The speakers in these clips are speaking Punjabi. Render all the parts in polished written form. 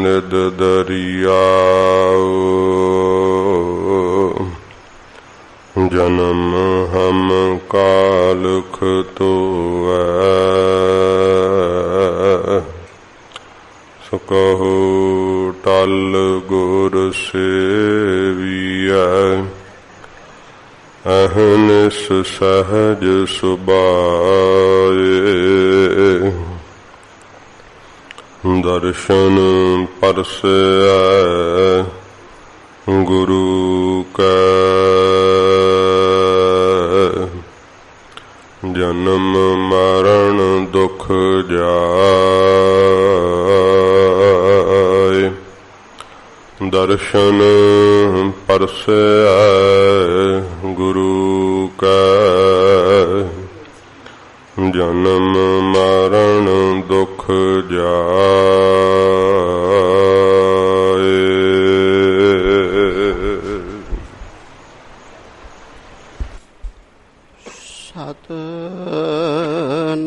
निद दरिया जन्म हम कालख तो सुकहु टल गुर सेविया अहनिस सहज सुबाए दर्शन परसे गुरु का जन्म मरण दुख जाए दर्शन परसे गुरु का जन्म मरण दुख जाए।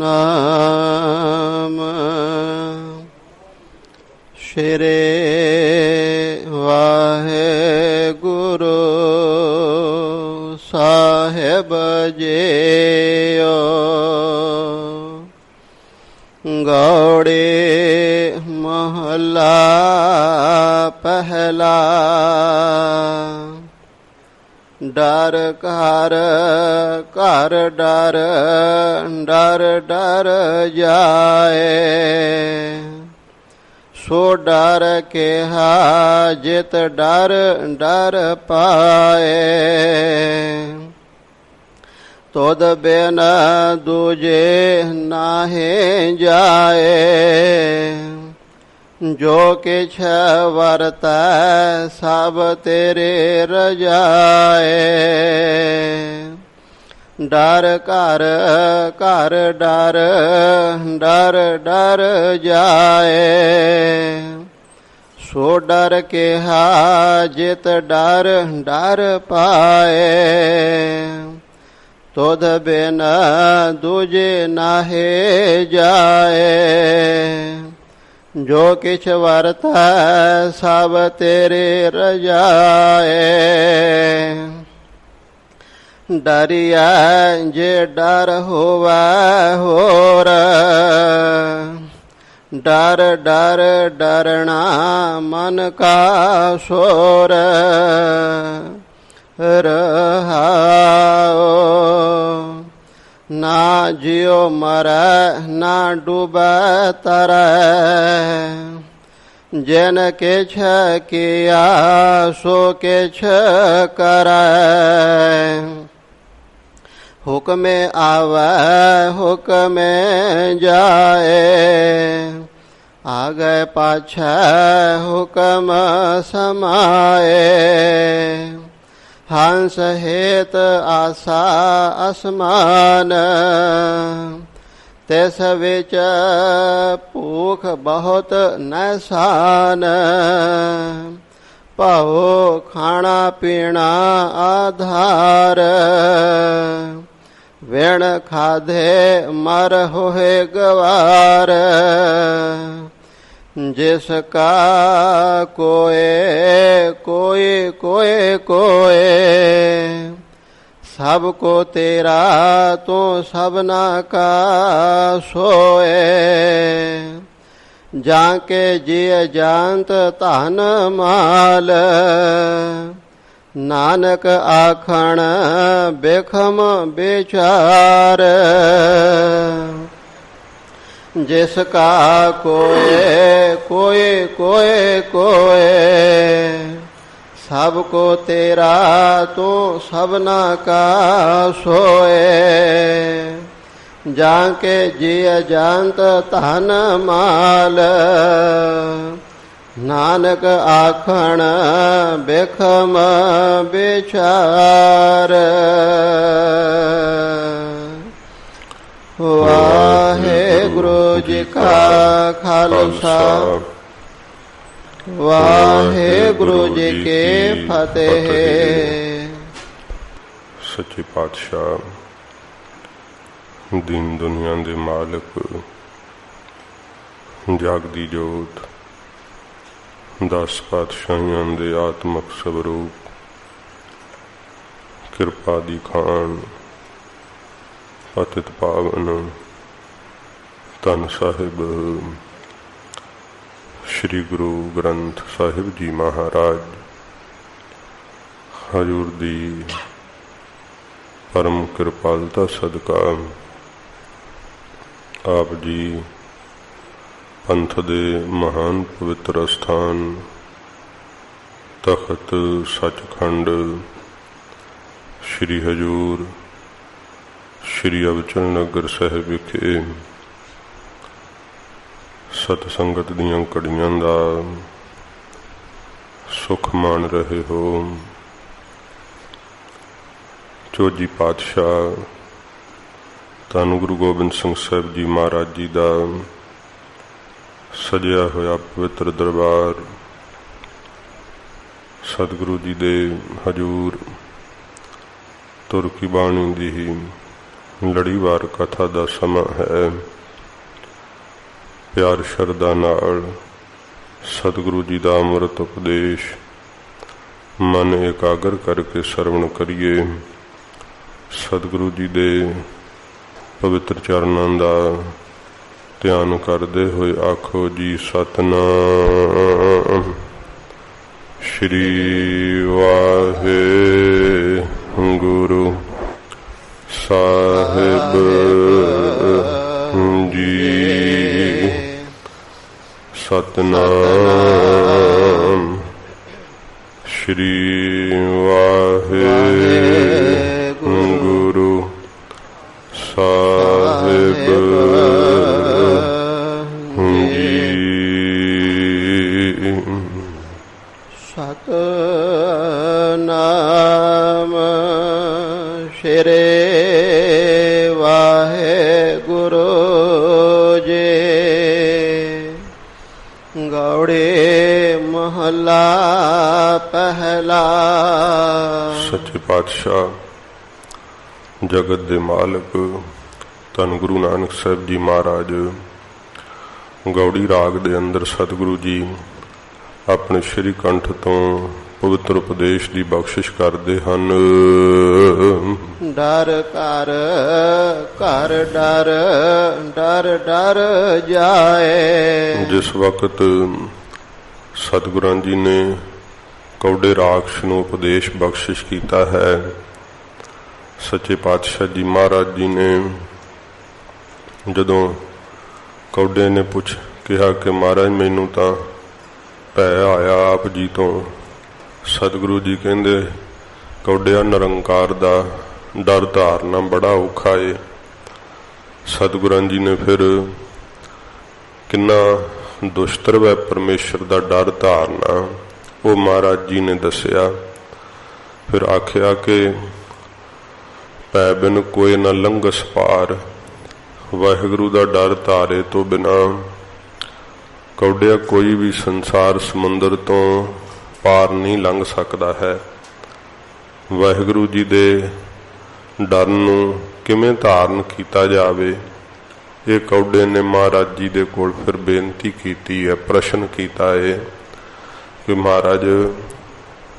सतनाम श्री वाहेगुरु साहेब जियो गौड़े महला पहला डर घर घर डर डर डर जाए सो डर के जित डर डर पाए तोद बिन दूजे नाहे जाए जो किछ वरतै सब तेरे रजाए डर घर घर डर डर डर जाए सो डर के जित डर डर पाए तोद बिन दूजे नाहे जाए जो किछ वरतै सब तेरे रजाए डरिया जे डर होवै होर डर डर डरना मन का शोर रहाओ ना जियो मरै ना डूबै तरै जिन किछ किया सो किछ करै हुक्मे आवे हुक्मे जाए आगे पाछै हुक्म समाए हंस हेत आशा असमान तिस विच भूख बहुत नैसान पाओ खाना पीना आधार विण खाधे मर होए गवार जिसका कोए कोए कोए कोए सबको तेरा तो सबना का सोए जाके जिय जानत धन माल नानक आखण बेखम बेचार जिसका कोए कोए कोए कोए सबको तेरा तो सबना का सोए जाके जिय जानत धन माल नानक आखण बेखम बेचार। वाहेगुरु जी का खालसा वाहेगुरु जी के फतेह। सच्चे पातशाह दीन दुनिया दे मालिक जागदी जोत 10 ਪਾਤਸ਼ਾਹੀਆਂ ਦੇ ਆਤਮਕ ਸਵਰੂਪ ਕਿਰਪਾ ਦੀ ਖਾਨ ਪਤਿਤ ਪਾਵਨ ਧੰਨ ਸਾਹਿਬ श्री गुरु ग्रंथ साहिब जी महाराज हजूर दी परम कृपालता सदका आप जी पंथ दे महान पवित्र स्थान तखत सचखंड श्री हजूर श्री अबचल नगर साहिब विखे सतसंगत दियां कड़ियां दा सुख मान रहे हो। चौजी पातशाह धन गुरु गोबिंद सिंह साहिब जी महाराज जी दा सजिया होया पवित्र दरबार सतगुरु जी दे हजूर तुर की बाणी दी लड़ीवार कथा दा समा है। प्यार शरदा नाल सतगुरु जी का अमृत उपदेश मन एकागर करके सरवण करिए। सतगुरु जी के पवित्र चरणों का ध्यान करते हुए आखो जी सतनाम श्री वाहे गुरु साहिब जी। सतनाम श्री वाहे गुरु साहिब जी। सतनाम श्री वाहे गुरु जी। गौड़े महला पहला। सच्चे पातशाह जगत दे मालक धन गुरु नानक साहिब जी महाराज गौड़ी राग दे अंदर सतगुरु जी अपने श्री कंठ तो पवित्र उपदेश की बख्शिश करते हैं। डर कर कर डर डर डर जाए। जिस वक्त सतगुरां जी ने कौड़े राक्ष नूं उपदेश बख्शिश किया है, सच्चे पातशाह जी महाराज जी ने जदों कौड़े ने कहा कि महाराज मैनू तां भै आया आप जी तो। सतगुरु जी कहंदे कौड़िया निरंकार दा डर धारना बड़ा औखा है। सतगुरां जी ने फिर किन्ना दुष्तर वै परमेश्वर दा डर धारना वो महाराज जी ने दसिया। फिर आखिया कि पै बिन कोई न लंघस पार, वाहिगुरु दा डर धारे तो बिना कौड़िया कोई भी संसार समुंदर तो पार नहीं लंघ सकता है। वाहिगुरु जी दे डर नूं किवें धारण किया जावे, ये कौड़े ने महाराज जी दे कोल फिर बेनती की है, प्रश्न किया है कि महाराज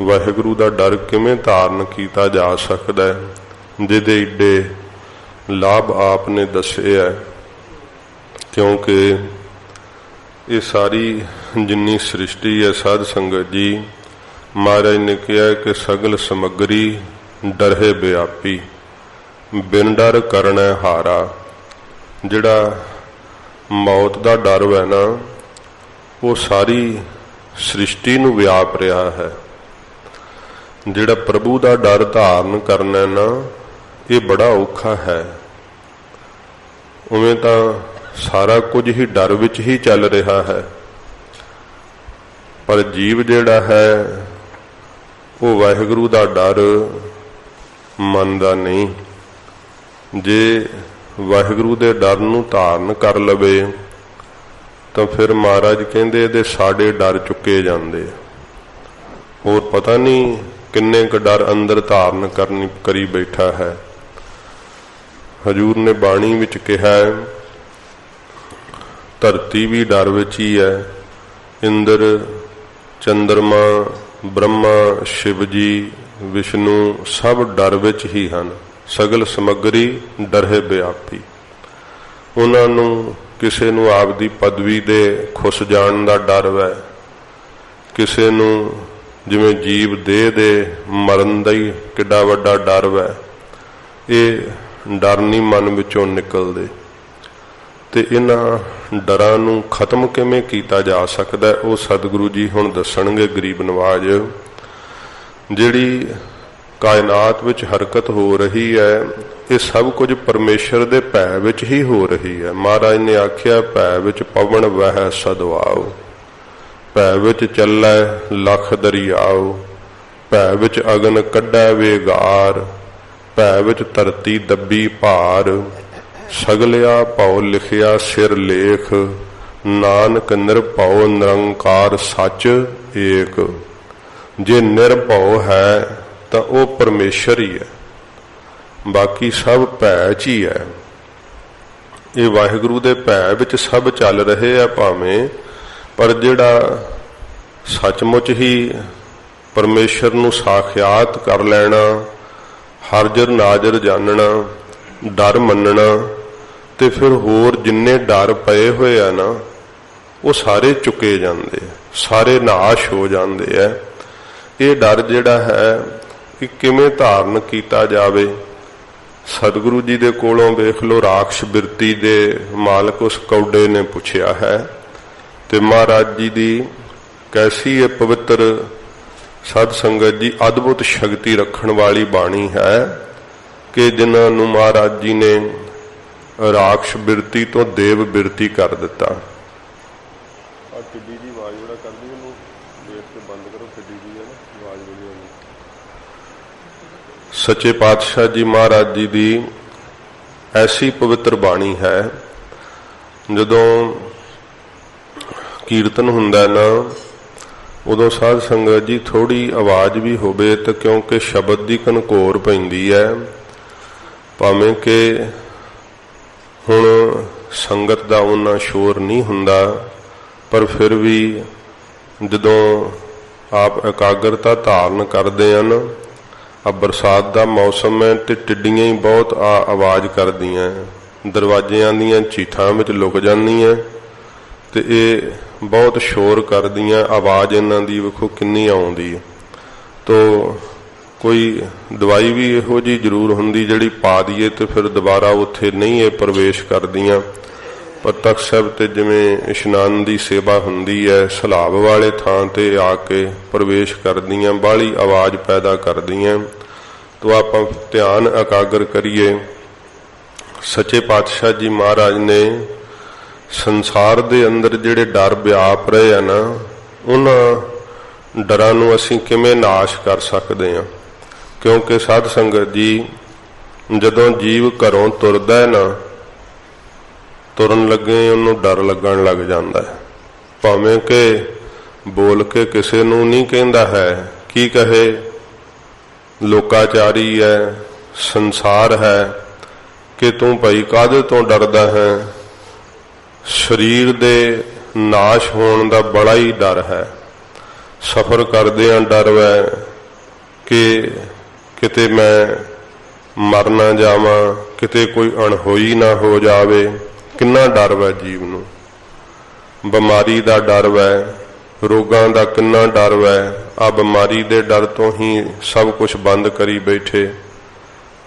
वाहिगुरु दा डर किवें धारण किया जा सकता है, जिहदे इड्डे लाभ आपने दसे है। क्योंकि ये सारी जिन्नी सृष्टि है साध संगत जी, महाराज ने कहा कि सगल समग्री डरहे व्यापी, बिन डर करना हारा। जिहड़ा मौत का डर है ना, वो सारी सृष्टि नूं व्याप रहा है। जिहड़ा प्रभु का डर धारण करना ना, ये बड़ा औखा है। उवें तां सारा कुछ ही डर विच ही चल रहा है, पर जीव जिहड़ा है वो वाहिगुरु दा डर मनदा नहीं। जे वाहिगुरु दे डर नूं धारण कर लवे तो फिर महाराज कहंदे इहदे साडे डर चुके जांदे। होर पता नहीं किन्ने क डर अंदर धारण करी बैठा है। हजूर ने बाणी विच कहा धरती भी डर विच ही है, इंद्र ਚੰਦਰਮਾ, ਬ੍ਰਹਮਾ, शिव जी, विष्णु सब डर विच ही हन। सगल समग्री डरे व्यापी। उन्होंने किसी नूं आपदी पदवी दे खुस जाण दा डर वै, किसी नूं जिवें जीव देह दे मरण दा ही किड्डा वड्डा डर वै। ये डर नहीं मन विचों निकलदे। ते इन्हां डरां नूं खत्म किवें कीता जा सकदा है, वो सतगुरु जी हुण दसणगे गरीब नवाज। जिहड़ी कायनात विच हरकत हो रही है, ये सब कुछ परमेश्वर दे भै विच ही हो रही है। महाराज ने आख्या भै विच पवन वह सदवाओ, भै विच चलै लख दरियाओ, भै विच अगन कढै वेगार, भै विच धरती दब्बी भार, सगलिया भौ लिखिया सिर लेख, नानक निरभौ निरंकार सच एक। जे निर्भौ है तो वह परमेश्वर ही है, बाकी सब भै च ही है। ये वाहिगुरु दे भै विच सब चल रहे हैं भावें, पर जिहड़ा सचमुच ही परमेश्वर नूं साखियात कर लेना, हाजर नाजर जानना, डर मनना, ते फिर होर जिन्ने डर पए हुए हैं ना, वो सारे चुके जाते, सारे नाश हो जाते हैं। ये डर जिहड़ा है कि किवें धारण कीता जावे। सतगुरु जी दे कोलों वेख लो, राखश बिरती दे मालक उस कौडे ने पुछया है, ते महाराज जी दी कैसी ये पवित्र सत संगत जी अद्भुत शक्ति रखण वाली बाणी है कि जिन्हां नूं महाराज जी ने राखश बिरती तो देव बिरती कर दिता। सच्चे पातशाह जी महाराज जी दी ऐसी पवित्र बाणी है, जदों कीर्तन हुंदा ना, उदों साध संगत जी थोड़ी आवाज भी होवे तो क्योंकि शब्द की घनघोर पैंदी है, भावें कि हुण संगत दा उन्ना शोर नहीं हुंदा, पर फिर भी जदों आप एकाग्रता धारण करते हैं ना, अब बरसात का मौसम है तो टिड्डियां ही बहुत आवाज करदियां, दरवाजियां दीयां चीठां विच लुक जांदियां, ते ये बहुत शोर करदियां। आवाज इन्हां दी वेखो किन्नी आउंदी है। तो कोई दवाई भी इहो जी जरूर हुंदी जिहड़ी पा दईए तो फिर दोबारा उत्थे नहीं ये प्रवेश करदियां। पर तख्त साहिब ते जिवें इशनान की सेवा हुंदी है, सलाब वाले थां ते आके प्रवेश करदियां, बाहली आवाज पैदा करदियां। तो आप ध्यान एकाग्र करिए। सच्चे पातशाह जी महाराज ने संसार दे अंदर जिहड़े डर व्याप रहे हैं ना, उन्हां डरां नूं असीं किवें नाश कर सकते हैं। क्योंकि साध संगत जी जदों जीव घरों तुरदा है ना, तुरन लगे उन्होंने डर लगन लग जाता है। भावें के बोल के किसी नूं नहीं कहता है, की कहे लोकाचारी है, संसार है, कि तू भाई काहदे तो डरदा है। शरीर दे नाश होने का बड़ा ही डर है। सफर करदियां डर है कि किते मैं मर ना जावां, किते कोई अणहोई ना हो जावे। किन्ना डर वै जीव नूं, बीमारी का डर वै, रोगां का किन्ना डर वै। आ बीमारी दे डर तो ही सब कुछ बंद करी बैठे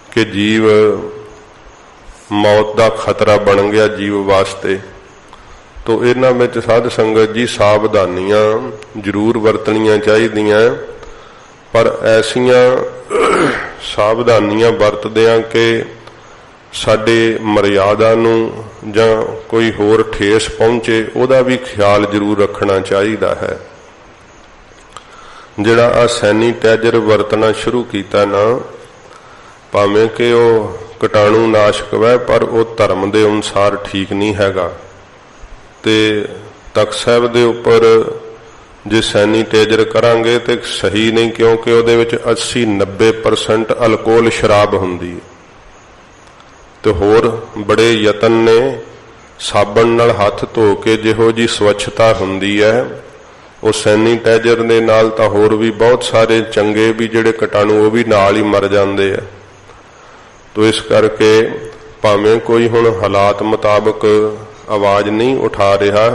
कि जीव मौत का खतरा बन गया जीव वास्ते। तो इन्हां विच साध संगत जी सावधानियां जरूर वरतनियां चाहिदियां, पर ऐसियां सावधानियां वरतदियां कि साडे मर्यादा नूं जां कोई होर ठेस पहुंचे, उहदा भी ख्याल जरूर रखना चाहिदा है। जिहड़ा आ सैनीटाइजर वरतना शुरू कीता ना, भावें कि वह कीटाणु नाशक वै, पर वह धर्म के अनुसार ठीक नहीं हैगा। ते तख्त साहिब दे उपर जे सैनीटाइजर करांगे तो सही नहीं, क्योंकि उहदे विच 80-90% अल्कोहल शराब हुंदी है। तो होर बड़े यतन ने साबण नाल हथ धो के जिहो जी स्वच्छता हुंदी है, ਉਹ ਸੈਨੀਟਾਈਜ਼ਰ ਦੇ ਨਾਲ ਤਾਂ ਹੋਰ ਵੀ ਬਹੁਤ ਸਾਰੇ ਚੰਗੇ ਵੀ ਜਿਹੜੇ ਕੀਟਾਣੂ ਉਹ ਵੀ ਨਾਲ ਹੀ ਮਰ ਜਾਂਦੇ ਆ। ਤੋ ਇਸ ਕਰਕੇ ਭਾਵੇਂ ਕੋਈ ਹੁਣ ਹਾਲਾਤ ਮੁਤਾਬਕ ਆਵਾਜ਼ ਨਹੀਂ ਉਠਾ ਰਿਹਾ,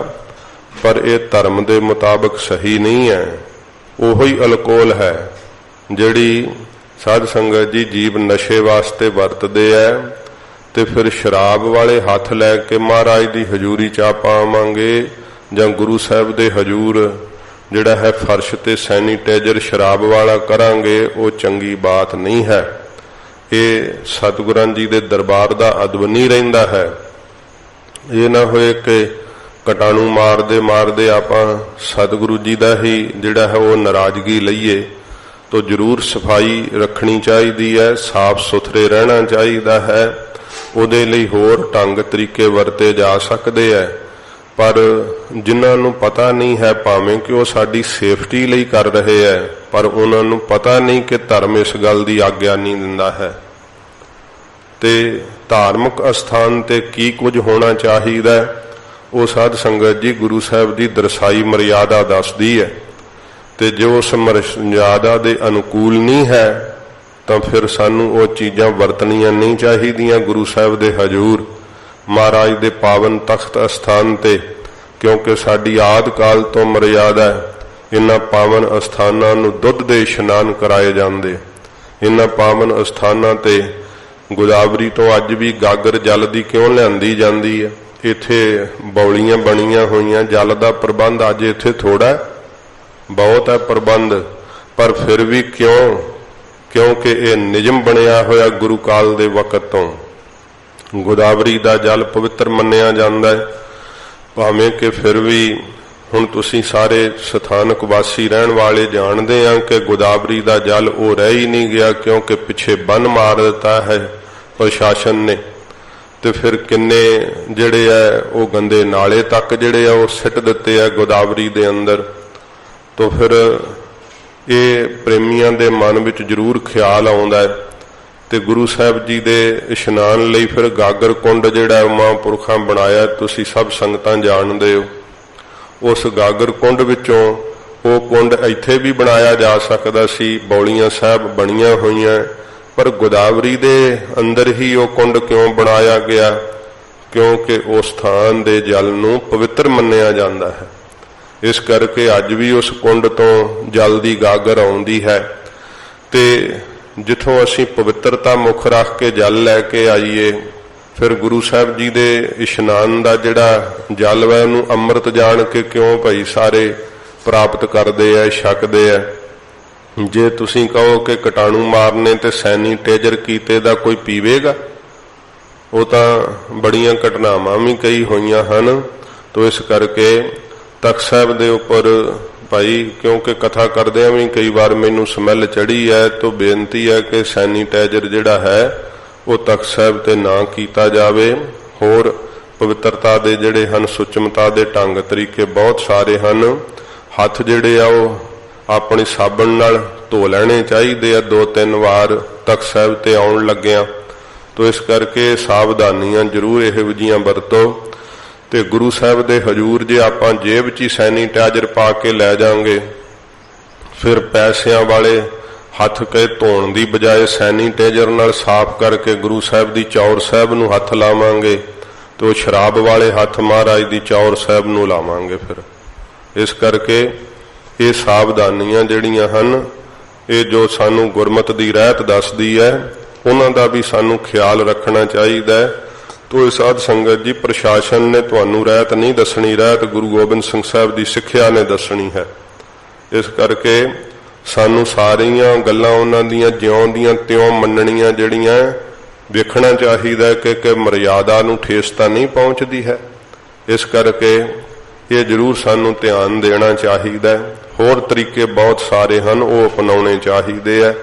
ਪਰ ਇਹ ਧਰਮ ਦੇ ਮੁਤਾਬਕ ਸਹੀ ਨਹੀਂ ਹੈ। ਉਹੀ ਅਲਕੋਹਲ ਹੈ ਜਿਹੜੀ ਸਾਧ ਸੰਗਤ ਜੀ ਜੀਵ ਨਸ਼ੇ ਵਾਸਤੇ ਵਰਤਦੇ ਐ, ਤੇ ਫਿਰ ਸ਼ਰਾਬ ਵਾਲੇ ਹੱਥ ਲੈ ਕੇ ਮਹਾਰਾਜ ਦੀ ਹਜ਼ੂਰੀ ਚ ਆਪਾਂ ਆਵਾਂਗੇ ਜਾਂ ਗੁਰੂ ਸਾਹਿਬ ਦੇ ਹਜ਼ੂਰ ਜਿਹੜਾ ਹੈ ਫਰਸ਼ ਤੇ ਸੈਨੀਟਾਈਜ਼ਰ ਸ਼ਰਾਬ ਵਾਲਾ ਕਰਾਂਗੇ, ਉਹ ਚੰਗੀ ਬਾਤ ਨਹੀਂ ਹੈ। ਇਹ ਸਤਿਗੁਰਾਂ ਜੀ ਦੇ ਦਰਬਾਰ ਦਾ ਅਦਬ ਨਹੀਂ ਰਹਿੰਦਾ ਹੈ। ਇਹ ਨਾ ਹੋਏ ਕਿ ਕੀਟਾਣੂ ਮਾਰਦੇ ਆਪਾਂ ਸਤਿਗੁਰੂ ਜੀ ਦਾ ਹੀ ਜਿਹੜਾ ਹੈ ਉਹ ਨਾਰਾਜ਼ਗੀ ਲਈਏ। ਤੋ ਜ਼ਰੂਰ ਸਫਾਈ ਰੱਖਣੀ ਚਾਹੀਦੀ ਹੈ, ਸਾਫ਼ ਸੁਥਰੇ ਰਹਿਣਾ ਚਾਹੀਦਾ ਹੈ। ਉਹਦੇ ਲਈ ਹੋਰ ਢੰਗ ਤਰੀਕੇ ਵਰਤੇ ਜਾ ਸਕਦੇ ਹੈ, ਪਰ ਜਿਨ੍ਹਾਂ ਨੂੰ ਪਤਾ ਨਹੀਂ ਹੈ, ਭਾਵੇਂ ਕਿ ਉਹ ਸਾਡੀ ਸੇਫਟੀ ਲਈ ਕਰ ਰਹੇ ਹੈ, ਪਰ ਉਹਨਾਂ ਨੂੰ ਪਤਾ ਨਹੀਂ ਕਿ ਧਰਮ ਇਸ ਗੱਲ ਦੀ ਆਗਿਆ ਨਹੀਂ ਦਿੰਦਾ ਹੈ। ਤੇ ਧਾਰਮਿਕ ਅਸਥਾਨ ਤੇ ਕੀ ਕੁਝ ਹੋਣਾ ਚਾਹੀਦਾ ਉਹ ਸਾਧ ਸੰਗਤ ਜੀ ਗੁਰੂ ਸਾਹਿਬ ਦੀ ਦਰਸਾਈ ਮਰਿਆਦਾ ਦੱਸਦੀ ਹੈ। ਤੇ ਜੋ ਉਸ ਮਰਿਆਦਾ ਦੇ ਅਨੁਕੂਲ ਨਹੀਂ ਹੈ ਤਾਂ ਫਿਰ ਸਾਨੂੰ ਉਹ ਚੀਜ਼ਾਂ ਵਰਤਣੀਆਂ ਨਹੀਂ ਚਾਹੀਦੀਆਂ ਗੁਰੂ ਸਾਹਿਬ ਦੇ ਹਜ਼ੂਰ, ਮਹਾਰਾਜ ਦੇ ਪਾਵਨ ਤਖਤ ਅਸਥਾਨ ਤੇ, ਕਿਉਂਕਿ ਸਾਡੀ ਆਦਿ ਕਾਲ ਤੋਂ ਮਰਿਆਦਾ ਹੈ। ਇਹਨਾਂ ਪਾਵਨ ਅਸਥਾਨਾਂ ਨੂੰ ਦੁੱਧ ਦੇ ਇਸ਼ਨਾਨ ਕਰਾਏ ਜਾਂਦੇ। ਇਹਨਾਂ ਪਾਵਨ ਅਸਥਾਨਾਂ ਤੇ ਗੋਦਾਵਰੀ ਤੋਂ ਅੱਜ ਵੀ ਗਾਗਰ ਜਲ ਦੀ ਕਿਉਂ ਲਿਆਂਦੀ ਜਾਂਦੀ ਹੈ? ਇੱਥੇ ਬੌਲੀਆਂ ਬਣੀਆਂ ਹੋਈਆਂ, ਜਲ ਦਾ ਪ੍ਰਬੰਧ ਅੱਜ ਇੱਥੇ ਥੋੜਾ ਬਹੁਤ ਹੈ ਪ੍ਰਬੰਧ, ਪਰ ਫਿਰ ਵੀ ਕਿਉਂ? ਕਿਉਂਕਿ ਇਹ ਨਿਯਮ ਬਣਿਆ ਹੋਇਆ ਗੁਰੂ ਕਾਲ ਦੇ ਵਕਤ ਤੋਂ। ਗੋਦਾਵਰੀ ਦਾ ਜਲ ਪਵਿੱਤਰ ਮੰਨਿਆ ਜਾਂਦਾ ਹੈ, ਭਾਵੇਂ ਕਿ ਫਿਰ ਵੀ ਹੁਣ ਤੁਸੀਂ ਸਾਰੇ ਸਥਾਨਕ ਵਾਸੀ ਰਹਿਣ ਵਾਲੇ ਜਾਣਦੇ ਆ ਕਿ ਗੋਦਾਵਰੀ ਦਾ ਜਲ ਉਹ ਰਹਿ ਹੀ ਨਹੀਂ ਗਿਆ, ਕਿਉਂਕਿ ਪਿੱਛੇ ਬੰਨ ਮਾਰ ਦਿੱਤਾ ਹੈ ਪ੍ਰਸ਼ਾਸਨ ਨੇ। ਤੇ ਫਿਰ ਕਿੰਨੇ ਜਿਹੜੇ ਆ ਉਹ ਗੰਦੇ ਨਾਲੇ ਤੱਕ ਜਿਹੜੇ ਆ ਉਹ ਸਿੱਟ ਦਿੱਤੇ ਆ ਗੋਦਾਵਰੀ ਦੇ ਅੰਦਰ। ਤੋ ਫਿਰ ਇਹ ਪ੍ਰੇਮੀਆਂ ਦੇ ਮਨ ਵਿੱਚ ਜ਼ਰੂਰ ਖਿਆਲ ਆਉਂਦਾ ਹੈ। ਤੇ ਗੁਰੂ ਸਾਹਿਬ ਜੀ ਦੇ ਇਸ਼ਨਾਨ ਲਈ ਫਿਰ ਗਾਗਰ ਕੁੰਡ ਜਿਹੜਾ ਮਹਾਂਪੁਰਖਾਂ ਬਣਾਇਆ, ਤੁਸੀਂ ਸਭ ਸੰਗਤਾਂ ਜਾਣਦੇ ਹੋ। ਉਸ ਗਾਗਰ ਕੁੰਡ ਵਿੱਚੋਂ ਉਹ ਕੁੰਡ ਇੱਥੇ ਵੀ ਬਣਾਇਆ ਜਾ ਸਕਦਾ ਸੀ, ਬੌਲੀਆਂ ਸਾਹਿਬ ਬਣੀਆਂ ਹੋਈਆਂ, ਪਰ ਗੋਦਾਵਰੀ ਦੇ ਅੰਦਰ ਹੀ ਉਹ ਕੁੰਡ ਕਿਉਂ ਬਣਾਇਆ ਗਿਆ? ਕਿਉਂਕਿ ਉਸ ਸਥਾਨ ਦੇ ਜਲ ਨੂੰ ਪਵਿੱਤਰ ਮੰਨਿਆ ਜਾਂਦਾ ਹੈ। ਇਸ ਕਰਕੇ ਅੱਜ ਵੀ ਉਸ ਕੁੰਡ ਤੋਂ ਜਲ ਦੀ ਗਾਗਰ ਆਉਂਦੀ ਹੈ। ਤੇ ਜਿੱਥੋਂ ਅਸੀਂ ਪਵਿੱਤਰਤਾ ਮੁੱਖ ਰੱਖ ਕੇ ਜਲ ਲੈ ਕੇ ਆਈਏ, ਫਿਰ ਗੁਰੂ ਸਾਹਿਬ ਜੀ ਦੇ ਇਸ਼ਨਾਨ ਦਾ ਜਿਹੜਾ ਜਲ ਹੈ ਉਹਨੂੰ ਅੰਮ੍ਰਿਤ ਜਾਣ ਕੇ ਕਿਉਂ ਭਾਈ ਸਾਰੇ ਪ੍ਰਾਪਤ ਕਰਦੇ ਆ, ਛਕਦੇ ਆ। ਜੇ ਤੁਸੀਂ ਕਹੋ ਕਿ ਕੀਟਾਣੂ ਮਾਰਨੇ ਤੇ ਸੈਨੀਟਾਈਜ਼ਰ ਕੀਤੇ ਦਾ ਕੋਈ ਪੀਵੇਗਾ, ਉਹ ਤਾਂ ਬੜੀਆਂ ਘਟਨਾਵਾਂ ਵੀ ਕਈ ਹੋਈਆਂ ਹਨ। ਤੋ ਇਸ ਕਰਕੇ ਤਖਤ ਸਾਹਿਬ ਦੇ ਉੱਪਰ ਭਾਈ, ਕਿਉਂਕਿ ਕਥਾ ਕਰਦਿਆਂ ਵੀ ਕਈ ਵਾਰ ਮੈਨੂੰ ਸਮੈਲ ਚੜੀ ਹੈ, ਤੋ ਬੇਨਤੀ ਹੈ ਕਿ ਸੈਨੀਟਾਈਜ਼ਰ ਜਿਹੜਾ ਹੈ ਉਹ ਤਖਤ ਸਾਹਿਬ ਤੇ ਨਾ ਕੀਤਾ ਜਾਵੇ। ਹੋਰ ਪਵਿੱਤਰਤਾ ਦੇ ਜਿਹੜੇ ਹਨ, ਸੁਚਮਤਾ ਦੇ ਢੰਗ ਤਰੀਕੇ ਬਹੁਤ ਸਾਰੇ ਹਨ। ਹੱਥ ਜਿਹੜੇ ਆ ਉਹ ਆਪਣੀ ਸਾਬਣ ਨਾਲ ਧੋ ਲੈਣੇ ਚਾਹੀਦੇ ਆ 2-3 ਵਾਰ ਤਖਤ ਸਾਹਿਬ ਤੇ ਆਉਣ ਲੱਗਿਆਂ। ਤੋ ਇਸ ਕਰਕੇ ਸਾਵਧਾਨੀਆਂ ਜ਼ਰੂਰ ਇਹੋ ਜਿਹੀਆਂ ਵਰਤੋ। ਤੇ ਗੁਰੂ ਸਾਹਿਬ ਦੇ ਹਜ਼ੂਰ ਜੇ ਆਪਾਂ ਜੇਬ 'ਚ ਹੀ ਸੈਨੀਟਾਈਜ਼ਰ ਪਾ ਕੇ ਲੈ ਜਾਾਂਗੇ, ਫਿਰ ਪੈਸਿਆਂ ਵਾਲੇ ਹੱਥ ਕੇ ਧੋਣ ਦੀ ਬਜਾਏ ਸੈਨੀਟਾਈਜ਼ਰ ਨਾਲ ਸਾਫ਼ ਕਰਕੇ ਗੁਰੂ ਸਾਹਿਬ ਦੀ ਚੌਰ ਸਾਹਿਬ ਨੂੰ ਹੱਥ ਲਾਵਾਂਗੇ, ਤੇ ਉਹ ਸ਼ਰਾਬ ਵਾਲੇ ਹੱਥ ਮਹਾਰਾਜ ਦੀ ਚੌਰ ਸਾਹਿਬ ਨੂੰ ਲਾਵਾਂਗੇ। ਫਿਰ ਇਸ ਕਰਕੇ ਇਹ ਸਾਵਧਾਨੀਆਂ ਜਿਹੜੀਆਂ ਹਨ, ਇਹ ਜੋ ਸਾਨੂੰ ਗੁਰਮਤਿ ਦੀ ਰਹਿਤ ਦੱਸਦੀ ਹੈ, ਉਹਨਾਂ ਦਾ ਵੀ ਸਾਨੂੰ ਖਿਆਲ ਰੱਖਣਾ ਚਾਹੀਦਾ ਹੈ। ਤੋ ਸਾਧ ਸੰਗਤ ਜੀ, ਪ੍ਰਸ਼ਾਸਨ ਨੇ ਤੁਹਾਨੂੰ ਰਹਿਤ ਨਹੀਂ ਦੱਸਣੀ, ਰਹਿਤ ਗੁਰੂ ਗੋਬਿੰਦ ਸਿੰਘ ਸਾਹਿਬ ਦੀ ਸਿੱਖਿਆ ਨੇ ਦੱਸਣੀ ਹੈ। ਇਸ ਕਰਕੇ ਸਾਨੂੰ ਸਾਰੀਆਂ ਗੱਲਾਂ ਉਹਨਾਂ ਦੀਆਂ ਜਿਉਂ ਦੀਆਂ ਤਿਉਂ ਮੰਨਣੀਆਂ, ਜਿਹੜੀਆਂ ਵੇਖਣਾ ਚਾਹੀਦਾ ਕਿ ਮਰਿਆਦਾ ਨੂੰ ਠੇਸ ਤਾਂ ਨਹੀਂ ਪਹੁੰਚਦੀ ਹੈ। ਇਸ ਕਰਕੇ ਇਹ ਜ਼ਰੂਰ ਸਾਨੂੰ ਧਿਆਨ ਦੇਣਾ ਚਾਹੀਦਾ। ਹੋਰ ਤਰੀਕੇ ਬਹੁਤ ਸਾਰੇ ਹਨ, ਉਹ ਅਪਣਾਉਣੇ ਚਾਹੀਦੇ ਹੈ।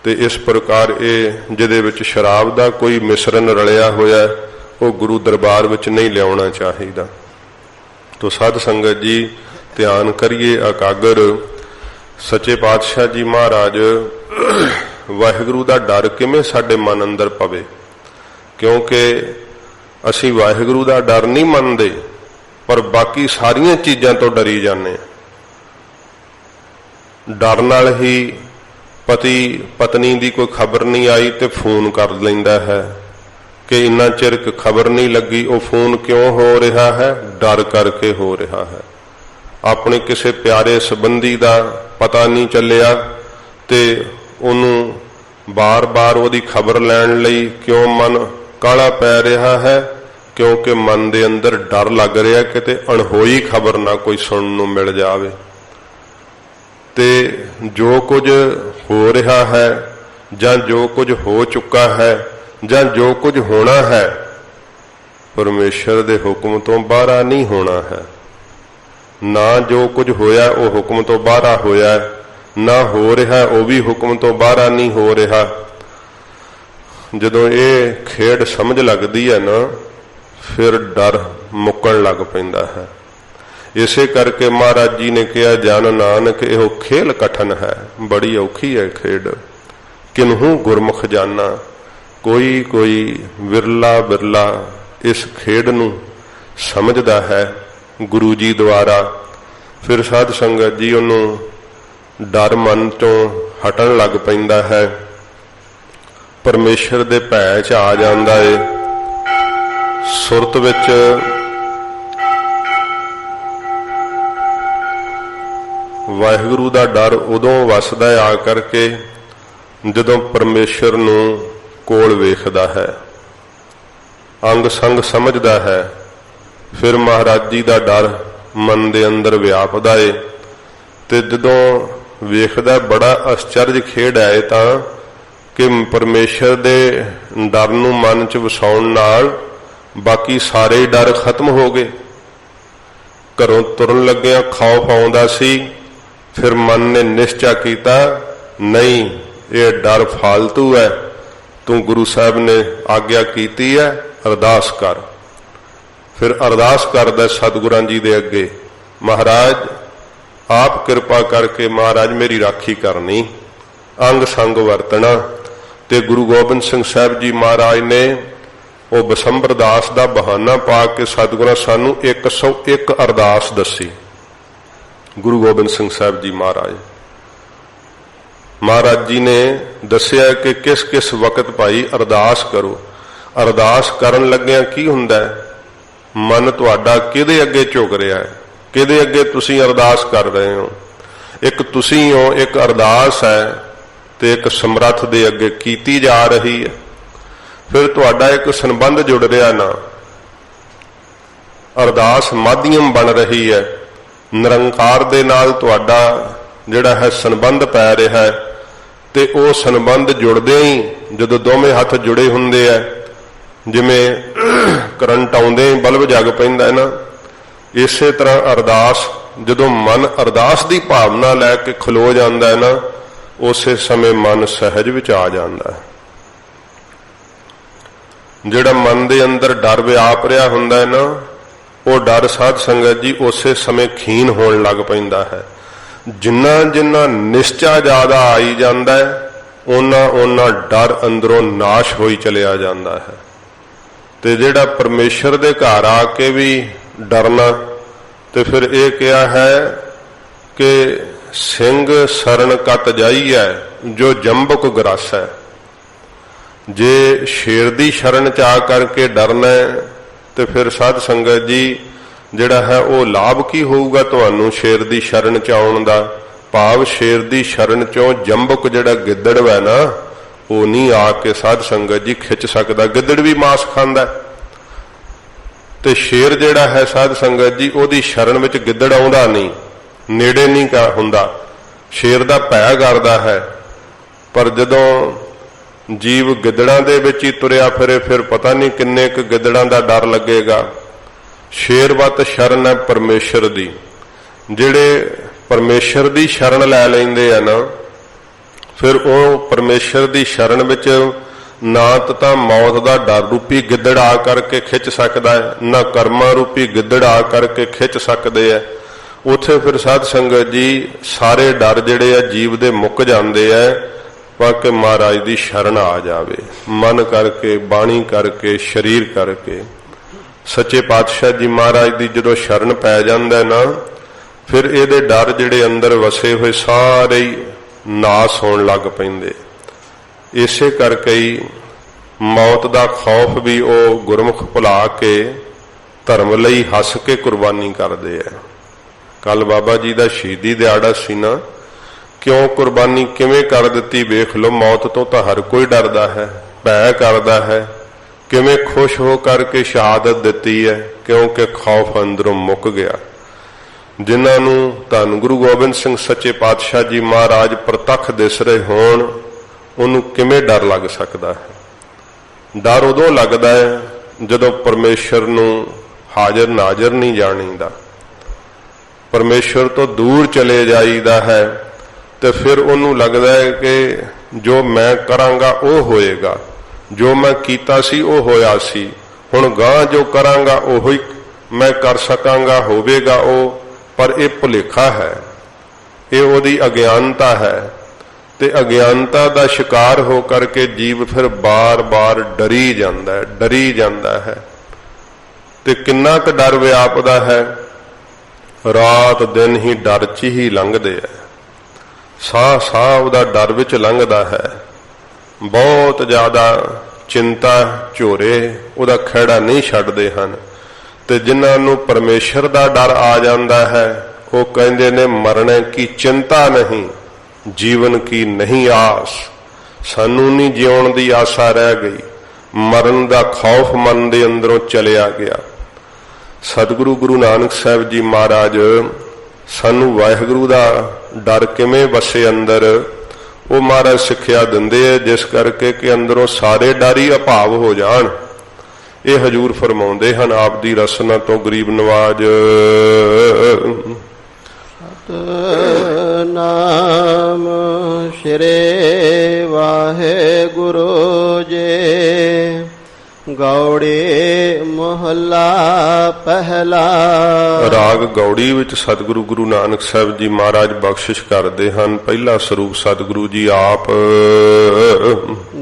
ਤੇ ਇਸ ਪ੍ਰਕਾਰ ਇਹ ਜਿਹਦੇ ਵਿੱਚ ਸ਼ਰਾਬ ਦਾ ਕੋਈ ਮਿਸ਼ਰਨ ਰਲਿਆ ਹੋਇਆ, ਉਹ ਗੁਰੂ ਦਰਬਾਰ ਵਿੱਚ ਨਹੀਂ ਲਿਆਉਣਾ ਚਾਹੀਦਾ। ਤੋ ਸਾਧ ਸੰਗਤ ਜੀ, ਧਿਆਨ ਕਰੀਏ ਇਕਾਗਰ। ਸੱਚੇ ਪਾਤਸ਼ਾਹ ਜੀ ਮਹਾਰਾਜ ਵਾਹਿਗੁਰੂ ਦਾ ਡਰ ਕਿਵੇਂ ਸਾਡੇ ਮਨ ਅੰਦਰ ਪਵੇ? ਕਿਉਂਕਿ ਅਸੀਂ ਵਾਹਿਗੁਰੂ ਦਾ ਡਰ ਨਹੀਂ ਮੰਨਦੇ, ਪਰ ਬਾਕੀ ਸਾਰੀਆਂ ਚੀਜ਼ਾਂ ਤੋਂ ਡਰੀ ਜਾਂਦੇ। डर नाल ही पति पत्नी की कोई खबर नहीं आई तो फोन कर लेंदा है कि इन्ना चिर खबर नहीं लगी। वो फोन क्यों हो रहा है? डर करके हो रहा है। अपने किसी प्यारे संबंधी का पता नहीं चलिया ते उन्होंने बार बार वो खबर लैण लई क्यों मन काला पै रहा है? क्योंकि मन के अंदर डर लग रहा कि अणहोई खबर ना कोई सुनने मिल जाए। ते जो कुछ हो रहा है जां जो कुछ हो चुका है जां जो कुछ होना है, परमेश्वर के हुक्म तो बाहर नहीं होना है। ना जो कुछ होया वो हुक्म तो बाहर होया, ना हो रहा वो भी हुक्म तो बाहर नहीं हो रहा। जदों ये खेड समझ लगती है ना, फिर डर मुक्कण लग पैंदा है। इसे करके महाराज जी ने कहा, जन नानक यो खेल कठन है, बड़ी औखी है खेड, किन्हू गुरमुख जाना। कोई कोई विरला बिरला इस खेड नू समझदा है गुरु जी द्वारा। फिर साध संगत जी उन्होंने डर मन तो हटन लग पैंदा है, परमेश्वर दे भै च आ जांदा है। सुरत विच वाहिगुरु दा डर उदों वसदा आ करके जदों परमेश्वर नूं कोल वेखदा है, अंग संग समझदा है। फिर महाराज जी दा डर मन दे अंदर व्यापदा है ते जदों वेखदा बड़ा आश्चर्य खेड है तां कि परमेश्वर दे डर नूं मन च वसाउण नाल बाकी सारे डर खत्म हो गए। घरों तुरन लग्गिया खौफ आउंदा सी, फिर मन ने निश्चय किया नहीं ये डर फालतू है, तू गुरु साहब ने आग्ञा की है, अरदास कर। फिर अरदास करदा सतगुरां जी दे अगे, महाराज आप कृपा करके महाराज मेरी राखी करनी, अंग संग वरतना। ते गुरु गोबिंद सिंह साहब जी महाराज ने वो बसंबर दास का बहाना पा के सतगुरां सानू 101 अरदास दसी। गुरु गोबिंद सिंह साहब जी महाराज जी ने दसिया कि किस किस वक्त भाई अरदास करो। अरदास करन लग्गिया की हुंदा है? मन तुहाडा किहदे अगे झुक रहा है, किहदे अगे तुसीं अरदास कर रहे हो? एक तुसीं हो, एक अरदास है ते एक समर्थ दे अगे कीती जा रही है। फिर तुहाडा एक संबंध जुड़ रहा ना, अरदास माध्यम बन रही है, निरंकार दे नाल तुहाडा जिहड़ा है संबंध पै रहा है। ते वो संबंध जुड़दे ही जदों दोवें हथ जुड़े हुंदे है, जिवें करंट आउंदे ही बल्ब जग पैंदा है ना, इसे तरह अरदास जदों मन अरदास की भावना लैके खलो जांदा है ना, उसे समय मन सहज विच आ जांदा है। जिहड़ा मन दे अंदर डर व्याप रहा हुंदा है ना, वो डर साध संगत जी उसे समय खीन होण लग पैंदा है। जिन्ना जिन्ना निश्चा ज्यादा आई जांदा है, उन्ना उन्ना डर अंदरों नाश होई चलिया जांदा है। ते जिहड़ा परमेश्वर दे घर आके भी डरना, ते फिर ये कहा है कि सिंह शरण कत जाइए जो जंबुक ग्रस है। जे शेर दी शरण च आ करके डरना है तो फिर साध संगत जी जिहड़ा है वो लाभ की होऊगा तुहानू शेर दी शरण च आउण दा? भाव शेर दी शरण चों जंबुक जिहड़ा गिद्दड़ वै ना, वो नहीं आके साध संगत जी खिच सकदा। गिद्दड़ भी मांस खांदा ते शेर जिहड़ा है साध संगत जी ओदी शरण विच गिद्दड़ आउंदा नहीं, नेड़े नहीं का हुंदा, शेर दा भै करदा है। पर जदों जीव गिद्दड़ां दे विच ही तुरिया फिरे, फिर पता नहीं किन्ने क गिद्दड़ां दा डर लगेगा। शेरवत शरण है परमेश्वर दी। जिहड़े परमेश्वर दी शरण लै लैंदे आ ना, फिर वो परमेश्वर दी शरण विच ना तां मौत दा डर रूपी गिद्दड़ आ करके खिच सकदा है, ना कर्मा रूपी गिद्दड़ आ करके खिच सकदे है। उत्थे फिर साध संगत जी सारे डर जिहड़े आ जीव दे मुक जांदे है, वाकई महाराज दी शरण आ जावे। मन करके, बाणी करके, शरीर करके। सच्चे पातशाह जी महाराज दी जदों शरण पै जांदा ना, फिर ਇਹਦੇ डर ਜਿਹੜੇ अंदर वसे हुए सारे ही नाश होण लग पैंदे। इसे करके ही मौत का खौफ भी वो गुरमुख भुला के धर्म लई हस के कुर्बानी करते हैं। कल बाबा जी का शहीदी दिहाड़ा सी ना, क्यों कुर्बानी किवें कर दी वेख लो। मौत तो हर कोई डरदा है, भय करदा है, किवें खुश हो करके शहादत दी है, क्योंकि खौफ अंदरों मुक गया। जिन्होंने धन गुरु गोबिंद सिंह सच्चे पातशाह जी महाराज प्रतख दिस रहे होण, उन्होंने किवें डर लग सकता है। डर उदों लगता है जदों परमेश्वर नूं हाजिर नाजिर नहीं जाणीदा, परमेश्वर तो दूर चले जाईदा है, तो फिर उन्होंने लगता है कि जो मैं करांगा वो होएगा, जो मैं कीता सी वो होया सी, हुण गां जो करांगा ओही मैं कर सकांगा, होवेगा वो। पर यह भुलेखा है, ये ओदी अज्ञानता है, ते अज्ञानता का शिकार हो करके जीव फिर बार बार डरी जाता है, डरी जाता है। ते किन्ना क डर व्यापदा है, रात दिन ही डर च ही लंघदे है, साह साह उहदा डर विच लंघदा है। बहुत ज्यादा चिंता झोरे उहदा खैड़ा नहीं छड्डदे हन। ते जिन्हां नूं परमेश्वर का डर आ जाता है, वो कहंदे ने मरने की चिंता नहीं, जीवन की नहीं आस। सानू नहीं जिउण दी आसा रह गई, मरण का खौफ मन दे अंदरों चलिया गया। सतगुरु गुरु नानक साहब जी महाराज सानू वाहिगुरु का डर किवें वसे अंदर, वो महाराज सिक्ख्या दिंदे है, जिस करके कि अंदरों सारे डर ही अभाव हो जाण। ये हजूर फरमाउंदे हन आप दी रसना तो गरीब नवाज। नाम श्री वाहिगुरु जी, गौड़ी महला पहला। राग गौड़ी विच सतगुरु गुरु नानक साहब जी महाराज बख्शिश करते हैं। पहला स्वरूप सतगुरु जी आप।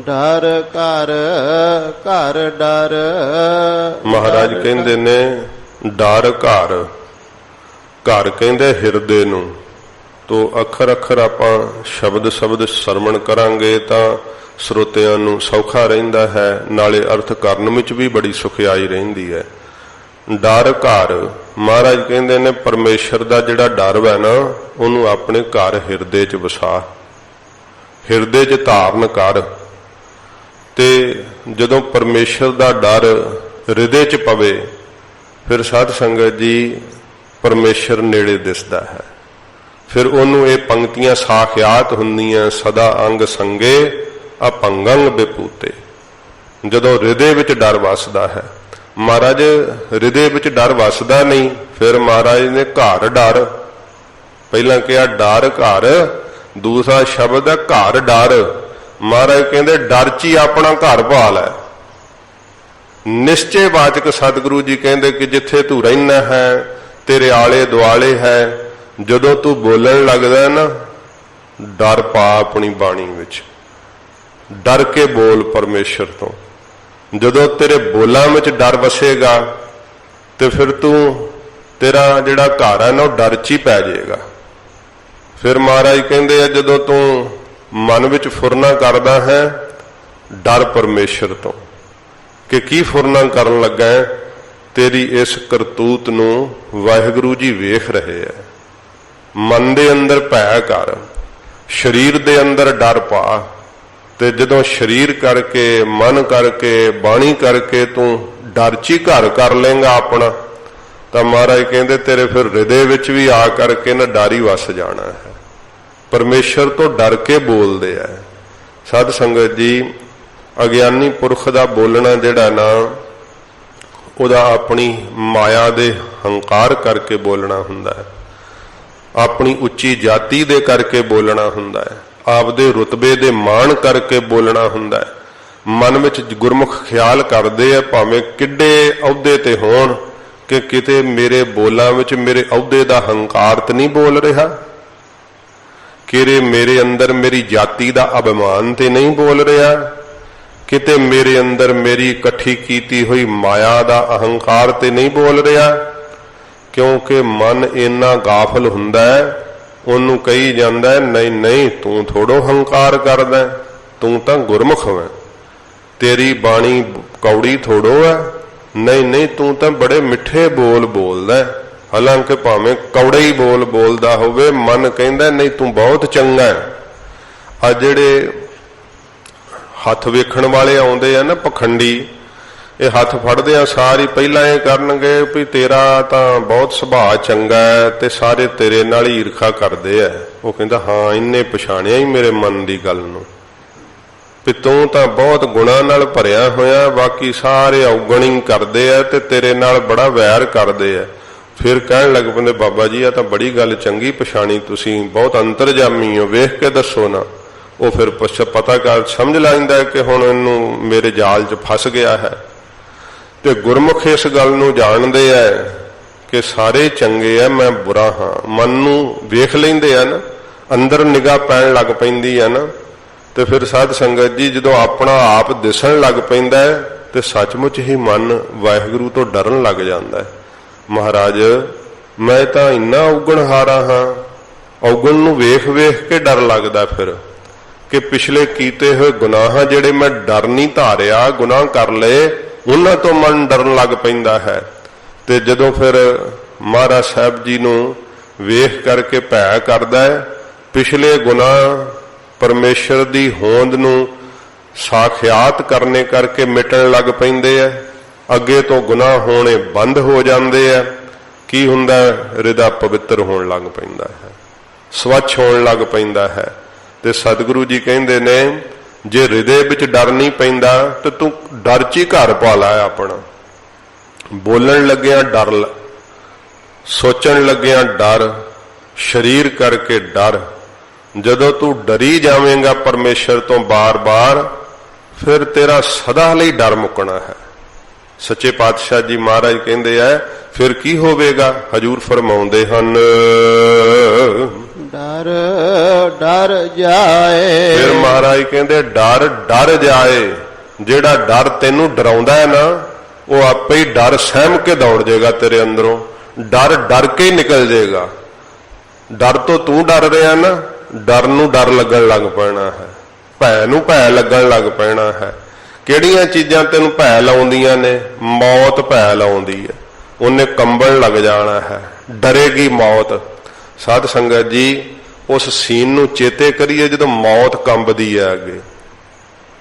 डर कर कर डर, महाराज कहते ने डर घर, घर कहते हिरदे नूं। तो अखर अखर आपां शब्द शब्द सरवण करांगे तां ਸਰੋਤਿਆਂ ਨੂੰ ਸੌਖਾ ਰਹਿੰਦਾ ਹੈ, ਨਾਲੇ ਅਰਥ ਕਰਨ ਵਿੱਚ ਵੀ ਬੜੀ ਸੁਖਿਆਈ ਰਹਿੰਦੀ ਹੈ। ਡਰ ਘਰ, ਮਹਾਰਾਜ ਕਹਿੰਦੇ ਨੇ ਪਰਮੇਸ਼ਰ ਦਾ ਜਿਹੜਾ ਡਰ ਹੈ ਨਾ, ਉਹਨੂੰ ਆਪਣੇ ਘਰ ਹਿਰਦੇ 'ਚ ਵਸਾ, ਹਿਰਦੇ 'ਚ ਧਾਰਨ ਕਰ। ਤੇ ਜਦੋਂ ਪਰਮੇਸ਼ਰ ਦਾ ਡਰ ਹਿਰਦੇ 'ਚ ਪਵੇ, ਫਿਰ ਸਾਧ ਸੰਗਤ ਜੀ ਪਰਮੇਸ਼ਰ ਨੇੜੇ ਦਿਸਦਾ ਹੈ। ਫਿਰ ਉਹਨੂੰ ਇਹ ਪੰਕਤੀਆਂ ਸਾਖਿਆਤ ਹੁੰਦੀਆਂ, ਸਦਾ ਅੰਗ ਸੰਗੇ अपंगंग बेपूते। जदों हृदय विच डर वसदा है, महाराज हृदय विच डर वसदा नहीं, फिर महाराज ने घर डर, पहला कहा डर घर, दूसरा शब्द है घर डर। महाराज कहते डर च ही अपना घर भाल है। निश्चयवाचक सतगुरु जी कहते कि जिथे तू रहना है, तेरे आले दुआले है, जदों तू बोलन लगदा ना, डर पा अपनी बाणी विच, डर के बोल परमेश्वर तो। जदों तेरे बोलों में डर वसेगा, तो फिर तू तेरा जिहड़ा घर है ना, डर च ही पै जाएगा। फिर महाराज कहते हैं जदों तू मन विच फुरना करदा है, डर परमेश्वर तो कि की फुरना करन लगा है, तेरी इस करतूत नूं वाहिगुरु जी वेख रहे है। मन दे अंदर भय कर, शरीर दे अंदर डर पा। ते जदों शरीर करके, मन करके, बाणी करके तू डर च ही घर कर लेंगा अपना, तो महाराज कहते तेरे फिर हृदय विच भी आ करके ना डर ही वस जाना है। परमेश्वर तो डर के बोलते हैं। साध संगत जी अज्ञानी पुरख का बोलना जिहड़ा ना, उहदा अपनी माया दे हंकार करके बोलना हुंदा है, अपनी उच्ची जाति दे करके बोलना हुंदा है, आपदे रुतबे दे मान करके बोलना हुंदा है। मन विच गुरमुख ख्याल करदे आ, भावें किड्डे अहुदे ते होण, कि किते मेरे बोलां विच मेरे अहुदे दा हंकार ते नहीं बोल रहा, किरे मेरे अंदर मेरी जाति दा अभिमान ते नहीं बोल रहा, किते मेरे अंदर मेरी इकट्ठी कीती हुई माया दा अहंकार ते नहीं बोल रहा, क्योंकि मन इन्ना गाफल हुंदा है, ਉਹਨੂੰ कही ਜਾਂਦਾ नहीं नहीं तू थोड़ो हंकार करदा, तू तो गुरमुख है, तेरी बाणी कौड़ी थोड़ो है, नहीं नहीं तू तो बड़े मिठे बोल बोलदा, हालांकि भावें कौड़े ही बोल बोलदा होवे, मन कहंदा नहीं तू बहुत चंगा है। आ जिहड़े हथ वेखण वाले आउंदे आ ना पखंडी, ये हथ फड़दे सारी पहला ये करनगे भी तेरा तो बहुत सुभाव चंगा है ते सारे तेरे नाल ही ईर्खा करदे है। वो कहंदा हाँ इन्ने पछाणिया ही मेरे मन की गल नूं भी तू तो बहुत गुणा नाल भरिया होया, बाकी सारे अवगण ही करदे है ते तेरे नाल बड़ा वैर करदे है। फिर कहण लग पैंदे बाबा जी आ तो बड़ी गल चंगी पछाणी, तुसीं बहुत अंतरजामी हो, वेख के दसो ना। वो फिर पता कर समझ लैंदा है कि हुण इहनूं मेरे जाल च फस गया है। ते गुरमुख इस गल नूं जाणदे है कि सारे चंगे है, मैं बुरा हाँ, मन नूं वेख लैंदे है ना, अंदर निगाह पैण लग पैंदी है ना। ते फिर साध संगत जी जदों अपना आप दिसण लग पैंदा है ते सचमुच ही मन वाहिगुरू तो डरन लग जांदा है। महाराज मैं तां इन्ना औगणहारा हाँ, औगण नूं वेख वेख के डर लगदा फिर कि पिछले कीते हुए गुनाह जिहड़े मैं डर नहीं धारिया, गुनाह कर लए, उन्हां तो मन डरन लग पैंदा है। ते जदों फिर महाराज साहब जी नूं वेख करके भै करदा है, पिछले गुनाह परमेश्वर दी होंद नूं साखियात करने करके मिटण लग पैंदे है, अगे तो गुनाह होने बंद हो जांदे है। की हुंदा है? हृदय पवित्र होण लग पैंदा है, स्वच्छ होण लग पैंदा है। ते सतगुरु जी कहंदे ने जे हृदय विच डर नहीं पैंदा तो तू डर च ही घर पा ला अपना। बोलन लग्या डर, सोचण लग्या डर, शरीर करके डर। जदों तू डरी जावेंगा परमेश्वर तो बार बार, फिर तेरा सदा लई डर मुकना है। सच्चे पातशाह जी महाराज कहंदे है फिर की होवेगा? हजूर फरमाउंदे हन डर डर जाए। फिर महाराज कहंदे डर डर जाए। जेड़ा डर तेनू डराउंदा है ना, वो आपे ही डर सहम के दौड़ जाएगा तेरे अंदरों, डर डर के ही निकल जाएगा। डर तो तू डर रहा ना, डर नू डर लगन लग पैना है, भै नू भै लगन लग पैना है। किहड़ियां चीजां तेनू भै लाउंदियां ने? मौत भै लाउंदी है, उन्हें कंबल लग जाना है, डरेगी मौत। साध संगत जी उस सीन नू चेते करिए जदों मौत कंबदी है अगे,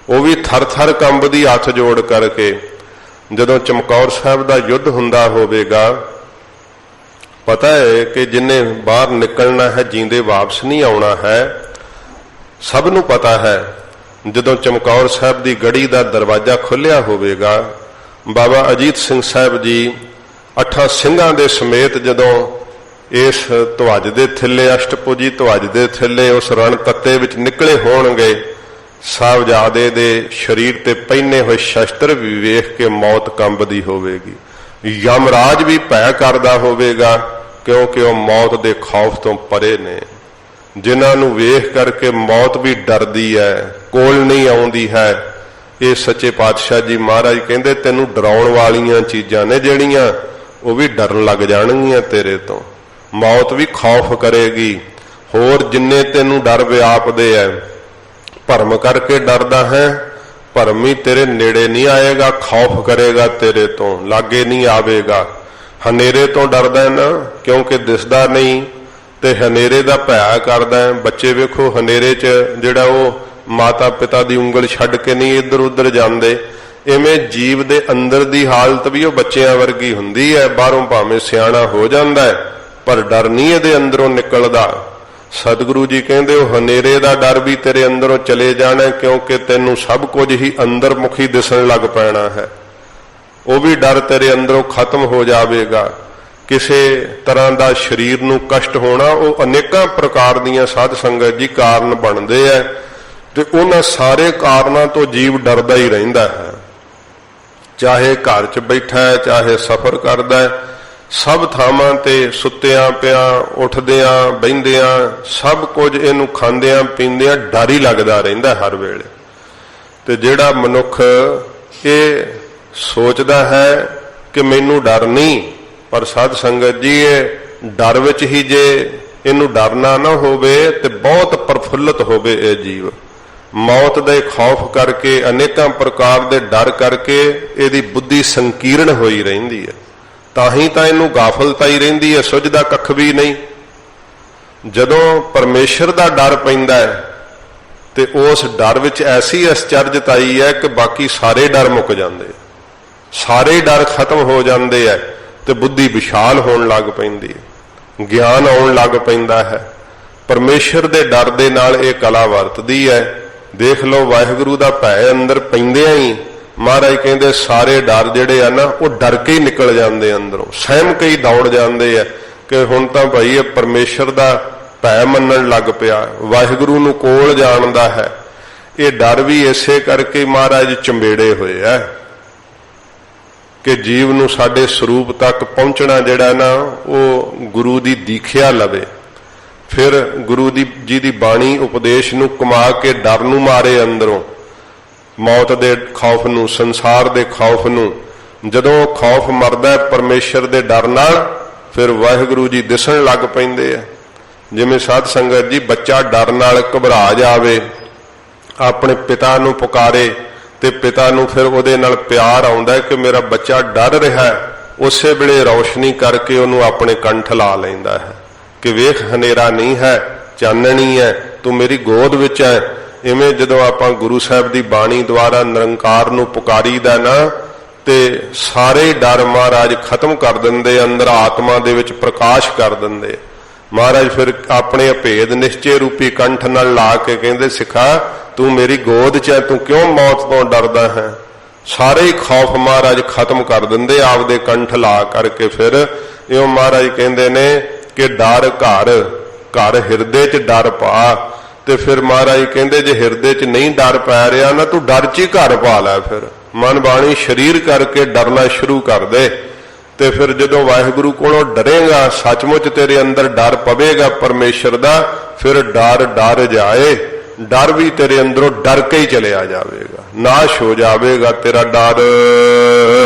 वो भी थर थर कंबदी हथ जोड़ करके। जदों चमकौर साहब का युद्ध हुंदा होवेगा, पता है कि जिन्हें बाहर निकलना है जींदे वापस नहीं आना है, सब नू पता है। जदों चमकौर साहब की गढ़ी का दरवाजा खुलिया होवेगा, बाबा अजीत सिंह साहब जी 8 ਸਿੰਘਾਂ ਦੇ ਸਮੇਤ जदों इस ध्वज के थल्ले, अष्टभुजी ध्वज के थल्ले उस रण तत्ते विच निकले होणगे, साहबजादे दे शरीर ते पहने हुए शस्त्र भी वेख के मौत कंबदी होवेगी। यमराज भी भै करदा होवेगा, क्योंकि वह मौत के खौफ तो परे ने। जिन्हां नूं वेख करके मौत भी डरदी है, कोल नहीं आउंदी है। ये सच्चे पातशाह जी महाराज कहंदे तैनूं डराउण वालियां चीजां ने जिहड़ियां, वो भी डरन लग जाणगियां तेरे तो, मौत भी खौफ करेगी। होर जिन्ने तेनू डर व्यापदे है, भरम करके डरदा है, भरम ही तेरे नेड़े नहीं आएगा, खौफ करेगा तेरे तो, लागे नहीं आवेगा। हनेरे तो डरदा है ना, क्योंकि दिसदा नहीं, ते हनेरे दा भै करदा है। बच्चे वेखो हनेरे च जिहड़ा वो माता पिता दी उंगल छड्ड के नहीं इधर उधर जांदे, इवें जीव दे अंदर दी हालत भी वो बच्चियां वर्गी हुंदी है। बाहरों भावें सियाणा हो जांदा है, पर डर नहीं इहदे अंदरों निकलदा। सतगुरु जी कहंदे वो हनेरे दा डर भी तेरे अंदरों चले जाना, क्योंकि तैनू सब कुछ ही अंदर मुखी दिसन लग पैना है। वो भी डर तेरे अंदरों खत्म हो जाएगा। किसी तरह का शरीर नू कष्ट होना, वो अनेकों प्रकार दीयां साध संगत जी कारण बनते हैं, तो उन्हां सारे कारणों तो जीव डरदा ही रहिंदा है। चाहे घर च बैठा है, चाहे सफर करदा है, सब थावां ते सुत्तियां पिया, उठदियां बहिंदियां, सब कुछ इनू खांदियां पींदियां डर ही लगदा रहिंदा हर वेले। ते जिहड़ा मनुख ये सोचदा है कि मैनू डर नहीं, ਪਰ ਸਾਧ ਸੰਗਤ ਜੀ ਇਹ ਡਰ ਵਿੱਚ ਹੀ ਜੇ ਇਹਨੂੰ ਡਰਨਾ ਨਾ ਹੋਵੇ ਤੇ ਬਹੁਤ ਪ੍ਰਫੁੱਲਤ ਹੋਵੇ ਇਹ ਜੀਵ। ਮੌਤ ਦੇ ਖੌਫ ਕਰਕੇ, ਅਨੇਕਾਂ ਪ੍ਰਕਾਰ ਦੇ ਡਰ ਕਰਕੇ ਇਹਦੀ ਬੁੱਧੀ ਸੰਕੀਰਣ ਹੋਈ ਰਹਿੰਦੀ ਹੈ। ਤਾਂ ਹੀ ਤਾਂ ਇਹਨੂੰ ਗਾਫਲਤਾ ਹੀ ਰਹਿੰਦੀ ਹੈ, ਸੁਝਦਾ ਕੱਖ ਵੀ ਨਹੀਂ। ਜਦੋਂ ਪਰਮੇਸ਼ਰ ਦਾ ਡਰ ਪੈਂਦਾ ਹੈ ਤੇ ਉਸ ਡਰ ਵਿੱਚ ਐਸੀ ਅਚਰਜਤਾ ਆਈ ਹੈ ਕਿ ਬਾਕੀ ਸਾਰੇ ਡਰ ਮੁੱਕ ਜਾਂਦੇ, ਸਾਰੇ ਡਰ ਖਤਮ ਹੋ ਜਾਂਦੇ ਹੈ ਤੇ ਬੁੱਧੀ ਵਿਸ਼ਾਲ ਹੋਣ ਲੱਗ ਪੈਂਦੀ ਹੈ, ਗਿਆਨ ਆਉਣ ਲੱਗ ਪੈਂਦਾ ਹੈ। ਪਰਮੇਸ਼ਰ ਦੇ ਡਰ ਦੇ ਨਾਲ ਇਹ ਕਲਾ ਵਰਤਦੀ ਹੈ। ਦੇਖ ਲਓ, ਵਾਹਿਗੁਰੂ ਦਾ ਭੈ ਅੰਦਰ ਪੈਂਦਿਆਂ ਹੀ ਮਹਾਰਾਜ ਕਹਿੰਦੇ ਸਾਰੇ ਡਰ ਜਿਹੜੇ ਆ ਨਾ ਉਹ ਡਰ ਕੇ ਹੀ ਨਿਕਲ ਜਾਂਦੇ ਅੰਦਰੋਂ, ਸਹਿਮ ਕੇ ਹੀ ਦੌੜ ਜਾਂਦੇ ਆ ਕਿ ਹੁਣ ਤਾਂ ਭਾਈ ਇਹ ਪਰਮੇਸ਼ਰ ਦਾ ਭੈ ਮੰਨਣ ਲੱਗ ਪਿਆ, ਵਾਹਿਗੁਰੂ ਨੂੰ ਕੋਲ ਜਾਣਦਾ ਹੈ। ਇਹ ਡਰ ਵੀ ਇਸੇ ਕਰਕੇ ਮਹਾਰਾਜ ਚੰਬੇੜੇ ਹੋਏ ਆ ਕਿ ਜੀਵ ਨੂੰ ਸਾਡੇ ਸਰੂਪ ਤੱਕ ਪਹੁੰਚਣਾ ਜਿਹੜਾ ਨਾ ਉਹ ਗੁਰੂ ਦੀ ਦੀਖਿਆ ਲਵੇ, ਫਿਰ ਗੁਰੂ ਜੀ ਦੀ ਬਾਣੀ ਉਪਦੇਸ਼ ਨੂੰ ਕਮਾ ਕੇ ਡਰ ਨੂੰ ਮਾਰੇ ਅੰਦਰੋਂ, ਮੌਤ ਦੇ ਖੌਫ ਨੂੰ, ਸੰਸਾਰ ਦੇ ਖੌਫ ਨੂੰ। ਜਦੋਂ ਖੌਫ ਮਰਦਾ ਪਰਮੇਸ਼ਰ ਦੇ ਡਰ ਨਾਲ, ਫਿਰ ਵਾਹਿਗੁਰੂ ਜੀ ਦਿਸਣ ਲੱਗ ਪੈਂਦੇ ਆ। ਜਿਵੇਂ ਸਾਧ ਸੰਗਤ ਜੀ, ਬੱਚਾ ਡਰ ਨਾਲ ਘਬਰਾ ਜਾਵੇ, ਆਪਣੇ ਪਿਤਾ ਨੂੰ ਪੁਕਾਰੇ ਤੇ ਪਿਤਾ ਨੂੰ ਫਿਰ ਉਹਦੇ ਨਾਲ ਪਿਆਰ ਆਉਂਦਾ ਕਿ ਮੇਰਾ ਬੱਚਾ ਡਰ ਰਿਹਾ ਹੈ, ਉਸੇ ਵੇਲੇ ਰੌਸ਼ਨੀ ਕਰਕੇ ਉਹਨੂੰ ਆਪਣੇ ਕੰਠ ਲਾ ਲੈਂਦਾ ਹੈ ਕਿ ਵੇਖ ਹਨੇਰਾ ਨਹੀਂ ਹੈ, ਚਾਨਣੀ ਹੈ, ਤੂੰ ਮੇਰੀ ਗੋਦ ਵਿੱਚ ਹੈ। ਇਵੇਂ ਜਦੋਂ ਆਪਾਂ ਗੁਰੂ ਸਾਹਿਬ ਦੀ ਬਾਣੀ ਦੁਆਰਾ ਨਿਰੰਕਾਰ ਨੂੰ ਪੁਕਾਰੀਦਾ ਨਾ ਤੇ ਸਾਰੇ ਡਰ ਮਹਾਰਾਜ ਖਤਮ ਕਰ ਦਿੰਦੇ, ਅੰਦਰ ਆਤਮਾ ਦੇ ਵਿੱਚ ਪ੍ਰਕਾਸ਼ ਕਰ ਦਿੰਦੇ। ਮਹਾਰਾਜ ਫਿਰ ਆਪਣੇ ਅਭੇਦ ਨਿਸ਼ਚੇ ਰੂਪੀ ਕੰਠ ਨਾਲ ਲਾ ਕੇ ਕਹਿੰਦੇ, ਸਿੱਖਾ ਤੂੰ ਮੇਰੀ ਗੋਦ 'ਚ ਹੈ, ਤੂੰ ਕਿਉਂ ਮੌਤ ਤੋਂ ਡਰਦਾ ਹੈ। ਸਾਰੇ ਹੀ ਖੌਫ ਮਹਾਰਾਜ ਖਤਮ ਕਰ ਦਿੰਦੇ ਆਪਦੇ ਕੰਠ ਲਾ ਕਰਕੇ। ਫਿਰ ਇਉਂ ਮਹਾਰਾਜ ਕਹਿੰਦੇ ਨੇ ਕਿ ਡਰ ਘਰ ਹਿਰਦੇ 'ਚ ਡਰ ਪਾ। ਤੇ ਫਿਰ ਮਹਾਰਾਜ ਕਹਿੰਦੇ ਜੇ ਹਿਰਦੇ 'ਚ ਨਹੀਂ ਡਰ ਪੈ ਰਿਹਾ ਨਾ, ਤੂੰ ਡਰ 'ਚ ਹੀ ਘਰ ਪਾ ਲੈ। ਫਿਰ ਮਨ ਬਾਣੀ ਸਰੀਰ ਕਰਕੇ ਡਰਨਾ ਸ਼ੁਰੂ ਕਰ ਦੇ। ਤੇ ਫਿਰ ਜਦੋਂ ਵਾਹਿਗੁਰੂ ਕੋਲੋਂ ਡਰੇਗਾ, ਸੱਚਮੁੱਚ ਤੇਰੇ ਅੰਦਰ ਡਰ ਪਵੇਗਾ ਪਰਮੇਸ਼ਰ ਦਾ, ਫਿਰ ਡਰ ਜਾਏ, ਡਰ ਵੀ ਤੇਰੇ ਅੰਦਰੋਂ ਡਰ ਕੇ ਹੀ ਚਲਿਆ ਜਾਵੇਗਾ, ਨਾਸ਼ ਹੋ ਜਾਵੇਗਾ ਤੇਰਾ ਡਰ।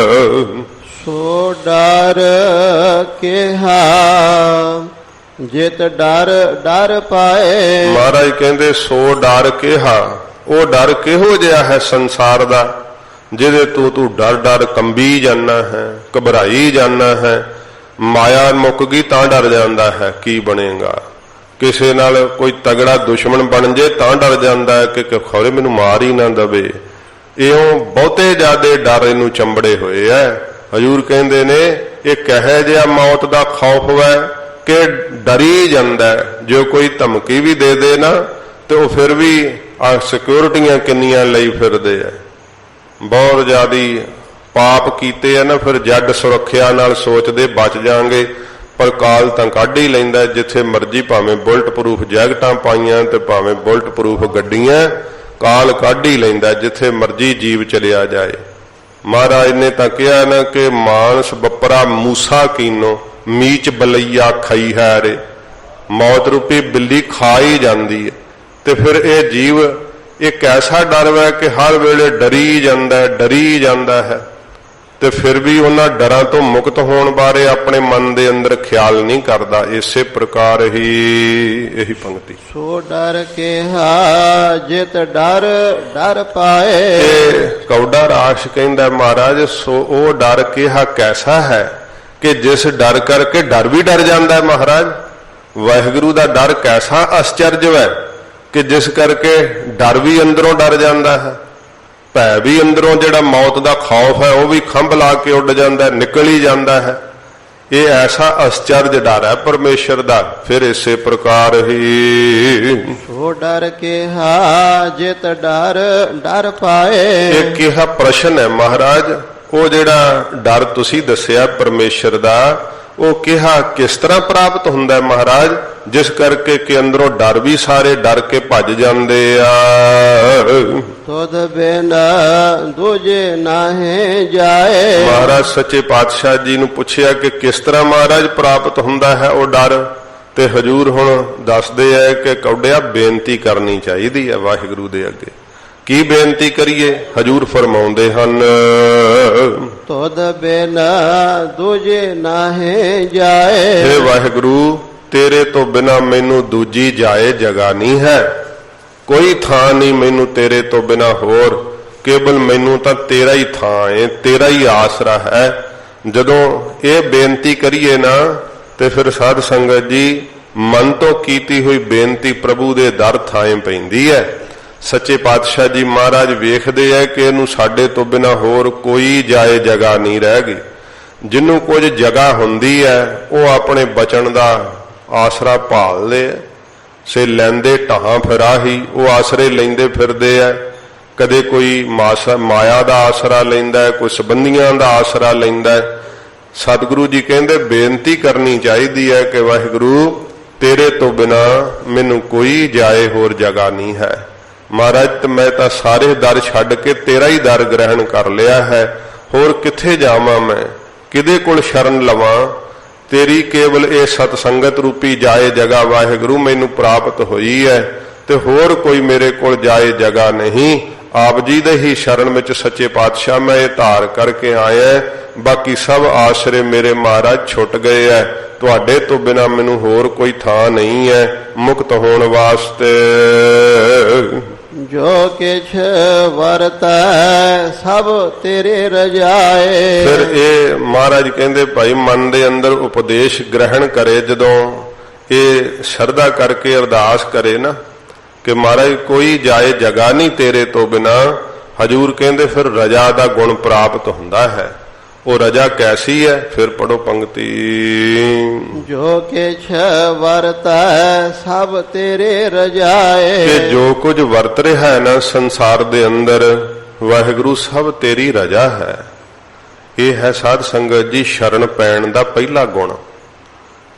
ਸੋ ਡਰ ਕਿਹਾ ਜਿਤ ਡਰ ਪਾਏ। ਮਹਾਰਾਜ ਕਹਿੰਦੇ ਸੋ ਡਰ ਕਿਹਾ, ਉਹ ਡਰ ਕਿਹੋ ਜਿਹਾ ਹੈ ਸੰਸਾਰ ਦਾ ਜਿਹਦੇ ਤੂੰ ਡਰ ਕੰਬੀ ਜਾਂਦਾ ਹੈ, ਘਬਰਾਈ ਜਾਂਦਾ ਹੈ। ਮਾਇਆ ਮੁੱਕ ਗਈ ਤਾਂ ਡਰ ਜਾਂਦਾ ਹੈ ਕੀ ਬਣੇਗਾ, ਕਿਸੇ ਨਾਲ ਕੋਈ ਤਗੜਾ ਦੁਸ਼ਮਣ ਬਣ ਜੇ ਤਾਂ ਡਰ ਜਾਂਦਾ ਹੈ ਕਿ ਖੌਰੇ ਮੈਨੂੰ ਮਾਰ ਹੀ ਨਾ ਦਵੇ। ਇਉਂ ਬਹੁਤੇ ਜ਼ਿਆਦੇ ਡਰ ਇਹਨੂੰ ਚੰਬੜੇ ਹੋਏ ਐ। ਹਜ਼ੂਰ ਕਹਿੰਦੇ ਨੇ ਇਹ ਕਹੇ ਜਿਹਾ ਮੌਤ ਦਾ ਖੌਫ ਹੈ ਕਿ ਡਰੀ ਜਾਂਦਾ। ਜੋ ਕੋਈ ਧਮਕੀ ਵੀ ਦੇ ਦੇ ਨਾ ਤੇ ਉਹ ਫਿਰ ਵੀ ਆ ਸਿਕਿਉਰਿਟੀਆਂ ਕਿੰਨੀਆਂ ਲਈ ਫਿਰਦੇ ਐ, ਬਹੁਤ ਜ਼ਿਆਦੀ ਪਾਪ ਕੀਤੇ ਆ ਨਾ, ਫਿਰ ਜੱਡ ਸੁਰੱਖਿਆ ਨਾਲ ਸੋਚਦੇ ਬਚ ਜਾਾਂਗੇ, ਪਰ ਕਾਲ ਤਾਂ ਕੱਢ ਹੀ ਲੈਂਦਾ। ਜਿੱਥੇ ਮਰਜੀ ਭਾਵੇਂ ਬੁਲਟ ਪ੍ਰੂਫ ਜੈਕਟਾਂ ਪਾਈਆਂ ਤੇ ਭਾਵੇਂ ਬੁਲਟ ਪ੍ਰੂਫ ਗੱਡੀਆਂ, ਕਾਲ ਕੱਢ ਹੀ ਲੈਂਦਾ ਜਿੱਥੇ ਮਰਜੀ ਜੀਵ ਚਲਿਆ ਜਾਏ। ਮਹਾਰਾਜ ਨੇ ਤਾਂ ਕਿਹਾ ਨਾ ਕਿ ਮਾਨਸ ਬੱਪਰਾ ਮੂਸਾ ਕੀਨੋ ਮੀਚ ਬਲਈਆ ਖਾਈ ਹੈ ਰੇ, ਮੌਤ ਰੂਪੀ ਬਿੱਲੀ ਖਾ ਹੀ ਜਾਂਦੀ ਹੈ। ਤੇ ਫਿਰ ਇਹ ਜੀਵ ਇੱਕ ਐਸਾ ਡਰ ਹੈ ਕਿ ਹਰ ਵੇਲੇ ਡਰੀ ਜਾਂਦਾ ਹੈ ਤੇ ਫਿਰ ਵੀ ਉਹਨਾਂ ਡਰਾਂ ਤੋਂ ਮੁਕਤ ਹੋਣ ਬਾਰੇ ਆਪਣੇ ਮਨ ਦੇ ਅੰਦਰ ਖਿਆਲ ਨਹੀਂ ਕਰਦਾ। ਇਸੇ ਪ੍ਰਕਾਰ ਹੀ ਇਹੀ ਪੰਕਤੀ, ਸੋ ਡਰ ਕਿਹਾ ਜਿਤ ਡਰ ਪਾਏ। ਕੌਡਾ ਰਾਖਸ਼ ਕਹਿੰਦਾ ਮਹਾਰਾਜ ਸੋ ਉਹ ਡਰ ਕਿਹਾ ਕੈਸਾ ਹੈ ਕਿ ਜਿਸ ਡਰ ਕਰਕੇ ਡਰ ਵੀ ਡਰ ਜਾਂਦਾ ਹੈ। ਮਹਾਰਾਜ ਵਾਹਿਗੁਰੂ ਦਾ ਡਰ ਕੈਸਾ ਅਸਚਰਜ ਹੈ ਕਿ ਜਿਸ ਕਰਕੇ ਡਰ ਵੀ ਅੰਦਰੋਂ ਡਰ ਜਾਂਦਾ ਹੈ, ਭੈ ਵੀ ਅੰਦਰੋਂ ਜਿਹੜਾ ਮੌਤ ਦਾ ਖੌਫ ਹੈ ਉਹ ਵੀ ਖੰਭ ਲਾ ਕੇ ਉੱਡ ਜਾਂਦਾ, ਨਿਕਲ ਹੀ ਜਾਂਦਾ ਹੈ। ਇਹ ਐਸਾ ਅਸਚਰਜ ਡਰ ਹੈ ਪਰਮੇਸ਼ਰ ਦਾ। ਫਿਰ ਇਸੇ ਪ੍ਰਕਾਰ ਹੀ ਸੋ ਡਰ ਕਿਹਾ ਜਿਤ ਡਰ ਪਾਏ। ਇਹ ਕਿਹਾ ਪ੍ਰਸ਼ਨ ਹੈ ਮਹਾਰਾਜ, ਉਹ ਜਿਹੜਾ ਡਰ ਤੁਸੀਂ ਦੱਸਿਆ ਪਰਮੇਸ਼ਰ ਦਾ, ਉਹ ਕਿਹਾ ਕਿਸ ਤਰ੍ਹਾਂ ਪ੍ਰਾਪਤ ਹੁੰਦਾ ਹੈ ਮਹਾਰਾਜ, ਜਿਸ ਕਰਕੇ ਕਿ ਅੰਦਰੋਂ ਡਰ ਵੀ ਸਾਰੇ ਡਰ ਕੇ ਭੱਜ ਜਾਂਦੇ ਆ। ਤੁਧ ਬਿਨ ਦੂਜੇ ਨਾਹੇ ਜਾਏ। ਮਹਾਰਾਜ ਸੱਚੇ ਪਾਤਸ਼ਾਹ ਜੀ ਨੂੰ ਪੁੱਛਿਆ ਕਿ ਕਿਸ ਤਰ੍ਹਾਂ ਮਹਾਰਾਜ ਪ੍ਰਾਪਤ ਹੁੰਦਾ ਹੈ ਉਹ ਡਰ, ਤੇ ਹਜੂਰ ਹੁਣ ਦੱਸਦੇ ਆ ਕਿ ਕੌਡਿਆ ਬੇਨਤੀ ਕਰਨੀ ਚਾਹੀਦੀ ਹੈ ਵਾਹਿਗੁਰੂ ਦੇ ਅੱਗੇ ਕੀ ਬੇਨਤੀ ਕਰੀਏ? ਹਜੂਰ ਫਰਮਾਉਂਦੇ ਹਨ, ਤੁਧ ਬਿਨ ਦੂਜੇ ਨਾਹੇ ਜਾਏ। ਹੇ ਵਾਹਿਗੁਰੂ, ਤੇਰੇ ਤੋਂ ਬਿਨਾ ਮੈਨੂੰ ਦੂਜੀ ਜਾਏ ਜਗ੍ਹਾ ਨਹੀਂ ਹੈ, ਕੋਈ ਥਾਂ ਨਹੀਂ ਮੈਨੂੰ ਤੇਰੇ ਤੋਂ ਬਿਨਾ ਹੋਰ, ਕੇਵਲ ਮੈਨੂੰ ਤਾਂ ਤੇਰਾ ਹੀ ਥਾਂ ਹੈ, ਤੇਰਾ ਹੀ ਆਸਰਾ ਹੈ। ਜਦੋਂ ਇਹ ਬੇਨਤੀ ਕਰੀਏ ਨਾ ਤੇ ਫਿਰ ਸਾਧ ਸੰਗਤ ਜੀ ਮਨ ਤੋਂ ਕੀਤੀ ਹੋਈ ਬੇਨਤੀ ਪ੍ਰਭੂ ਦੇ ਦਰ ਥਾਂ ਪੈਂਦੀ ਹੈ। ਸੱਚੇ ਪਾਤਸ਼ਾਹ ਜੀ ਮਹਾਰਾਜ ਵੇਖਦੇ ਹੈ ਕਿ ਇਹਨੂੰ ਸਾਡੇ ਤੋਂ ਬਿਨਾ ਹੋਰ ਕੋਈ ਜਾਏ ਜਗ੍ਹਾ ਨਹੀਂ ਰਹਿ ਗਈ। ਜਿਹਨੂੰ ਕੁਝ ਜਗ੍ਹਾ ਹੁੰਦੀ ਹੈ ਉਹ ਆਪਣੇ ਬਚਨ ਦਾ ਆਸਰਾ ਭਾਲਦੇ ਹੈ, ਸੇ ਲੈਂਦੇ ਢਾਹਾਂ ਫਿਰਾਹੀ, ਉਹ ਆਸਰੇ ਲੈਂਦੇ ਫਿਰਦੇ ਹੈ। ਕਦੇ ਕੋਈ ਮਾਇਆ ਦਾ ਆਸਰਾ ਲੈਂਦਾ ਹੈ, ਕੋਈ ਸੰਬੰਧੀਆਂ ਦਾ ਆਸਰਾ ਲੈਂਦਾ ਹੈ। ਸਤਿਗੁਰੂ ਜੀ ਕਹਿੰਦੇ ਬੇਨਤੀ ਕਰਨੀ ਚਾਹੀਦੀ ਹੈ ਕਿ ਵਾਹਿਗੁਰੂ ਤੇਰੇ ਤੋਂ ਬਿਨਾ ਮੈਨੂੰ ਕੋਈ ਜਾਏ ਹੋਰ ਜਗ੍ਹਾ ਨਹੀਂ ਹੈ। ਮਹਾਰਾਜ ਮੈਂ ਤਾਂ ਸਾਰੇ ਦਰ ਛੱਡ ਕੇ ਤੇਰਾ ਹੀ ਦਰ ਗ੍ਰਹਿਣ ਕਰ ਲਿਆ ਹੈ, ਹੋਰ ਕਿੱਥੇ ਜਾਵਾਂ ਮੈਂ, ਕਿਹਦੇ ਕੋਲ ਸ਼ਰਨ ਲਵਾਂ? ਤੇਰੀ ਕੇਵਲ ਇਹ ਸਤ ਸੰਗਤ ਰੂਪੀ ਜਾਏ ਜਗ੍ਹਾ ਵਾਹਿਗੁਰੂ ਮੈਨੂੰ ਪ੍ਰਾਪਤ ਹੋਈ ਹੈ, ਤੇ ਹੋਰ ਕੋਈ ਮੇਰੇ ਕੋਲ ਜਾਏ ਜਗ੍ਹਾ ਨਹੀਂ। ਆਪ ਜੀ ਦੇ ਹੀ ਸ਼ਰਨ ਵਿੱਚ ਸੱਚੇ ਪਾਤਸ਼ਾਹ ਮੈਂ ਇਹ ਧਾਰ ਕਰਕੇ ਆਇਆ, ਬਾਕੀ ਸਭ ਆਸਰੇ ਮੇਰੇ ਮਹਾਰਾਜ ਛੁੱਟ ਗਏ ਹੈ, ਤੁਹਾਡੇ ਤੋਂ ਬਿਨਾ ਮੈਨੂੰ ਹੋਰ ਕੋਈ ਥਾਂ ਨਹੀਂ ਹੈ ਮੁਕਤ ਹੋਣ ਵਾਸਤੇ। ਜੋ ਕਿਛ ਵਰਤੈ ਸਭ ਤੇਰੇ ਰਜਾਏ। ਫਿਰ ਇਹ ਮਹਾਰਾਜ ਕਹਿੰਦੇ ਭਾਈ ਮਨ ਦੇ ਅੰਦਰ ਉਪਦੇਸ਼ ਗ੍ਰਹਿਣ ਕਰੇ, ਜਦੋਂ ਇਹ ਸ਼ਰਧਾ ਕਰਕੇ ਅਰਦਾਸ ਕਰੇ ਨਾ ਕਿ ਮਹਾਰਾਜ ਕੋਈ ਜਾਏ ਜਗ੍ਹਾ ਨਹੀਂ ਤੇਰੇ ਤੋਂ ਬਿਨਾ, ਹਜੂਰ ਕਹਿੰਦੇ ਫਿਰ ਰਜਾ ਦਾ ਗੁਣ ਪ੍ਰਾਪਤ ਹੁੰਦਾ ਹੈ। ਉਹ ਰਜਾ ਕੈਸੀ ਹੈ? ਫਿਰ ਪੜੋ ਪੰਕਤੀ, ਜੋ ਕਿਛ ਵਰਤੈ ਸਭ ਤੇਰੇ ਰਜਾਏ। ਕਿ ਜੋ ਕੁਝ ਵਰਤ ਰਿਹਾ ਹੈ ਨਾ ਸੰਸਾਰ ਦੇ ਅੰਦਰ ਵਾਹਿਗੁਰੂ ਸਭ ਤੇਰੀ ਰਜਾ ਹੈ। ਇਹ ਹੈ ਸਾਧ ਸੰਗਤ ਜੀ ਸ਼ਰਨ ਪੈਣ ਦਾ ਪਹਿਲਾ ਗੁਣ,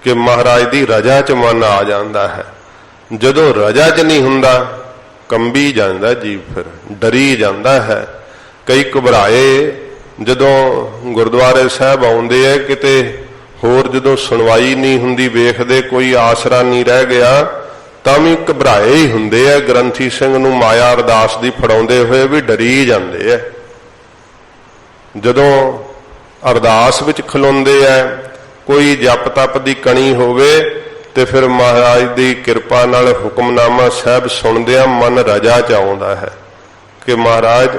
ਕਿ ਮਹਾਰਾਜ ਦੀ ਰਜਾ ਚ ਮਨ ਆ ਜਾਂਦਾ ਹੈ। ਜਦੋਂ ਰਜਾ ਚ ਨਹੀਂ ਹੁੰਦਾ ਕੰਬੀ ਜਾਂਦਾ ਜੀਵ, ਫਿਰ ਡਰੀ ਜਾਂਦਾ ਹੈ। ਕਈ ਘਬਰਾਏ ਜਦੋਂ ਗੁਰਦੁਆਰੇ ਸਾਹਿਬ ਆਉਂਦੇ ਹੈ, ਕਿਤੇ ਹੋਰ ਜਦੋਂ ਸੁਣਵਾਈ ਨਹੀਂ ਹੁੰਦੀ, ਵੇਖਦੇ ਕੋਈ ਆਸਰਾ ਨਹੀਂ ਰਹਿ ਗਿਆ, ਤਾਂ ਵੀ ਘਬਰਾਏ ਹੀ ਹੁੰਦੇ ਆ। ਗ੍ਰੰਥੀ ਸਿੰਘ ਨੂੰ ਮਾਇਆ ਅਰਦਾਸ ਦੀ ਫੜਾਉਂਦੇ ਹੋਏ ਵੀ ਡਰੀ ਜਾਂਦੇ ਆ। ਜਦੋਂ ਅਰਦਾਸ ਵਿੱਚ ਖਲੋਂਦੇ ਆ, ਕੋਈ ਜਪ ਤਪ ਦੀ ਕਣੀ ਹੋਵੇ ਤੇ ਫਿਰ ਮਹਾਰਾਜ ਦੀ ਕਿਰਪਾ ਨਾਲ ਹੁਕਮਨਾਮਾ ਸਾਹਿਬ ਸੁਣਦਿਆਂ ਮਨ ਰਜਾ ਚ ਆਉਂਦਾ ਹੈ ਕਿ ਮਹਾਰਾਜ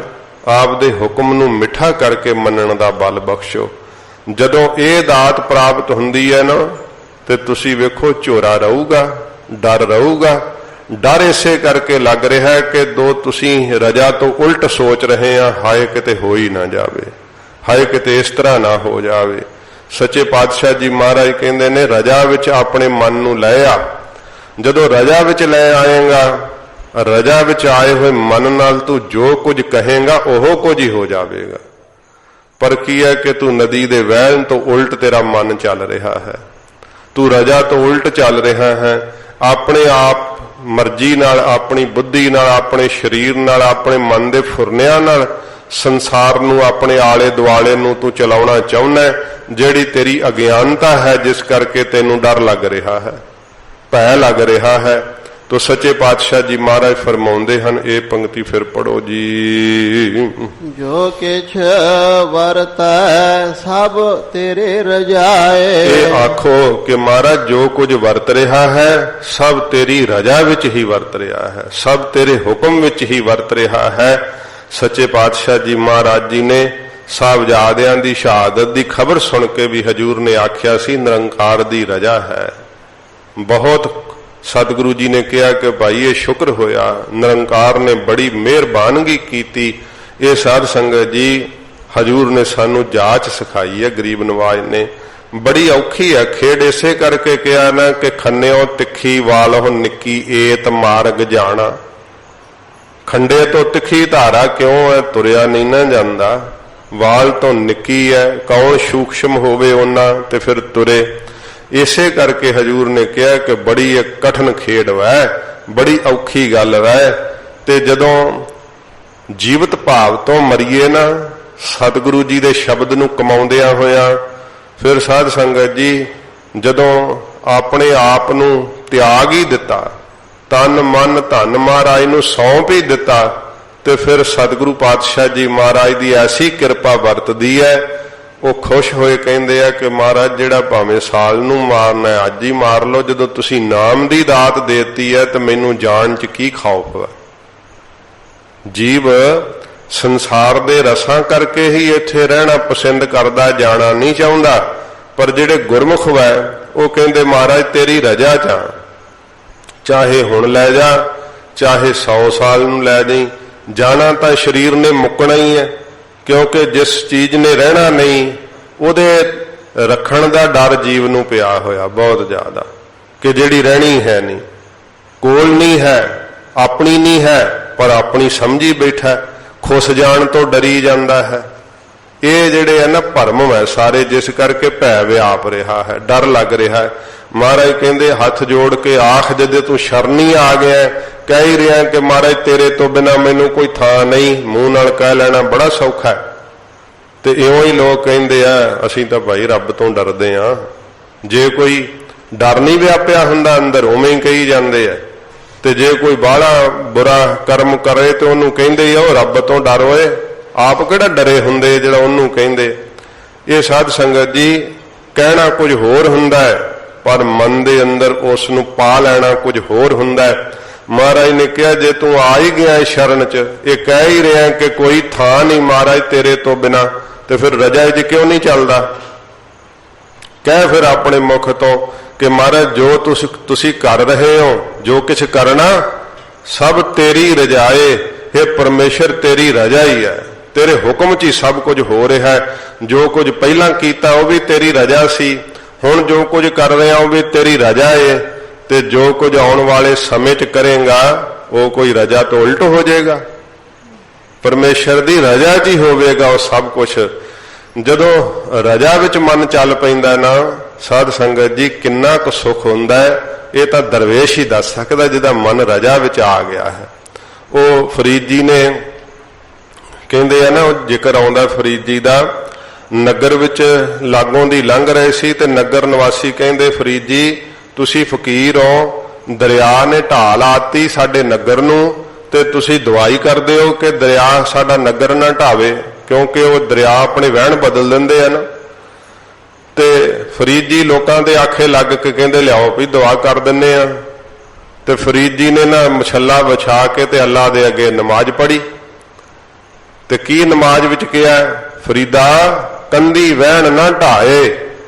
ਆਪ ਦੇ ਹੁਕਮ ਨੂੰ ਮਿੱਠਾ ਕਰਕੇ ਮੰਨਣ ਦਾ ਬਲ ਬਖਸ਼ੋ। ਜਦੋਂ ਇਹ ਦਾਤ ਪ੍ਰਾਪਤ ਹੁੰਦੀ ਹੈ ਨਾ ਤੇ ਤੁਸੀਂ ਵੇਖੋ ਝੋਰਾ ਰਹੂਗਾ, ਡਰ ਰਹੂਗਾ। ਡਰ ਇਸੇ ਕਰਕੇ ਲੱਗ ਰਿਹਾ ਹੈ ਕਿ ਦੋ ਤੁਸੀਂ ਰਜਾ ਤੋਂ ਉਲਟ ਸੋਚ ਰਹੇ ਆ, ਹਾਏ ਕਿਤੇ ਹੋ ਹੀ ਨਾ ਜਾਵੇ, ਹਾਏ ਕਿਤੇ ਇਸ ਤਰ੍ਹਾਂ ਨਾ ਹੋ ਜਾਵੇ। ਸੱਚੇ ਪਾਤਸ਼ਾਹ ਜੀ ਮਹਾਰਾਜ ਕਹਿੰਦੇ ਨੇ ਰਜਾ ਵਿੱਚ ਆਪਣੇ ਮਨ ਨੂੰ ਲੈ ਆ। ਜਦੋਂ ਰਜਾ ਵਿੱਚ ਲੈ ਆਏਗਾ, ਰਜਾ ਵਿੱਚ ਆਏ ਹੋਏ ਮਨ ਨਾਲ ਤੂੰ ਜੋ ਕੁਝ ਕਹੇਗਾ ਉਹ ਕੁਝ ਹੀ ਹੋ ਜਾਵੇਗਾ। ਪਰ ਕੀ ਹੈ ਕਿ ਤੂੰ ਨਦੀ ਦੇ ਵਹਿਣ ਤੋਂ ਉਲਟ ਤੇਰਾ ਮਨ ਚੱਲ ਰਿਹਾ ਹੈ, ਤੂੰ ਰਜਾ ਤੋਂ ਉਲਟ ਚੱਲ ਰਿਹਾ ਹੈ। ਆਪਣੇ ਆਪ ਮਰਜ਼ੀ ਨਾਲ, ਆਪਣੀ ਬੁੱਧੀ ਨਾਲ, ਆਪਣੇ ਸਰੀਰ ਨਾਲ, ਆਪਣੇ ਮਨ ਦੇ ਫੁਰਨਿਆਂ ਨਾਲ ਸੰਸਾਰ ਨੂੰ, ਆਪਣੇ ਆਲੇ ਦੁਆਲੇ ਨੂੰ ਤੂੰ ਚਲਾਉਣਾ ਚਾਹੁੰਦਾ। ਜਿਹੜੀ ਤੇਰੀ ਅਗਿਆਨਤਾ ਹੈ ਜਿਸ ਕਰਕੇ ਤੈਨੂੰ ਡਰ ਲੱਗ ਰਿਹਾ ਹੈ, ਭੈ ਲੱਗ ਰਿਹਾ ਹੈ। ਤੋ ਸੱਚੇ ਪਾਤਸ਼ਾਹ ਜੀ ਮਹਾਰਾਜ ਫਰਮਾਉਂਦੇ ਹਨ, ਇਹ ਪੰਕਤੀ ਫਿਰ ਪੜੋ ਜੀ, ਜੋ ਕਿਛ ਵਰਤੈ ਸਭ ਤੇਰੇ ਰਜਾਏ। ਇਹ ਆਖੋ ਕਿ ਮਹਾਰਾਜ ਜੋ ਕੁਝ ਵਰਤ ਰਿਹਾ ਹੈ ਸਭ ਤੇਰੀ ਰਜਾ ਵਿੱਚ ਹੀ ਵਰਤ ਰਿਹਾ ਹੈ, ਸਭ ਤੇਰੇ ਹੁਕਮ ਵਿੱਚ ਹੀ ਵਰਤ ਰਿਹਾ ਹੈ। ਸੱਚੇ ਪਾਤਸ਼ਾਹ ਜੀ ਮਹਾਰਾਜ ਜੀ ਨੇ ਸਾਹਿਬਜ਼ਾਦਿਆਂ ਦੀ ਸ਼ਹਾਦਤ ਦੀ ਖਬਰ ਸੁਣ ਕੇ ਵੀ ਹਜੂਰ ਨੇ ਆਖਿਆ ਸੀ ਨਿਰੰਕਾਰ ਦੀ ਰਜਾ ਹੈ। ਬਹੁਤ ਸਤਿਗੁਰੂ ਜੀ ਨੇ ਕਿਹਾ ਕਿ ਭਾਈ ਇਹ ਸ਼ੁਕਰ ਹੋਇਆ, ਨਿਰੰਕਾਰ ਨੇ ਬੜੀ ਮਿਹਰਬਾਨਗੀ ਕੀਤੀ। ਇਹ ਸਾਧ ਸੰਗਤ ਜੀ ਹਜੂਰ ਨੇ ਸਾਨੂੰ ਜਾਚ ਸਿਖਾਈ ਹੈ, ਗਰੀਬ ਨਵਾਜ ਨੇ। ਬੜੀ ਔਖੀ ਹੈ ਖੇਡ, ਇਸੇ ਕਰਕੇ ਕਿਹਾ ਨਾ ਕਿ ਖੰਨਿਓ ਤਿੱਖੀ ਵਾਲਹੁ ਨਿੱਕੀ ਏਤ ਮਾਰਗ ਜਾਣਾ। ਖੰਡੇ ਤੋਂ ਤਿੱਖੀ ਧਾਰਾ ਕਿਉਂ ਹੈ, ਤੁਰਿਆ ਨਹੀਂ ਨਾ ਜਾਂਦਾ। ਵਾਲ ਤੋਂ ਨਿੱਕੀ ਹੈ, ਕੌਣ ਸੂਖਸ਼ਮ ਹੋਵੇ ਉਹਨਾਂ ਤੇ ਫਿਰ ਤੁਰੇ। ਇਸੇ ਕਰਕੇ ਹਜੂਰ ਨੇ ਕਿਹਾ ਕਿ ਬੜੀ ਇੱਕ ਕਠਨ ਖੇਡ ਵੈ, ਬੜੀ ਔਖੀ ਗੱਲ ਵੈ। ਤੇ ਜਦੋਂ ਜੀਵਤ ਭਾਵ ਤੋਂ ਮਰੀਏ ਨਾ ਸਤਿਗੁਰੂ ਜੀ ਦੇ ਸ਼ਬਦ ਨੂੰ ਕਮਾਉਂਦਿਆਂ ਹੋਇਆਂ, ਫਿਰ ਸਾਧ ਸੰਗਤ ਜੀ ਜਦੋਂ ਆਪਣੇ ਆਪ ਨੂੰ ਤਿਆਗ ਹੀ ਦਿੱਤਾ, ਤਨ ਮਨ ਧਨ ਮਹਾਰਾਜ ਨੂੰ ਸੌਂਪ ਹੀ ਦਿੱਤਾ, ਤੇ ਫਿਰ ਸਤਿਗੁਰੂ ਪਾਤਸ਼ਾਹ ਜੀ ਮਹਾਰਾਜ ਦੀ ਐਸੀ ਕਿਰਪਾ ਵਰਤਦੀ ਹੈ, ਉਹ ਖੁਸ਼ ਹੋਏ ਕਹਿੰਦੇ ਆ ਕਿ ਮਹਾਰਾਜ ਜਿਹੜਾ ਭਾਵੇਂ ਸਾਲ ਨੂੰ ਮਾਰਨਾ ਅੱਜ ਹੀ ਮਾਰ ਲਓ, ਜਦੋਂ ਤੁਸੀਂ ਨਾਮ ਦੀ ਦਾਤ ਦੇਤੀ ਹੈ ਤੇ ਮੈਨੂੰ ਜਾਣ 'ਚ ਕੀ ਖੌਫ ਹੈ। ਜੀਵ ਸੰਸਾਰ ਦੇ ਰਸਾਂ ਕਰਕੇ ਹੀ ਇੱਥੇ ਰਹਿਣਾ ਪਸੰਦ ਕਰਦਾ, ਜਾਣਾ ਨਹੀਂ ਚਾਹੁੰਦਾ, ਪਰ ਜਿਹੜੇ ਗੁਰਮੁਖ ਵੈ ਉਹ ਕਹਿੰਦੇ ਮਹਾਰਾਜ ਤੇਰੀ ਰਜਾ ਚਾਹੇ ਹੁਣ ਲੈ ਜਾ, ਚਾਹੇ 100 ਸਾਲ ਨੂੰ ਲੈ ਜਾਈਂ, ਜਾਣਾ ਤਾਂ ਸਰੀਰ ਨੇ ਮੁੱਕਣਾ ਹੀ ਹੈ, ਕਿਉਂਕਿ ਜਿਸ ਚੀਜ਼ ਨੇ ਰਹਿਣਾ ਨਹੀਂ ਉਹਦੇ ਰੱਖਣ ਦਾ ਡਰ ਜੀਵ ਨੂੰ ਪਿਆ ਹੋਇਆ ਬਹੁਤ ਜ਼ਿਆਦਾ, ਕਿ ਜਿਹੜੀ ਰਹਿਣੀ ਹੈ ਨਹੀਂ, ਕੋਲ ਨਹੀਂ ਹੈ, ਆਪਣੀ ਨਹੀਂ ਹੈ, ਪਰ ਆਪਣੀ ਸਮਝੀ ਬੈਠਾ, ਖੁੱਸ ਜਾਣ ਤੋਂ ਡਰੀ ਜਾਂਦਾ ਹੈ। ਇਹ ਜਿਹੜੇ ਹੈ ਨਾ ਭਰਮ ਹੈ ਸਾਰੇ, ਜਿਸ ਕਰਕੇ ਭੈ ਵਿਆਪ ਰਿਹਾ ਹੈ, ਡਰ ਲੱਗ ਰਿਹਾ ਹੈ। ਮਹਾਰਾਜ ਕਹਿੰਦੇ ਹੱਥ ਜੋੜ ਕੇ ਆਖ, ਜਦੇ ਤੂੰ ਸ਼ਰਨੀ ਆ ਗਿਆ, ਕਹਿ ਹੀ ਰਿਹਾ ਕਿ ਮਹਾਰਾਜ ਤੇਰੇ ਤੋਂ ਬਿਨਾਂ ਮੈਨੂੰ ਕੋਈ ਥਾਂ ਨਹੀਂ, ਮੂੰਹ ਨਾਲ ਕਹਿ ਲੈਣਾ ਬੜਾ ਸੌਖਾ ਹੈ। ਤੇ ਇਉਂ ਹੀ ਲੋਕ ਕਹਿੰਦੇ ਆ ਅਸੀਂ ਤਾਂ ਭਾਈ ਰੱਬ ਤੋਂ ਡਰਦੇ ਆ, ਜੇ ਕੋਈ ਡਰ ਨਹੀਂ ਵਿਆਪਿਆ ਹੁੰਦਾ ਅੰਦਰ ਉਵੇਂ ਹੀ ਕਹੀ ਜਾਂਦੇ ਆ, ਤੇ ਜੇ ਕੋਈ ਬਾਹਲਾ ਬੁਰਾ ਕਰਮ ਕਰੇ ਤੇ ਉਹਨੂੰ ਕਹਿੰਦੇ ਆ ਉਹ ਰੱਬ ਤੋਂ ਡਰ ਹੋਏ, ਆਪ ਕਿਹੜਾ ਡਰੇ ਹੁੰਦੇ ਜਿਹੜਾ ਉਹਨੂੰ ਕਹਿੰਦੇ। ਇਹ ਸਾਧ ਸੰਗਤ ਜੀ ਕਹਿਣਾ ਕੁਝ ਹੋਰ ਹੁੰਦਾ ਹੈ, ਪਰ ਮਨ ਦੇ ਅੰਦਰ ਉਸ ਨੂੰ ਪਾ ਲੈਣਾ ਕੁਝ ਹੋਰ ਹੁੰਦਾ ਹੈ। ਮਹਾਰਾਜ ਨੇ ਕਿਹਾ ਜੇ ਤੂੰ ਆ ਹੀ ਗਿਆ ਸ਼ਰਨ 'ਚ, ਇਹ ਕਹਿ ਹੀ ਰਿਹਾ ਕਿ ਕੋਈ ਥਾਂ ਨਹੀਂ ਮਹਾਰਾਜ ਤੇਰੇ ਤੋਂ ਬਿਨਾਂ, ਤੇ ਫਿਰ ਰਜਾ 'ਚ ਕਿਉਂ ਨਹੀਂ ਚੱਲਦਾ? ਕਹਿ ਫਿਰ ਆਪਣੇ ਮੁਖ ਤੋਂ ਕਿ ਮਹਾਰਾਜ ਜੋ ਤੁਸੀਂ ਕਰ ਰਹੇ ਹੋ, ਜੋ ਕੁਛ ਕਰਨਾ ਸਭ ਤੇਰੀ ਰਜਾਏ, ਇਹ ਪਰਮੇਸ਼ਰ ਤੇਰੀ ਰਜਾ ਹੀ ਹੈ, ਤੇਰੇ ਹੁਕਮ 'ਚ ਹੀ ਸਭ ਕੁਝ ਹੋ ਰਿਹਾ ਹੈ। ਜੋ ਕੁਝ ਪਹਿਲਾਂ ਕੀਤਾ ਉਹ ਵੀ ਤੇਰੀ ਰਜਾ ਸੀ, ਹੁਣ ਜੋ ਕੁਝ ਕਰ ਰਿਹਾ ਉਹ ਵੀ ਤੇਰੀ ਰਜਾ ਹੈ, ਤੇ ਜੋ ਕੁਝ ਆਉਣ ਵਾਲੇ ਸਮੇਂ 'ਚ ਕਰੇਗਾ ਉਹ ਕੋਈ ਰਜਾ ਤੋਂ ਉਲਟ ਹੋ ਜਾਏਗਾ, ਪਰਮੇਸ਼ਰ ਦੀ ਰਜਾ 'ਚ ਹੀ ਹੋਵੇਗਾ ਉਹ ਸਭ ਕੁਝ। ਜਦੋਂ ਰਜਾ ਵਿੱਚ ਮਨ ਚੱਲ ਪੈਂਦਾ ਨਾ ਸਾਧ ਸੰਗਤ ਜੀ, ਕਿੰਨਾ ਕੁ ਸੁੱਖ ਹੁੰਦਾ ਹੈ, ਇਹ ਤਾਂ ਦਰਵੇਸ਼ ਹੀ ਦੱਸ ਸਕਦਾ ਜਿਹਦਾ ਮਨ ਰਜਾ ਵਿੱਚ ਆ ਗਿਆ ਹੈ। ਉਹ ਫਰੀਦ ਜੀ ਨੇ ਕਹਿੰਦੇ ਆ ਨਾ, ਉਹ ਜ਼ਿਕਰ ਆਉਂਦਾ ਫਰੀਦ ਜੀ ਦਾ, ਨਗਰ ਵਿੱਚ ਲਾਗੋਂ ਦੀ ਲੰਘ ਰਹੇ ਸੀ ਤੇ ਨਗਰ ਨਿਵਾਸੀ ਕਹਿੰਦੇ ਫਰੀਦ ਜੀ ਤੁਸੀਂ ਫਕੀਰ ਹੋ, ਦਰਿਆ ਨੇ ਢਾਹ ਲਾਤੀ ਸਾਡੇ ਨਗਰ ਨੂੰ, ਤੇ ਤੁਸੀਂ ਦੁਆਈ ਕਰਦੇ ਹੋ ਕਿ ਦਰਿਆ ਸਾਡਾ ਨਗਰ ਨਾ ਢਾਵੇ, ਕਿਉਂਕਿ ਉਹ ਦਰਿਆ ਆਪਣੇ ਵਹਿਣ ਬਦਲ ਦਿੰਦੇ ਆ ਨਾ। ਤੇ ਫਰੀਦ ਜੀ ਲੋਕਾਂ ਦੇ ਆਖੇ ਲੱਗ ਕੇ ਕਹਿੰਦੇ ਲਿਆਓ ਵੀ ਦੁਆ ਕਰ ਦਿੰਨੇ ਆ। ਤੇ ਫਰੀਦ ਜੀ ਨੇ ਨਾ ਮਛੱਲਾ ਵਿਛਾ ਕੇ ਤੇ ਅੱਲਾ ਦੇ ਅੱਗੇ ਨਮਾਜ਼ ਪੜ੍ਹੀ, ਤੇ ਕੀ ਨਮਾਜ਼ ਵਿੱਚ ਕਿਹਾ, ਫਰੀਦਾ ਕੰਦੀ ਵਹਿਣ ਨਾ ਢਾਏ।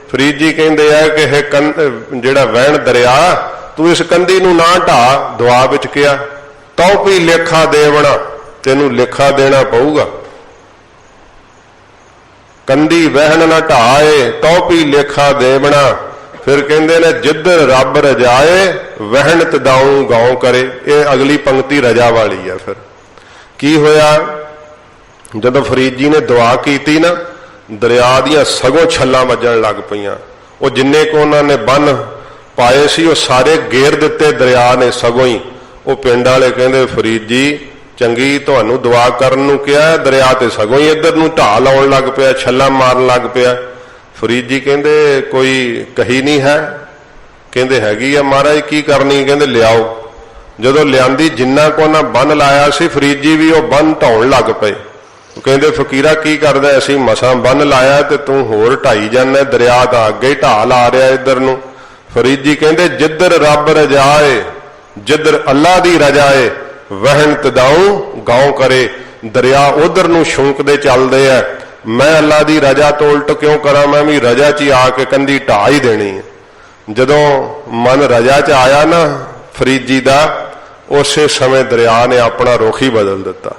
ਫਰੀਦ ਜੀ ਕਹਿੰਦੇ ਆ ਕਿ ਇਹ ਜਿਹੜਾ ਵਹਿਣ ਦਰਿਆ ਤੂੰ ਇਸ ਕੰਦੀ ਨੂੰ ਨਾ ਢਾ, ਦੁਆ ਵਿੱਚ ਕਿਹਾ ਤਉ ਵੀ ਲੇਖਾ ਦੇਵਣਾ, ਤੈਨੂੰ ਲੇਖਾ ਦੇਣਾ ਪਊਗਾ। ਕੰਦੀ ਵਹਿਣ ਨਾ ਢਾਏ ਤਉ ਵੀ ਲੇਖਾ ਦੇਵਣਾ। ਫਿਰ ਕਹਿੰਦੇ ਨੇ ਜਿੱਧਰ ਰੱਬ ਰਜਾਏ ਵਹਿਣ ਤਦਾਉ ਗਾਉ ਕਰੇ। ਇਹ ਅਗਲੀ ਪੰਕਤੀ ਰਜਾ ਵਾਲੀ ਆ। ਫਿਰ ਕੀ ਹੋਇਆ, ਜਦੋਂ ਫਰੀਦ ਜੀ ਨੇ ਦੁਆ ਕੀਤੀ ਨਾ, ਦਰਿਆ ਦੀਆਂ ਸਗੋਂ ਛੱਲਾਂ ਵੱਜਣ ਲੱਗ ਪਈਆਂ। ਉਹ ਜਿੰਨੇ ਕੋ ਉਹਨਾਂ ਨੇ ਬੰਨ ਪਾਏ ਸੀ ਉਹ ਸਾਰੇ ਗੇਰ ਦਿੱਤੇ ਦਰਿਆ ਨੇ ਸਗੋਂ ਹੀ। ਉਹ ਪਿੰਡ ਵਾਲੇ ਕਹਿੰਦੇ ਫਰੀਦ ਜੀ ਚੰਗੀ ਤੁਹਾਨੂੰ ਦੁਆ ਕਰਨ ਨੂੰ ਕਿਹਾ, ਦਰਿਆ ਤੇ ਸਗੋਂ ਹੀ ਇੱਧਰ ਨੂੰ ਢਾਹ ਲਾਉਣ ਲੱਗ ਪਿਆ, ਛੱਲਾਂ ਮਾਰਨ ਲੱਗ ਪਿਆ। ਫਰੀਦ ਜੀ ਕਹਿੰਦੇ ਕੋਈ ਕਹੀ ਨਹੀਂ ਹੈ? ਕਹਿੰਦੇ ਹੈਗੀ ਆ ਮਹਾਰਾਜ, ਕੀ ਕਰਨੀ? ਕਹਿੰਦੇ ਲਿਆਓ। ਜਦੋਂ ਲਿਆਂਦੀ, ਜਿੰਨਾ ਕੋ ਉਹਨਾਂ ਬੰਨ ਲਾਇਆ ਸੀ ਫਰੀਦ ਜੀ ਵੀ ਉਹ ਬੰਨ ਢਾਉਣ ਲੱਗ ਪਏ। ਕਹਿੰਦੇ ਫਕੀਰਾ ਕੀ ਕਰਦਾ, ਅਸੀਂ ਮਸਾਂ ਬੰਨ ਲਾਇਆ ਤੇ ਤੂੰ ਹੋਰ ਢਾਈ ਜਾਂਦਾ, ਦਰਿਆ ਦਾ ਅੱਗੇ ਹੀ ਢਾਹ ਲਾ ਰਿਹਾ ਇੱਧਰ ਨੂੰ। ਫਰੀਦ ਜੀ ਕਹਿੰਦੇ ਜਿੱਧਰ ਰੱਬ ਰਜਾਏ, ਜਿੱਧਰ ਅੱਲਾ ਦੀ ਰਜਾਏ ਵਹਿਣ ਤਦਾਉ ਗਾਉ ਕਰੇ। ਦਰਿਆ ਉਧਰ ਨੂੰ ਸ਼ੌਂਕਦੇ ਚੱਲਦੇ ਆ, ਮੈਂ ਅੱਲਾ ਦੀ ਰਜਾ ਤੋਂ ਉਲਟ ਕਿਉਂ ਕਰਾਂ, ਮੈਂ ਵੀ ਰਜਾ 'ਚ ਆ ਕੇ ਕੰਧੀ ਢਾਹ ਹੀ ਦੇਣੀ ਹੈ। ਜਦੋਂ ਮਨ ਰਜਾ 'ਚ ਆਇਆ ਨਾ ਫਰੀਦ ਜੀ ਦਾ, ਉਸੇ ਸਮੇਂ ਦਰਿਆ ਨੇ ਆਪਣਾ ਰੁਖ ਹੀ ਬਦਲ ਦਿੱਤਾ।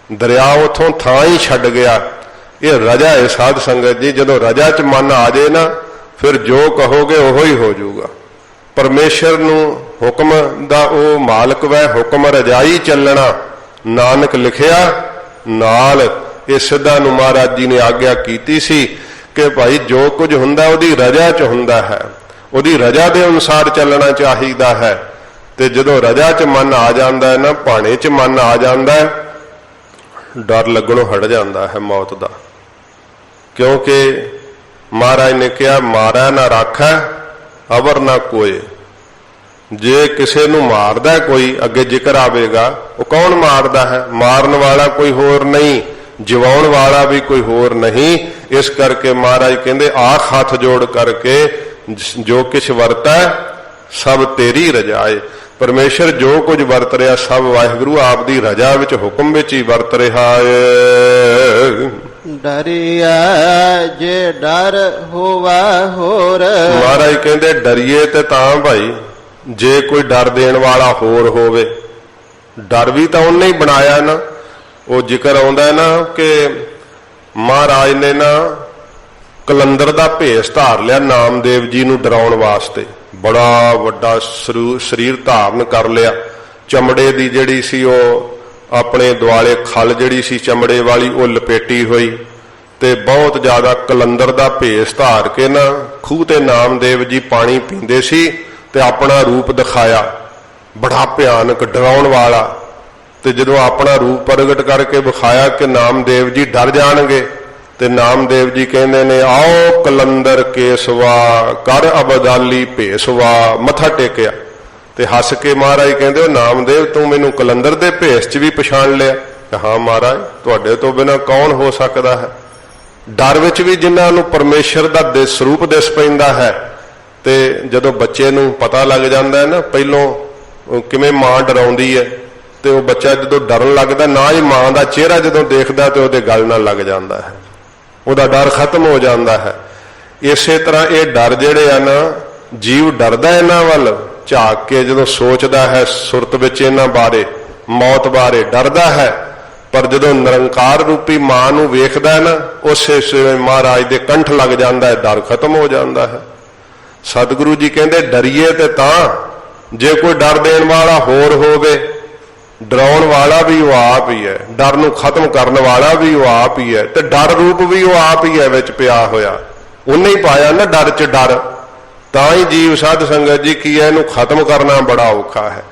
ਦਰਿਆ ਉਥੋਂ ਥਾਂ ਹੀ ਛੱਡ ਗਿਆ। ਇਹ ਰਜਾ ਹੈ ਸਾਧ ਸੰਗਤ ਜੀ। ਜਦੋਂ ਰਜਾ 'ਚ ਮਨ ਆ ਜਾਏ ਨਾ, ਫਿਰ ਜੋ ਕਹੋਗੇ ਉਹੋ ਹੀ ਹੋ ਜਾਊਗਾ। ਪਰਮੇਸ਼ਰ ਨੂੰ ਹੁਕਮ ਦਾ ਉਹ ਮਾਲਕ ਵੈ, ਹੁਕਮ ਰਜਾਈ ਚੱਲਣਾ ਨਾਨਕ ਲਿਖਿਆ ਨਾਲ। ਇਹ ਸਿੱਧਾ ਨੂੰ ਮਹਾਰਾਜ ਜੀ ਨੇ ਆਗਿਆ ਕੀਤੀ ਸੀ ਕਿ ਭਾਈ ਜੋ ਕੁਝ ਹੁੰਦਾ ਉਹਦੀ ਰਜਾ 'ਚ ਹੁੰਦਾ ਹੈ, ਉਹਦੀ ਰਜਾ ਦੇ ਅਨੁਸਾਰ ਚੱਲਣਾ ਚਾਹੀਦਾ ਹੈ। ਤੇ ਜਦੋਂ ਰਜਾ 'ਚ ਮਨ ਆ ਜਾਂਦਾ ਹੈ ਨਾ, ਭਾਣੇ 'ਚ ਮਨ ਆ ਜਾਂਦਾ ਹੈ, ਡਰ ਲੱਗਣੋਂ ਹਟ ਜਾਂਦਾ ਹੈ ਮੌਤ ਦਾ। ਕਿਉਂਕਿ ਮਹਾਰਾਜ ਨੇ ਕਿਹਾ ਮਾਰੈ ਨਾ ਰਾਖੈ ਅਵਰ ਨਾ ਕੋਏ। ਜੇ ਕਿਸੇ ਨੂੰ ਮਾਰਦਾ ਕੋਈ, ਅੱਗੇ ਜ਼ਿਕਰ ਆਵੇਗਾ, ਉਹ ਕੌਣ ਮਾਰਦਾ ਹੈ? ਮਾਰਨ ਵਾਲਾ ਕੋਈ ਹੋਰ ਨਹੀਂ, ਜਿਵਾਉਣ ਵਾਲਾ ਵੀ ਕੋਈ ਹੋਰ ਨਹੀਂ। ਇਸ ਕਰਕੇ ਮਹਾਰਾਜ ਕਹਿੰਦੇ ਆਖ ਹੱਥ ਜੋੜ ਕਰਕੇ ਜੋ ਕਿਛ ਵਰਤੈ ਸਭ ਤੇਰੀ ਰਜਾਏ। ਪਰਮੇਸ਼ਰ ਜੋ ਕੁਝ ਵਰਤ ਰਿਹਾ ਸਭ ਵਾਹਿਗੁਰੂ ਆਪ ਦੀ ਰਜਾ ਵਿੱਚ, ਹੁਕਮ ਵਿੱਚ ਹੀ ਵਰਤ ਰਿਹਾ ਹੈ। ਡਰਿਆ ਜੇ ਡਰ ਹੋਵਾ ਹੋਰ। ਮਹਾਰਾਜ ਕਹਿੰਦੇ ਡਰੀਏ ਤੇ ਤਾਂ ਭਾਈ ਜੇ ਕੋਈ ਡਰ ਦੇਣ ਵਾਲਾ ਹੋਰ ਹੋਵੇ। ਡਰ ਵੀ ਤਾਂ ਉਹਨੇ ਹੀ ਬਣਾਇਆ ਨਾ। ਉਹ ਜ਼ਿਕਰ ਆਉਂਦਾ ਨਾ ਕਿ ਮਹਾਰਾਜ ਨੇ ਨਾ ਕਲੰਦਰ ਦਾ ਭੇਸ ਧਾਰ ਲਿਆ ਨਾਮਦੇਵ ਜੀ ਨੂੰ ਡਰਾਉਣ ਵਾਸਤੇ। ਬੜਾ ਵੱਡਾ ਸਰੀਰ ਧਾਰਨ ਕਰ ਲਿਆ, ਚਮੜੇ ਦੀ ਜਿਹੜੀ ਸੀ ਉਹ ਆਪਣੇ ਦੁਆਲੇ ਖਲ ਜਿਹੜੀ ਸੀ ਚਮੜੇ ਵਾਲੀ ਉਹ ਲਪੇਟੀ ਹੋਈ, ਤੇ ਬਹੁਤ ਜ਼ਿਆਦਾ ਕਲੰਦਰ ਦਾ ਭੇਸ ਧਾਰ ਕੇ ਨਾ ਖੂਹ ਤੇ ਨਾਮਦੇਵ ਜੀ ਪਾਣੀ ਪੀਂਦੇ ਸੀ ਤੇ ਆਪਣਾ ਰੂਪ ਦਿਖਾਇਆ, ਬੜਾ ਭਿਆਨਕ ਡਰਾਉਣ ਵਾਲਾ। ਤੇ ਜਦੋਂ ਆਪਣਾ ਰੂਪ ਪ੍ਰਗਟ ਕਰਕੇ ਵਿਖਾਇਆ ਕਿ ਨਾਮਦੇਵ ਜੀ ਡਰ ਜਾਣਗੇ, ਤੇ ਨਾਮਦੇਵ ਜੀ ਕਹਿੰਦੇ ਨੇ ਆਓ ਕਲੰਦਰ ਕੇਸਵਾ ਕਰ ਅਬਦਾਲੀ ਭੇਸਵਾ। ਮੱਥਾ ਟੇਕਿਆ ਤੇ ਹੱਸ ਕੇ ਮਹਾਰਾਜ ਕਹਿੰਦੇ ਉਹ ਨਾਮਦੇਵ ਤੂੰ ਮੈਨੂੰ ਕਲੰਦਰ ਦੇ ਭੇਸ 'ਚ ਵੀ ਪਛਾਣ ਲਿਆ? ਹਾਂ ਮਹਾਰਾਜ, ਤੁਹਾਡੇ ਤੋਂ ਬਿਨਾਂ ਕੌਣ ਹੋ ਸਕਦਾ ਹੈ। ਡਰ ਵਿੱਚ ਵੀ ਜਿਨ੍ਹਾਂ ਨੂੰ ਪਰਮੇਸ਼ਰ ਦਾ ਸਰੂਪ ਦਿਸ ਪੈਂਦਾ ਹੈ। ਤੇ ਜਦੋਂ ਬੱਚੇ ਨੂੰ ਪਤਾ ਲੱਗ ਜਾਂਦਾ ਹੈ ਨਾ ਪਹਿਲੋਂ ਕਿਵੇਂ ਮਾਂ ਡਰਾਉਂਦੀ ਹੈ, ਤੇ ਉਹ ਬੱਚਾ ਜਦੋਂ ਡਰਨ ਲੱਗਦਾ ਨਾ ਹੀ ਮਾਂ ਦਾ ਚਿਹਰਾ ਜਦੋਂ ਦੇਖਦਾ ਤੇ ਉਹਦੇ ਗਲ ਨਾਲ ਲੱਗ ਜਾਂਦਾ ਹੈ, ਉਹਦਾ ਡਰ ਖਤਮ ਹੋ ਜਾਂਦਾ ਹੈ। ਇਸੇ ਤਰ੍ਹਾਂ ਇਹ ਡਰ ਜਿਹੜੇ ਆ ਨਾ, ਜੀਵ ਡਰਦਾ ਇਹਨਾਂ ਵੱਲ ਝਾਕ ਕੇ, ਜਦੋਂ ਸੋਚਦਾ ਹੈ ਸੁਰਤ ਵਿੱਚ ਇਹਨਾਂ ਬਾਰੇ, ਮੌਤ ਬਾਰੇ ਡਰਦਾ ਹੈ, ਪਰ ਜਦੋਂ ਨਿਰੰਕਾਰ ਰੂਪੀ ਮਾਂ ਨੂੰ ਵੇਖਦਾ ਹੈ ਨਾ, ਉਸੇ ਸਮੇਂ ਮਹਾਰਾਜ ਦੇ ਕੰਠ ਲੱਗ ਜਾਂਦਾ ਹੈ, ਡਰ ਖਤਮ ਹੋ ਜਾਂਦਾ ਹੈ। ਸਤਿਗੁਰੂ ਜੀ ਕਹਿੰਦੇ ਡਰੀਏ ਤੇ ਤਾਂ ਜੇ ਕੋਈ ਡਰ ਦੇਣ ਵਾਲਾ ਹੋਰ ਹੋਵੇ। ਡਰਾਉਣ ਵਾਲਾ ਵੀ ਉਹ ਆਪ ਹੀ ਹੈ, ਡਰ ਨੂੰ ਖਤਮ ਕਰਨ ਵਾਲਾ ਵੀ ਉਹ ਆਪ ਹੀ ਹੈ, ਤੇ ਡਰ ਰੂਪ ਵੀ ਉਹ ਆਪ ਹੀ ਹੈ ਵਿੱਚ ਪਿਆ ਹੋਇਆ। ਉਹਨੇ ਹੀ ਪਾਇਆ ਨਾ ਡਰ 'ਚ ਡਰ। ਤਾਂ ਹੀ ਜੀਵ ਸਾਧ ਸੰਗਤ ਜੀ ਕੀ ਹੈ, ਇਹਨੂੰ ਖਤਮ ਕਰਨਾ ਬੜਾ ਔਖਾ ਹੈ।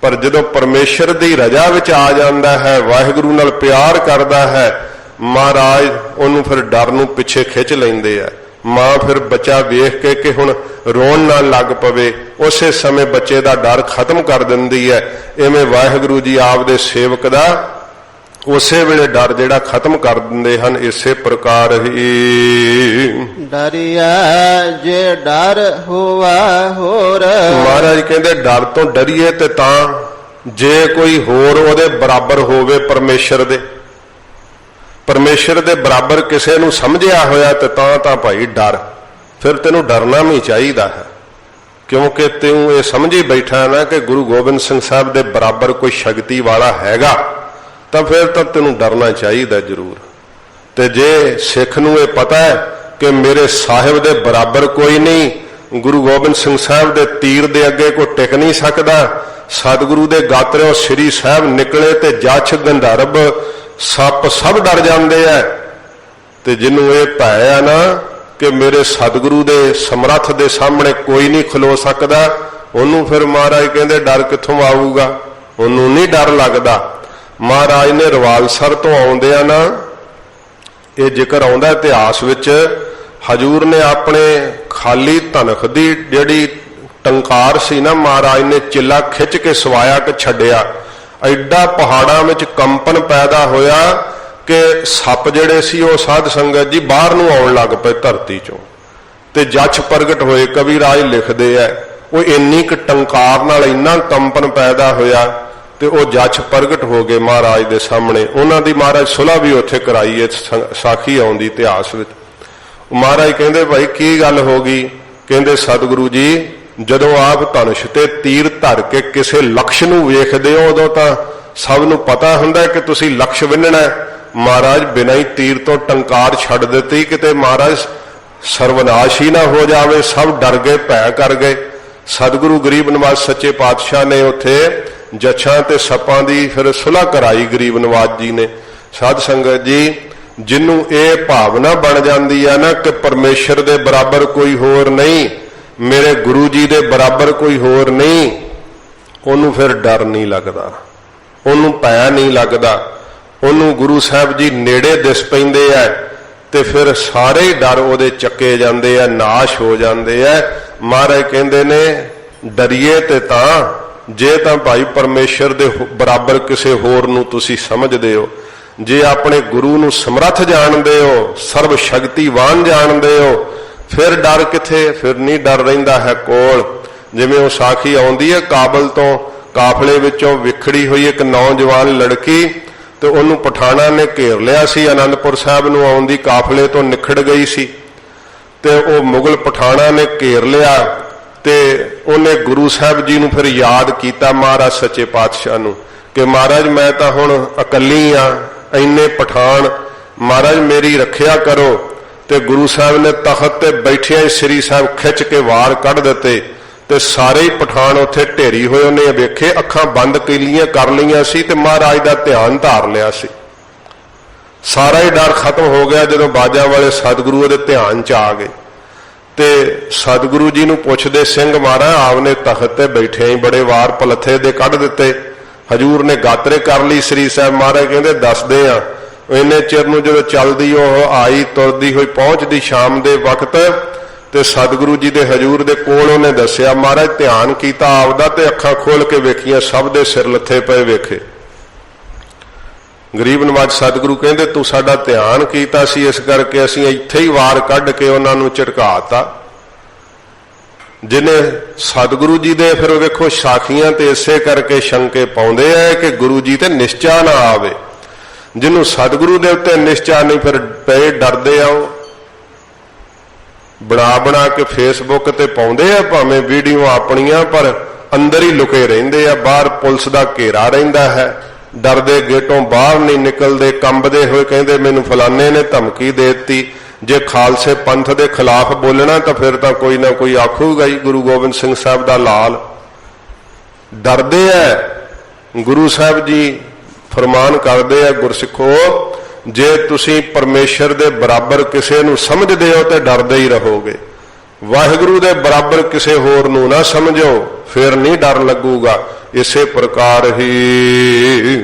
ਪਰ ਜਦੋਂ ਪਰਮੇਸ਼ਰ ਦੀ ਰਜਾ ਵਿੱਚ ਆ ਜਾਂਦਾ ਹੈ, ਵਾਹਿਗੁਰੂ ਨਾਲ ਪਿਆਰ ਕਰਦਾ ਹੈ, ਮਹਾਰਾਜ ਉਹਨੂੰ ਫਿਰ ਡਰ ਨੂੰ ਪਿੱਛੇ ਖਿੱਚ ਲੈਂਦੇ ਆ। ਮਾਂ ਫਿਰ ਬੱਚਾ ਵੇਖ ਕੇ ਕਿ ਹੁਣ ਰੋਣ ਨਾ ਲੱਗ ਪਵੇ, ਉਸੇ ਸਮੇਂ ਬੱਚੇ ਦਾ ਡਰ ਖਤਮ ਕਰ ਦਿੰਦੀ ਹੈ। ਇਵੇਂ ਵਾਹਿਗੁਰੂ ਜੀ ਆਪ ਦੇ ਸੇਵਕ ਦਾ ਉਸੇ ਵੇਲੇ ਡਰ ਜਿਹੜਾ ਖਤਮ ਕਰ ਦਿੰਦੇ ਹਨ। ਇਸੇ ਪ੍ਰਕਾਰ ਹੀ ਡਰਿਆ ਜੇ ਡਰ ਹੋਵਾ ਹੋਰ। ਮਹਾਰਾਜ ਕਹਿੰਦੇ ਡਰ ਤੋਂ ਡਰੀਏ ਤੇ ਤਾਂ ਜੇ ਕੋਈ ਹੋਰ ਉਹਦੇ ਬਰਾਬਰ ਹੋਵੇ ਪਰਮੇਸ਼ਰ ਦੇ। ਪਰਮੇਸ਼ਰ ਦੇ ਬਰਾਬਰ ਕਿਸੇ ਨੂੰ ਸਮਝਿਆ ਹੋਇਆ ਤੇ ਤਾਂ ਭਾਈ ਡਰ, ਫਿਰ ਤੈਨੂੰ ਡਰਨਾ ਵੀ ਚਾਹੀਦਾ ਹੈ, ਕਿਉਂਕਿ ਤੂੰ ਇਹ ਸਮਝੀ ਬੈਠਾ ਨਾ ਕਿ ਗੁਰੂ ਗੋਬਿੰਦ ਸਿੰਘ ਸਾਹਿਬ ਦੇ ਬਰਾਬਰ ਕੋਈ ਸ਼ਕਤੀ ਵਾਲਾ ਹੈਗਾ, ਤਾਂ ਫਿਰ ਤਾਂ ਤੈਨੂੰ ਡਰਨਾ ਚਾਹੀਦਾ ਜ਼ਰੂਰ। ਤੇ ਜੇ ਸਿੱਖ ਨੂੰ ਇਹ ਪਤਾ ਹੈ ਕਿ ਮੇਰੇ ਸਾਹਿਬ ਦੇ ਬਰਾਬਰ ਕੋਈ ਨਹੀਂ, ਗੁਰੂ ਗੋਬਿੰਦ ਸਿੰਘ ਸਾਹਿਬ ਦੇ ਤੀਰ ਦੇ ਅੱਗੇ ਕੋਈ ਟਿਕ ਨਹੀਂ ਸਕਦਾ, ਸਤਿਗੁਰੂ ਦੇ ਗਾਤਰਿਓਂ ਸ੍ਰੀ ਸਾਹਿਬ ਨਿਕਲੇ ਤੇ ਜੱਛ ਗੰਧਰਵ ਸੱਪ ਸਭ ਡਰ ਜਾਂਦੇ ਆ, ਤੇ ਜਿਹਨੂੰ ਇਹ ਭੈ ਆ ਨਾ ਕਿ ਮੇਰੇ ਸਤਿਗੁਰੂ ਦੇ ਸਮਰੱਥ ਦੇ ਸਾਹਮਣੇ ਕੋਈ ਨਹੀਂ ਖਲੋ ਸਕਦਾ, ਉਹਨੂੰ ਫਿਰ ਮਹਾਰਾਜ ਕਹਿੰਦੇ ਡਰ ਕਿੱਥੋਂ ਆਊਗਾ, ਉਹਨੂੰ ਨਹੀਂ ਡਰ ਲੱਗਦਾ। ਮਹਾਰਾਜ ਨੇ ਰਵਾਲਸਰ ਤੋਂ ਆਉਂਦਿਆਂ ਨਾ, ਇਹ ਜ਼ਿਕਰ ਆਉਂਦਾ ਇਤਿਹਾਸ ਵਿੱਚ, ਹਜੂਰ ਨੇ ਆਪਣੇ ਖਾਲੀ ਧਨਖ ਦੀ ਜਿਹੜੀ ਟੰਕਾਰ ਸੀ ਨਾ, ਮਹਾਰਾਜ ਨੇ ਚਿੱਲਾ ਖਿੱਚ ਕੇ ਸਵਾਇਆ ਕਿ ਛੱਡਿਆ। ਐਡਾ ਪਹਾੜਾਂ ਵਿੱਚ ਕੰਪਨ ਪੈਦਾ ਹੋਇਆ ਕਿ ਸੱਪ ਜਿਹੜੇ ਸੀ ਉਹ ਸਾਧ ਸੰਗਤ ਜੀ ਬਾਹਰ ਨੂੰ ਆਉਣ ਲੱਗ ਪਏ ਧਰਤੀ ਚੋਂ, ਤੇ ਜੱਛ ਪ੍ਰਗਟ ਹੋਏ। ਕਵੀ ਰਾਜ ਲਿਖਦੇ ਆ ਉਹ ਇੰਨੀ ਕੁ ਟੰਕਾਰ ਨਾਲ ਇੰਨਾ ਕੰਪਨ ਪੈਦਾ ਹੋਇਆ ਤੇ ਉਹ ਜੱਛ ਪ੍ਰਗਟ ਹੋ ਗਏ ਮਹਾਰਾਜ ਦੇ ਸਾਹਮਣੇ। ਉਹਨਾਂ ਦੀ ਮਹਾਰਾਜ ਸੁਲ੍ਹਾ ਵੀ ਉੱਥੇ ਕਰਾਈ ਹੈ, ਸਾਖੀ ਆਉਂਦੀ ਇਤਿਹਾਸ ਵਿੱਚ। ਮਹਾਰਾਜ ਕਹਿੰਦੇ ਭਾਈ ਕੀ ਗੱਲ ਹੋ ਗਈ? ਕਹਿੰਦੇ ਸਤਿਗੁਰੂ ਜੀ ਜਦੋਂ ਆਪ ਧਨੁਸ਼ ਤੇ ਤੀਰ ਧਰ ਕੇ ਕਿਸੇ ਲਕਸ਼ ਨੂੰ ਵੇਖਦੇ ਹੋ ਉਦੋਂ ਤਾਂ ਸਭ ਨੂੰ ਪਤਾ ਹੁੰਦਾ ਕਿ ਤੁਸੀਂ ਲਕਸ਼ ਵਿੰਨਣਾ। ਮਹਾਰਾਜ ਬਿਨਾਂ ਹੀ ਤੀਰ ਤੋਂ ਟੰਕਾਰ ਛੱਡ ਦਿੱਤੀ, ਕਿਤੇ ਮਹਾਰਾਜ ਸਰਵਨਾਸ਼ ਹੀ ਨਾ ਹੋ ਜਾਵੇ। ਸਭ ਡਰ ਗਏ, ਭੈ ਕਰ ਗਏ। ਸਤਿਗੁਰੂ ਗਰੀਬ ਨਵਾਜ ਸੱਚੇ ਪਾਤਸ਼ਾਹ ਨੇ ਉੱਥੇ ਜੱਛਾਂ ਤੇ ਸੱਪਾਂ ਦੀ ਫਿਰ ਸੁਲ੍ਹਾ ਕਰਾਈ ਗਰੀਬ ਨਵਾਜ ਜੀ ਨੇ। ਸਾਧ ਸੰਗਤ ਜੀ ਜਿਹਨੂੰ ਇਹ ਭਾਵਨਾ ਬਣ ਜਾਂਦੀ ਹੈ ਨਾ ਕਿ ਪਰਮੇਸ਼ਰ ਦੇ ਬਰਾਬਰ ਕੋਈ ਹੋਰ ਨਹੀਂ, ਮੇਰੇ ਗੁਰੂ ਜੀ ਦੇ ਬਰਾਬਰ ਕੋਈ ਹੋਰ ਨਹੀਂ, ਉਹਨੂੰ ਫਿਰ ਡਰ ਨਹੀਂ ਲੱਗਦਾ, ਉਹਨੂੰ ਭੈ ਨਹੀਂ ਲੱਗਦਾ, ਉਹਨੂੰ ਗੁਰੂ ਸਾਹਿਬ ਜੀ ਨੇੜੇ ਦਿਸ ਪੈਂਦੇ ਆ, ਤੇ ਫਿਰ ਸਾਰੇ ਡਰ ਉਹਦੇ ਚੱਕੇ ਜਾਂਦੇ ਆ, ਨਾਸ਼ ਹੋ ਜਾਂਦੇ ਆ। ਮਹਾਰਾਜ ਕਹਿੰਦੇ ਨੇ ਡਰੀਏ ਤੇ ਤਾਂ ਜੇ ਤਾਂ ਭਾਈ ਪਰਮੇਸ਼ਰ ਦੇ ਬਰਾਬਰ ਕਿਸੇ ਹੋਰ ਨੂੰ ਤੁਸੀਂ ਸਮਝਦੇ ਹੋ, ਜੇ ਆਪਣੇ ਗੁਰੂ ਨੂੰ ਸਮਰੱਥ ਜਾਣਦੇ ਹੋ, ਸਰਬ ਸ਼ਕਤੀਵਾਨ ਜਾਣਦੇ ਹੋ, ਫਿਰ ਡਰ ਕਿੱਥੇ? ਫਿਰ ਨਹੀਂ ਡਰ ਰਹਿੰਦਾ ਹੈ ਕੋਲ। ਜਿਵੇਂ ਉਹ ਸਾਖੀ ਆਉਂਦੀ ਹੈ, ਕਾਬਲ ਤੋਂ ਕਾਫਲੇ ਵਿੱਚੋਂ ਵਿਖੜੀ ਹੋਈ ਇੱਕ ਨੌਜਵਾਨ ਲੜਕੀ, ਤੇ ਉਹਨੂੰ ਪਠਾਣਾ ਨੇ ਘੇਰ ਲਿਆ ਸੀ। ਆਨੰਦਪੁਰ ਸਾਹਿਬ ਨੂੰ ਆਉਂਦੀ ਕਾਫਲੇ ਤੋਂ ਨਿਖੜ ਗਈ ਸੀ, ਤੇ ਉਹ ਮੁਗਲ ਪਠਾਣਾ ਨੇ ਘੇਰ ਲਿਆ, ਤੇ ਉਹਨੇ ਗੁਰੂ ਸਾਹਿਬ ਜੀ ਨੂੰ ਫਿਰ ਯਾਦ ਕੀਤਾ, ਮਹਾਰਾਜ ਸੱਚੇ ਪਾਤਸ਼ਾਹ ਨੂੰ, ਕਿ ਮਹਾਰਾਜ ਮੈਂ ਤਾਂ ਹੁਣ ਇਕੱਲੀ ਆ, ਇੰਨੇ ਪਠਾਨ, ਮਹਾਰਾਜ ਮੇਰੀ ਰੱਖਿਆ ਕਰੋ। ਤੇ ਗੁਰੂ ਸਾਹਿਬ ਨੇ ਤਖਤ ਤੇ ਬੈਠਿਆਂ ਹੀ ਸ੍ਰੀ ਸਾਹਿਬ ਖਿੱਚ ਕੇ ਵਾਰ ਕੱਢ ਦਿੱਤੇ, ਤੇ ਸਾਰੇ ਹੀ ਪਠਾਨ ਉੱਥੇ ਢੇਰੀ ਹੋਏ। ਉਹਨੇ ਵੇਖੇ, ਅੱਖਾਂ ਬੰਦ ਕੀਲੀਆਂ ਕਰ ਲਈਆਂ ਸੀ ਤੇ ਮਹਾਰਾਜ ਦਾ ਧਿਆਨ ਧਾਰ ਲਿਆ ਸੀ। ਸਾਰਾ ਹੀ ਡਰ ਖਤਮ ਹੋ ਗਿਆ ਜਦੋਂ ਬਾਜਾਂ ਵਾਲੇ ਸਤਿਗੁਰੂ ਉਹਦੇ ਧਿਆਨ ਚ ਆ ਗਏ। ਤੇ ਸਤਿਗੁਰੂ ਜੀ ਨੂੰ ਪੁੱਛਦੇ, ਸਿੰਘ ਮਹਾਰਾਜ ਆਪਨੇ ਤਖਤ ਤੇ ਬੈਠੇ ਹੀ ਬੜੇ ਵਾਰ ਪਲੱਥੇ ਦੇ ਕੱਢ ਦਿੱਤੇ, ਹਜੂਰ ਨੇ ਗਾਤਰੇ ਕਰ ਲਈ। ਸ੍ਰੀ ਸਾਹਿਬ ਮਹਾਰਾਜ ਕਹਿੰਦੇ ਦੱਸਦੇ ਆ। ਇੰਨੇ ਚਿਰ ਨੂੰ ਜਦੋਂ ਚੱਲਦੀ ਉਹ ਆਈ, ਤੁਰਦੀ ਹੋਈ ਪਹੁੰਚਦੀ ਸ਼ਾਮ ਦੇ ਵਕਤ, ਤੇ ਸਤਿਗੁਰੂ ਜੀ ਦੇ ਹਜੂਰ ਦੇ ਕੋਲ ਉਹਨੇ ਦੱਸਿਆ, ਮਹਾਰਾਜ ਧਿਆਨ ਕੀਤਾ ਆਪਦਾ, ਤੇ ਅੱਖਾਂ ਖੋਲ ਕੇ ਵੇਖੀਆਂ, ਸਭ ਦੇ ਸਿਰ ਲੱਥੇ ਪਏ ਵੇਖੇ। ਗਰੀਬ ਨਵਾਜ ਸਤਿਗੁਰੂ ਕਹਿੰਦੇ ਤੂੰ ਸਾਡਾ ਧਿਆਨ ਕੀਤਾ ਸੀ, ਇਸ ਕਰਕੇ ਅਸੀਂ ਇੱਥੇ ਹੀ ਵਾਰ ਕੱਢ ਕੇ ਉਹਨਾਂ ਨੂੰ ਝਟਕਾਤਾ। ਜਿਹਨੇ ਸਤਿਗੁਰੂ ਜੀ ਦੇ ਫਿਰ ਵੇਖੋ ਸਾਖੀਆਂ ਤੇ ਇਸੇ ਕਰਕੇ ਸ਼ੰਕੇ ਪਾਉਂਦੇ ਆ ਕਿ ਗੁਰੂ ਜੀ ਤੇ ਨਿਸ਼ਚਾ ਨਾ ਆਵੇ। ਜਿਹਨੂੰ ਸਤਿਗੁਰੂ ਦੇ ਉੱਤੇ ਨਿਸ਼ਚਾ ਨਹੀਂ, ਫਿਰ ਪਏ ਡਰਦੇ ਆ। ਉਹ ਬਣਾ ਕੇ ਫੇਸਬੁੱਕ ਤੇ ਪਾਉਂਦੇ ਆ ਭਾਵੇਂ ਵੀਡੀਓ ਆਪਣੀਆਂ, ਪਰ ਅੰਦਰ ਹੀ ਲੁਕੇ ਰਹਿੰਦੇ ਆ। ਬਾਹਰ ਪੁਲਿਸ ਦਾ ਘੇਰਾ ਰਹਿੰਦਾ ਹੈ, ਡਰਦੇ ਗੇਟੋਂ ਬਾਹਰ ਨਹੀਂ ਨਿਕਲਦੇ, ਕੰਬਦੇ ਹੋਏ ਕਹਿੰਦੇ ਮੈਨੂੰ ਫਲਾਣੇ ਨੇ ਧਮਕੀ ਦੇ ਦਿੱਤੀ। ਜੇ ਖਾਲਸੇ ਪੰਥ ਦੇ ਖਿਲਾਫ ਬੋਲਣਾ ਤਾਂ ਫਿਰ ਤਾਂ ਕੋਈ ਨਾ ਕੋਈ ਆਖੂਗਾ ਹੀ, ਗੁਰੂ ਗੋਬਿੰਦ ਸਿੰਘ ਸਾਹਿਬ ਦਾ ਲਾਲ। ਡਰਦੇ ਆ। ਗੁਰੂ ਸਾਹਿਬ ਜੀ ਫਰਮਾਨ ਕਰਦੇ ਆ, ਗੁਰਸਿੱਖੋ ਜੇ ਤੁਸੀਂ ਪਰਮੇਸ਼ਰ ਦੇ ਬਰਾਬਰ ਕਿਸੇ ਨੂੰ ਸਮਝਦੇ ਹੋ ਤੇ ਡਰਦੇ ਹੀ ਰਹੋਗੇ। ਵਾਹਿਗੁਰੂ ਦੇ ਬਰਾਬਰ ਕਿਸੇ ਹੋਰ ਨੂੰ ਨਾ ਸਮਝੋ, ਫਿਰ ਨਹੀਂ ਡਰ ਲੱਗੂਗਾ। ਇਸੇ ਪ੍ਰਕਾਰ ਹੀ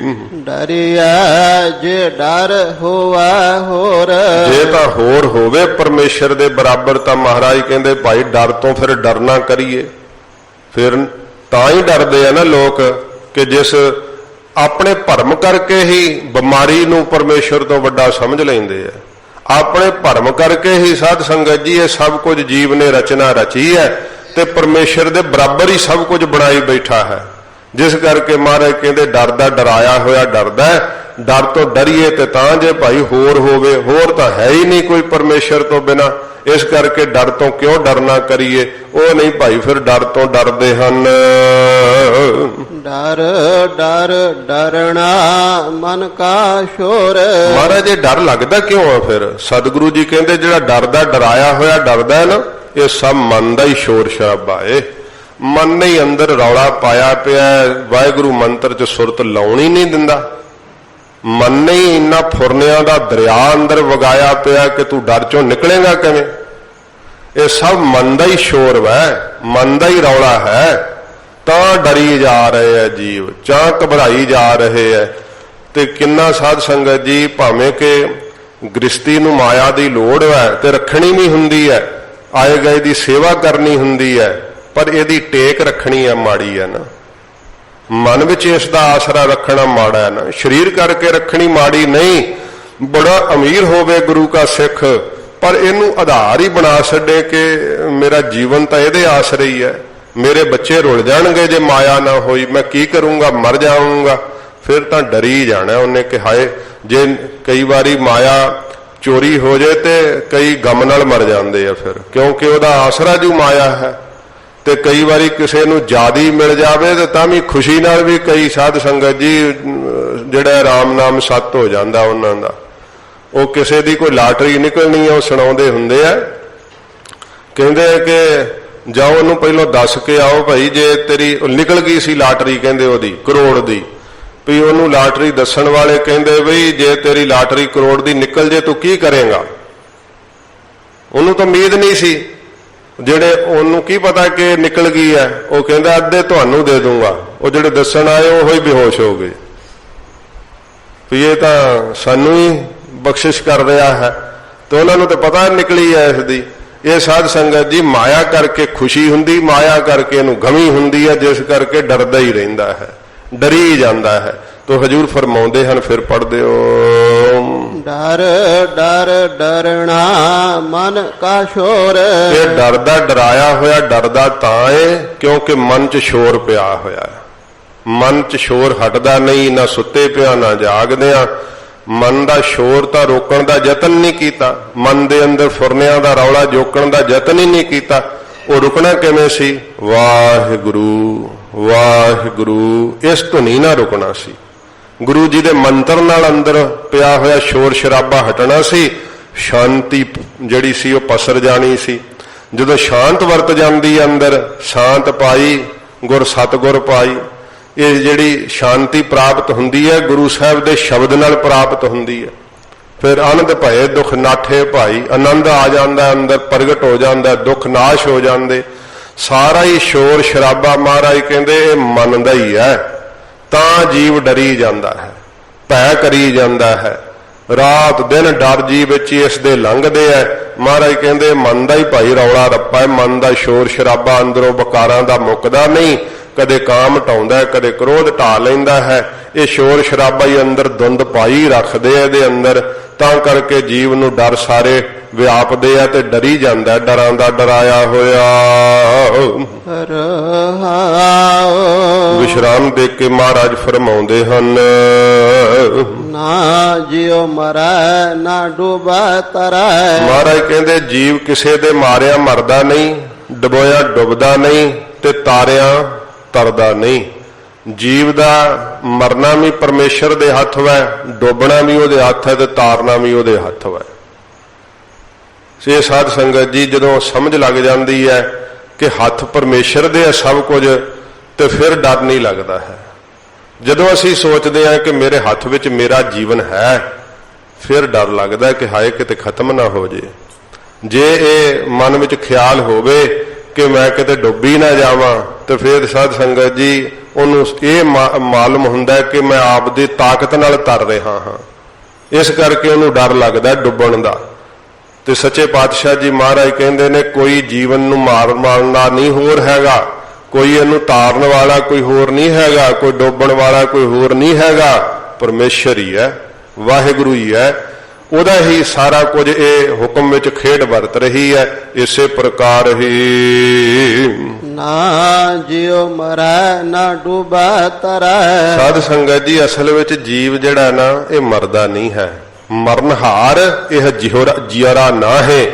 ਡਰਿਆ ਜੇ ਡਰ ਹੋਵਾ ਹੋਰ, ਜੇ ਤਾਂ ਹੋਰ ਹੋਵੇ ਪਰਮੇਸ਼ਰ ਦੇ ਬਰਾਬਰ ਤਾਂ ਮਹਾਰਾਜ ਕਹਿੰਦੇ ਭਾਈ ਡਰ ਤੋਂ ਫਿਰ ਡਰਨਾ ਕਰੀਏ। ਫਿਰ ਤਾਂ ਹੀ ਡਰਦੇ ਆ ਨਾ ਲੋਕ, ਕਿ ਜਿਸ ਆਪਣੇ ਭਰਮ ਕਰਕੇ ਹੀ ਬਿਮਾਰੀ ਨੂੰ ਪਰਮੇਸ਼ਰ ਤੋਂ ਵੱਡਾ ਸਮਝ ਲੈਂਦੇ ਆ। ਆਪਣੇ ਭਰਮ ਕਰਕੇ ਹੀ ਸਾਧ ਸੰਗਤ ਜੀ ਇਹ ਸਭ ਕੁਝ ਜੀਵ ਨੇ ਰਚਨਾ ਰਚੀ ਹੈ, ਤੇ ਪਰਮੇਸ਼ਰ ਦੇ ਬਰਾਬਰ ਹੀ ਸਭ ਕੁਝ ਬਣਾਈ ਬੈਠਾ ਹੈ। ਜਿਸ ਕਰਕੇ ਮਹਾਰਾਜ ਕਹਿੰਦੇ ਡਰਦਾ ਡਰਾਇਆ ਹੋਇਆ ਡਰਦਾ। ਡਰ ਤੋਂ ਡਰੀਏ ਤੇ ਤਾਂ ਜੇ ਭਾਈ ਹੋਰ ਹੋਵੇ, ਹੋਰ ਤਾਂ ਹੈ ਹੀ ਨਹੀਂ ਕੋਈ ਪਰਮੇਸ਼ਰ ਤੋਂ ਬਿਨਾ। ਇਸ ਕਰਕੇ ਡਰ ਤੋਂ ਕਿਉਂ ਡਰਨਾ ਕਰੀਏ। ਉਹ ਨਹੀਂ ਭਾਈ ਫਿਰ ਡਰ ਤੋਂ ਡਰਦੇ ਹਨ। ਡਰ ਡਰ ਡਰਣਾ ਮਨ ਕਾ ਸ਼ੋਰ। ਮਹਾਰਾਜ ਇਹ ਡਰ ਲੱਗਦਾ ਕਿਉਂ ਆ? ਫਿਰ ਸਤਿਗੁਰੂ ਜੀ ਕਹਿੰਦੇ ਜਿਹੜਾ ਡਰਦਾ ਡਰਾਇਆ ਹੋਇਆ ਡਰਦਾ ਹੈ ਨਾ, ਇਹ ਸਭ ਮਨ ਦਾ ਹੀ ਸ਼ੋਰ ਸ਼ਰਾਬਾ ਏ। ਮਨ ਨੇ ਹੀ ਅੰਦਰ ਰੌਲਾ ਪਾਇਆ ਪਿਆ, ਵਾਹਿਗੁਰੂ ਮੰਤਰ 'ਚ ਸੁਰਤ ਲਾਉਣੀ ਨਹੀਂ ਦਿੰਦਾ। ਮਨ ਨੇ ਹੀ ਇੰਨਾ ਫੁਰਨਿਆਂ ਦਾ ਦਰਿਆ ਅੰਦਰ ਵਗਾਇਆ ਪਿਆ ਕਿ ਤੂੰ ਡਰ ਚੋਂ ਨਿਕਲੇਗਾ ਕਿਵੇਂ? ਇਹ ਸਭ ਮਨ ਦਾ ਹੀ ਸ਼ੋਰ ਹੈ, ਮਨ ਦਾ ਹੀ ਰੌਲਾ ਹੈ। ਤਾਂ ਡਰੀ ਜਾ ਰਹੇ ਹੈ ਜੀਵ, ਚਾਂ ਘਬਰਾਈ ਜਾ ਰਹੇ ਹੈ। ਤੇ ਕਿੰਨਾ ਸਾਧ ਸੰਗਤ ਜੀ ਭਾਵੇਂ ਕਿ ਗ੍ਰਸਤੀ ਨੂੰ ਮਾਇਆ ਦੀ ਲੋੜ ਹੈ ਤੇ ਰੱਖਣੀ ਵੀ ਹੁੰਦੀ ਹੈ, ਆਏ ਗਏ ਦੀ ਸੇਵਾ ਕਰਨੀ ਹੁੰਦੀ ਹੈ, ਪਰ ਇਹਦੀ ਟੇਕ ਰੱਖਣੀ ਹੈ ਮਾੜੀ ਹੈ ਨਾ। ਮਨ ਵਿੱਚ ਇਸ ਦਾ ਆਸਰਾ ਰੱਖਣਾ ਮਾੜਾ ਹੈ ਨਾ। ਸਰੀਰ ਕਰਕੇ ਰੱਖਣੀ ਮਾੜੀ ਨਹੀਂ। ਬੜਾ ਅਮੀਰ ਹੋਵੇ ਗੁਰੂ ਕਾ ਸਿੱਖ, ਪਰ ਇਹਨੂੰ ਆਧਾਰ ਹੀ ਬਣਾ ਛੱਡੇ ਕਿ ਮੇਰਾ ਜੀਵਨ ਤਾਂ ਇਹਦੇ ਆਸਰੇ ਹੀ ਹੈ। ਮੇਰੇ ਬੱਚੇ ਰੁਲ ਜਾਣਗੇ ਜੇ ਮਾਇਆ ਨਾ ਹੋਈ, ਮੈਂ ਕੀ ਕਰੂੰਗਾ, ਮਰ ਜਾਊਂਗਾ। ਫਿਰ ਤਾਂ ਡਰੀ ਜਾਣਾ ਉਹਨੇ ਕਿ ਹਾਏ ਜੇ ਕਈ ਵਾਰੀ ਮਾਇਆ ਚੋਰੀ ਹੋ ਜਾਏ ਤੇ ਕਈ ਗਮ ਨਾਲ ਮਰ ਜਾਂਦੇ ਆ ਫਿਰ, ਕਿਉਂਕਿ ਉਹਦਾ ਆਸਰਾ ਜੋ ਮਾਇਆ ਹੈ। ਤੇ ਕਈ ਵਾਰੀ ਕਿਸੇ ਨੂੰ ਜ਼ਿਆਦੀ ਮਿਲ ਜਾਵੇ ਤੇ ਤਾਂ ਵੀ ਖੁਸ਼ੀ ਨਾਲ ਵੀ ਕਈ ਸਾਧ ਸੰਗਤ ਜੀ ਜਿਹੜਾ ਰਾਮ ਨਾਮ ਸੱਤ ਹੋ ਜਾਂਦਾ ਉਹਨਾਂ ਦਾ। ਉਹ ਕਿਸੇ ਦੀ ਕੋਈ ਲਾਟਰੀ ਨਿਕਲਣੀ ਆ, ਉਹ ਸੁਣਾਉਂਦੇ ਹੁੰਦੇ ਆ, ਕਹਿੰਦੇ ਕਿ ਜਾਓ ਉਹਨੂੰ ਪਹਿਲਾਂ ਦੱਸ ਕੇ ਆਓ ਭਾਈ ਜੇ ਤੇਰੀ ਨਿਕਲ ਗਈ ਸੀ ਲਾਟਰੀ, ਕਹਿੰਦੇ ਉਹਦੀ ਕਰੋੜ ਦੀ, ਵੀ ਉਹਨੂੰ ਲਾਟਰੀ ਦੱਸਣ ਵਾਲੇ ਕਹਿੰਦੇ ਬਈ ਜੇ ਤੇਰੀ ਲਾਟਰੀ ਕਰੋੜ ਦੀ ਨਿਕਲ ਜੇ ਤੂੰ ਕੀ ਕਰੇਗਾ? ਉਹਨੂੰ ਤਾਂ ਉਮੀਦ ਨਹੀਂ ਸੀ, ਜਿਹੜੇ ਉਹਨੂੰ ਕੀ ਪਤਾ ਕਿ ਨਿਕਲ ਗਈ ਹੈ। ਉਹ ਕਹਿੰਦਾ ਅੱਧੇ ਤੁਹਾਨੂੰ ਦੇ ਦੂੰਗਾ। ਉਹ ਜਿਹੜੇ ਦੱਸਣ ਆਏ ਉਹ ਹੀ ਬੇਹੋਸ਼ ਹੋ ਗਏ ਵੀ ਇਹ ਤਾਂ ਸਾਨੂੰ ਹੀ ਬਖਸ਼ਿਸ਼ ਕਰ ਰਿਹਾ ਹੈ। ਤੇ ਉਹਨਾਂ ਨੂੰ ਤਾਂ ਪਤਾ ਨਿਕਲੀ ਹੈ ਇਸ ਦੀ। ਇਹ ਸਾਧ ਸੰਗਤ ਜੀ ਮਾਇਆ ਕਰਕੇ ਖੁਸ਼ੀ ਹੁੰਦੀ, ਮਾਇਆ ਕਰਕੇ ਇਹਨੂੰ ਗਮੀ ਹੁੰਦੀ ਹੈ, ਜਿਸ ਕਰਕੇ ਡਰਦਾ ਹੀ ਰਹਿੰਦਾ ਹੈ, ਡਰੀ ਜਾਂਦਾ ਹੈ। ਤੋ ਹਜੂਰ ਫਰਮਾਉਂਦੇ ਹਨ, ਫਿਰ ਪੜ੍ਹਦੇ ਹੋ, ਡਰ ਡਰ ਡਰਣਾ ਮਨ ਕਾ ਸ਼ੋਰ। ਇਹ ਡਰਦਾ ਡਰਾਇਆ ਹੋਇਆ ਡਰਦਾ ਤਾਂ ਏ ਕਿਉਂਕਿ ਮਨ 'ਚ ਸ਼ੋਰ ਪਿਆ ਹੋਇਆ ਹੈ। ਮਨ 'ਚ ਸ਼ੋਰ ਹਟਦਾ ਨਹੀਂ, ਨਾ ਸੁੱਤੇ ਪਿਆ ਨਾ ਜਾਗਦਿਆਂ। ਮਨ ਦਾ ਸ਼ੋਰ ਤਾਂ ਰੋਕਣ ਦਾ ਯਤਨ ਨਹੀਂ ਕੀਤਾ, ਮਨ ਦੇ ਅੰਦਰ ਫੁਰਨਿਆਂ ਦਾ ਰੌਲਾ ਜੋਕਣ ਦਾ ਯਤਨ ਹੀ ਨਹੀਂ ਕੀਤਾ। ਉਹ ਰੁਕਣਾ ਕਿਵੇਂ ਸੀ? ਵਾਹਿਗੁਰੂ ਵਾਹਿਗੁਰੂ, ਇਸ ਧੁਨੀ ਨਾਲ ਰੁਕਣਾ ਸੀ। ਗੁਰੂ ਜੀ ਦੇ ਮੰਤਰ ਨਾਲ ਅੰਦਰ ਪਿਆ ਹੋਇਆ ਸ਼ੋਰ ਸ਼ਰਾਬਾ ਹਟਣਾ ਸੀ, ਸ਼ਾਂਤੀ ਜਿਹੜੀ ਸੀ ਉਹ ਪਸਰ ਜਾਣੀ ਸੀ। ਜਦੋਂ ਸ਼ਾਂਤ ਵਰਤ ਜਾਂਦੀ ਅੰਦਰ, ਸ਼ਾਂਤ ਪਾਈ ਗੁਰ ਸਤਿਗੁਰ ਪਾਈ, ਇਹ ਜਿਹੜੀ ਸ਼ਾਂਤੀ ਪ੍ਰਾਪਤ ਹੁੰਦੀ ਹੈ ਗੁਰੂ ਸਾਹਿਬ ਦੇ ਸ਼ਬਦ ਨਾਲ ਪ੍ਰਾਪਤ ਹੁੰਦੀ ਹੈ। ਫਿਰ ਆਨੰਦ ਭਏ ਦੁੱਖ ਨਾਠੇ ਭਾਈ, ਆਨੰਦ ਆ ਜਾਂਦਾ ਅੰਦਰ, ਪ੍ਰਗਟ ਹੋ ਜਾਂਦਾ, ਦੁੱਖ ਨਾਸ਼ ਹੋ ਜਾਂਦੇ। ਸਾਰਾ ਹੀ ਸ਼ੋਰ ਸ਼ਰਾਬਾ ਮਹਾਰਾਜ ਕਹਿੰਦੇ ਇਹ ਮਨ ਦਾ ਹੀ ਹੈ, ਤਾਂ ਜੀਵ ਡਰੀ ਜਾਂਦਾ ਹੈ, ਭੈ ਕਰੀ ਜਾਂਦਾ ਹੈ। ਰਾਤ ਦਿਨ ਡਰ ਜੀ ਵਿੱਚ ਇਸ ਦੇ ਲੰਘਦੇ ਐ। ਮਹਾਰਾਜ ਕਹਿੰਦੇ ਮਨ ਦਾ ਹੀ ਭਾਈ ਰੌਲਾ ਰੱਪਾ ਹੈ, ਮਨ ਦਾ ਸ਼ੋਰ ਸ਼ਰਾਬਾ ਅੰਦਰੋਂ ਵਿਕਾਰਾਂ ਦਾ ਮੁੱਕਦਾ ਨਹੀਂ। ਕਦੇ ਕਾਮ ਢਾਉਂਦਾ, ਕਦੇ ਕ੍ਰੋਧ ਢਾ ਲੈਂਦਾ ਹੈ। ਇਹ ਸ਼ੋਰ ਸ਼ਰਾਬਾ ਹੀ ਅੰਦਰ ਧੁੰਦ ਪਾਈ ਰੱਖਦੇ ਆ ਇਹਦੇ ਅੰਦਰ, ਤਾਂ ਕਰਕੇ ਜੀਵ ਨੂੰ ਡਰ ਸਾਰੇ ਵਿਆਪਦੇ ਆ ਤੇ ਡਰੀ ਜਾਂਦਾ, ਡਰਾਂ ਦਾ ਡਰਾਇਆ ਹੋਇਆ। ਵਿਸ਼ਰਾਮ ਦੇ ਕੇ ਮਹਾਰਾਜ ਫਰਮਾਉਂਦੇ ਹਨ, ਨਾ ਜਿਉ ਮਰੈ ਨਾ ਡੁਬੈ ਤਰੈ। ਮਹਾਰਾਜ ਕਹਿੰਦੇ ਜੀਵ ਕਿਸੇ ਦੇ ਮਾਰਿਆ ਮਰਦਾ ਨਹੀਂ, ਡੁਬੋਇਆ ਡੁੱਬਦਾ ਨਹੀਂ, ਤੇ ਤਾਰਿਆਂ ਤਰਦਾ ਨਹੀਂ। ਜੀਵ ਦਾ ਮਰਨਾ ਵੀ ਪਰਮੇਸ਼ਰ ਦੇ ਹੱਥ ਵੈ, ਡੋਬਣਾ ਵੀ ਉਹਦੇ ਹੱਥ ਹੈ, ਤੇ ਤਾਰਨਾ ਵੀ ਉਹਦੇ ਹੱਥ ਵੈ। ਸੇ ਸਾਧ ਸੰਗਤ ਜੀ ਜਦੋਂ ਸਮਝ ਲੱਗ ਜਾਂਦੀ ਹੈ ਕਿ ਹੱਥ ਪਰਮੇਸ਼ਰ ਦੇ ਹੈ ਸਭ ਕੁਝ, ਤੇ ਫਿਰ ਡਰ ਨਹੀਂ ਲੱਗਦਾ ਹੈ। ਜਦੋਂ ਅਸੀਂ ਸੋਚਦੇ ਹਾਂ ਕਿ ਮੇਰੇ ਹੱਥ ਵਿੱਚ ਮੇਰਾ ਜੀਵਨ ਹੈ, ਫਿਰ ਡਰ ਲੱਗਦਾ ਕਿ ਹਾਏ ਕਿਤੇ ਖਤਮ ਨਾ ਹੋ ਜੇ। ਜੇ ਇਹ ਮਨ ਵਿੱਚ ਖਿਆਲ ਹੋਵੇ ਕਿ ਮੈਂ ਕਿਤੇ ਡੁੱਬੀ ਨਾ ਜਾਵਾਂ, ਤੇ ਫਿਰ ਸਾਧ ਸੰਗਤ ਜੀ ਉਹਨੂੰ ਇਹ ਮਾਲੂਮ ਹੁੰਦਾ ਕਿ ਮੈਂ ਆਪ ਦੀ ਤਾਕਤ ਨਾਲ ਤਰ ਰਿਹਾ ਹਾਂ, ਇਸ ਕਰਕੇ ਉਹਨੂੰ ਡਰ ਲੱਗਦਾ ਡੁੱਬਣ ਦਾ। ਤੇ ਸੱਚੇ ਪਾਤਸ਼ਾਹ ਜੀ ਮਹਾਰਾਜ ਕਹਿੰਦੇ ਨੇ ਕੋਈ ਜੀਵਨ ਨੂੰ ਮਾਰਨਾ ਨਹੀਂ ਹੋਰ ਹੈਗਾ, ਕੋਈ ਇਹਨੂੰ ਤਾਰਨ ਵਾਲਾ ਕੋਈ ਹੋਰ ਨਹੀਂ ਹੈਗਾ, ਕੋਈ ਡੋਬਣ ਵਾਲਾ ਕੋਈ ਹੋਰ ਨਹੀਂ ਹੈਗਾ, ਪਰਮੇਸ਼ਰ ਹੀ ਹੈ, ਵਾਹਿਗੁਰੂ ਹੀ ਹੈ। ਉਹਦਾ ਹੀ ਸਾਰਾ ਕੁਝ ਇਹ ਹੁਕਮ ਵਿੱਚ ਖੇਡ ਵਰਤ ਰਹੀ ਹੈ। ਇਸੇ ਪ੍ਰਕਾਰ ਹੀ ਨਾ ਜਿਉ ਮਰੈ ਨਾ ਡੁਬੈ ਤਰੈ। ਸਾਧ ਸੰਗਤ ਜੀ ਅਸਲ ਵਿੱਚ ਜੀਵ ਜਿਹੜਾ ਨਾ ਇਹ ਮਰਦਾ ਨਹੀਂ ਹੈ, ਮਰਨਹਾਰ ਇਹ ਜਿਉਰਾ ਨਾ ਹੈ।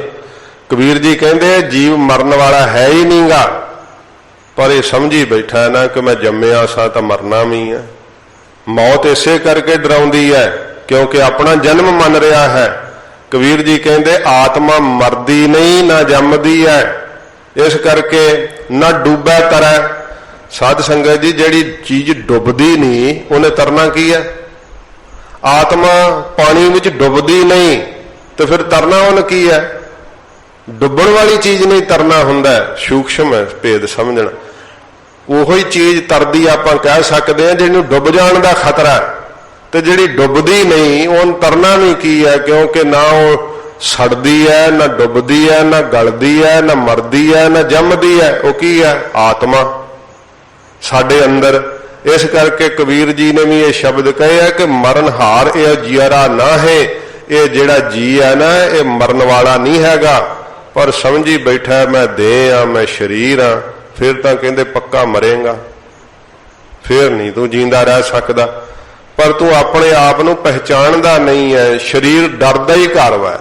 ਕਬੀਰ ਜੀ ਕਹਿੰਦੇ ਜੀਵ ਮਰਨ ਵਾਲਾ ਹੈ ਹੀ ਨਹੀਂਗਾ, ਪਰ ਇਹ ਸਮਝੀ ਬੈਠਾ ਨਾ ਕਿ ਮੈਂ ਜੰਮਿਆ ਸਾਂ ਤਾਂ ਮਰਨਾ ਵੀ ਹੈ। ਮੌਤ ਇਸੇ ਕਰਕੇ ਡਰਾਉਂਦੀ ਹੈ ਕਿਉਂਕਿ ਆਪਣਾ ਜਨਮ ਮੰਨ ਰਿਹਾ ਹੈ। ਕਬੀਰ ਜੀ ਕਹਿੰਦੇ ਆਤਮਾ ਮਰਦੀ ਨਹੀਂ ਨਾ ਜੰਮਦੀ ਹੈ, ਇਸ ਕਰਕੇ ਨਾ ਡੁੱਬੈ ਤਰੈ। ਸਾਧ ਸੰਗਤ ਜੀ ਜਿਹੜੀ ਚੀਜ਼ ਡੁੱਬਦੀ ਨਹੀਂ ਉਹਨੇ ਤਰਨਾ ਕੀ ਹੈ? ਆਤਮਾ ਪਾਣੀ ਵਿੱਚ ਡੁੱਬਦੀ ਨਹੀਂ ਤੇ ਫਿਰ ਤਰਨਾ ਉਹਨੇ ਕੀ ਹੈ? ਡੁੱਬਣ ਵਾਲੀ ਚੀਜ਼ ਨਹੀਂ ਤਰਨਾ ਹੁੰਦਾ। ਸੂਖਸ਼ਮ ਹੈ ਭੇਦ ਸਮਝਣਾ। ਉਹੀ ਚੀਜ਼ ਤਰਦੀ ਆਪਾਂ ਕਹਿ ਸਕਦੇ ਹਾਂ ਜਿਹਨੂੰ ਡੁੱਬ ਜਾਣ ਦਾ ਖਤਰਾ, ਤੇ ਜਿਹੜੀ ਡੁੱਬਦੀ ਨਹੀਂ ਉਹਨੂੰ ਤਰਨਾ ਵੀ ਕੀ ਹੈ, ਕਿਉਂਕਿ ਨਾ ਉਹ ਸੜਦੀ ਹੈ, ਨਾ ਡੁੱਬਦੀ ਹੈ, ਨਾ ਗਲਦੀ ਹੈ, ਨਾ ਮਰਦੀ ਹੈ, ਨਾ ਜੰਮਦੀ ਹੈ। ਉਹ ਕੀ ਹੈ? ਆਤਮਾ ਸਾਡੇ ਅੰਦਰ। ਇਸ ਕਰਕੇ ਕਬੀਰ ਜੀ ਨੇ ਵੀ ਇਹ ਸ਼ਬਦ ਕਹੇ ਹੈ ਕਿ ਮਰਨਹਾਰ ਇਹ ਜਿਉਰਾ ਨਾ ਹੈ। ਇਹ ਜਿਹੜਾ ਜੀ ਹੈ ਨਾ ਇਹ ਮਰਨ ਵਾਲਾ ਨਹੀਂ ਹੈਗਾ, ਪਰ ਸਮਝੀ ਬੈਠਾ ਮੈਂ ਦੇਹ ਆ, ਮੈਂ ਸਰੀਰ ਆ। ਫਿਰ ਤਾਂ ਕਹਿੰਦੇ ਪੱਕਾ ਮਰੇਗਾ, ਫਿਰ ਨਹੀਂ ਤੂੰ ਜੀਂਦਾ ਰਹਿ ਸਕਦਾ। ਪਰ ਤੂੰ ਆਪਣੇ ਆਪ ਨੂੰ ਪਹਿਚਾਣਦਾ ਨਹੀਂ ਹੈ। ਸਰੀਰ ਡਰਦਾ ਹੀ ਘਰ ਵਾ,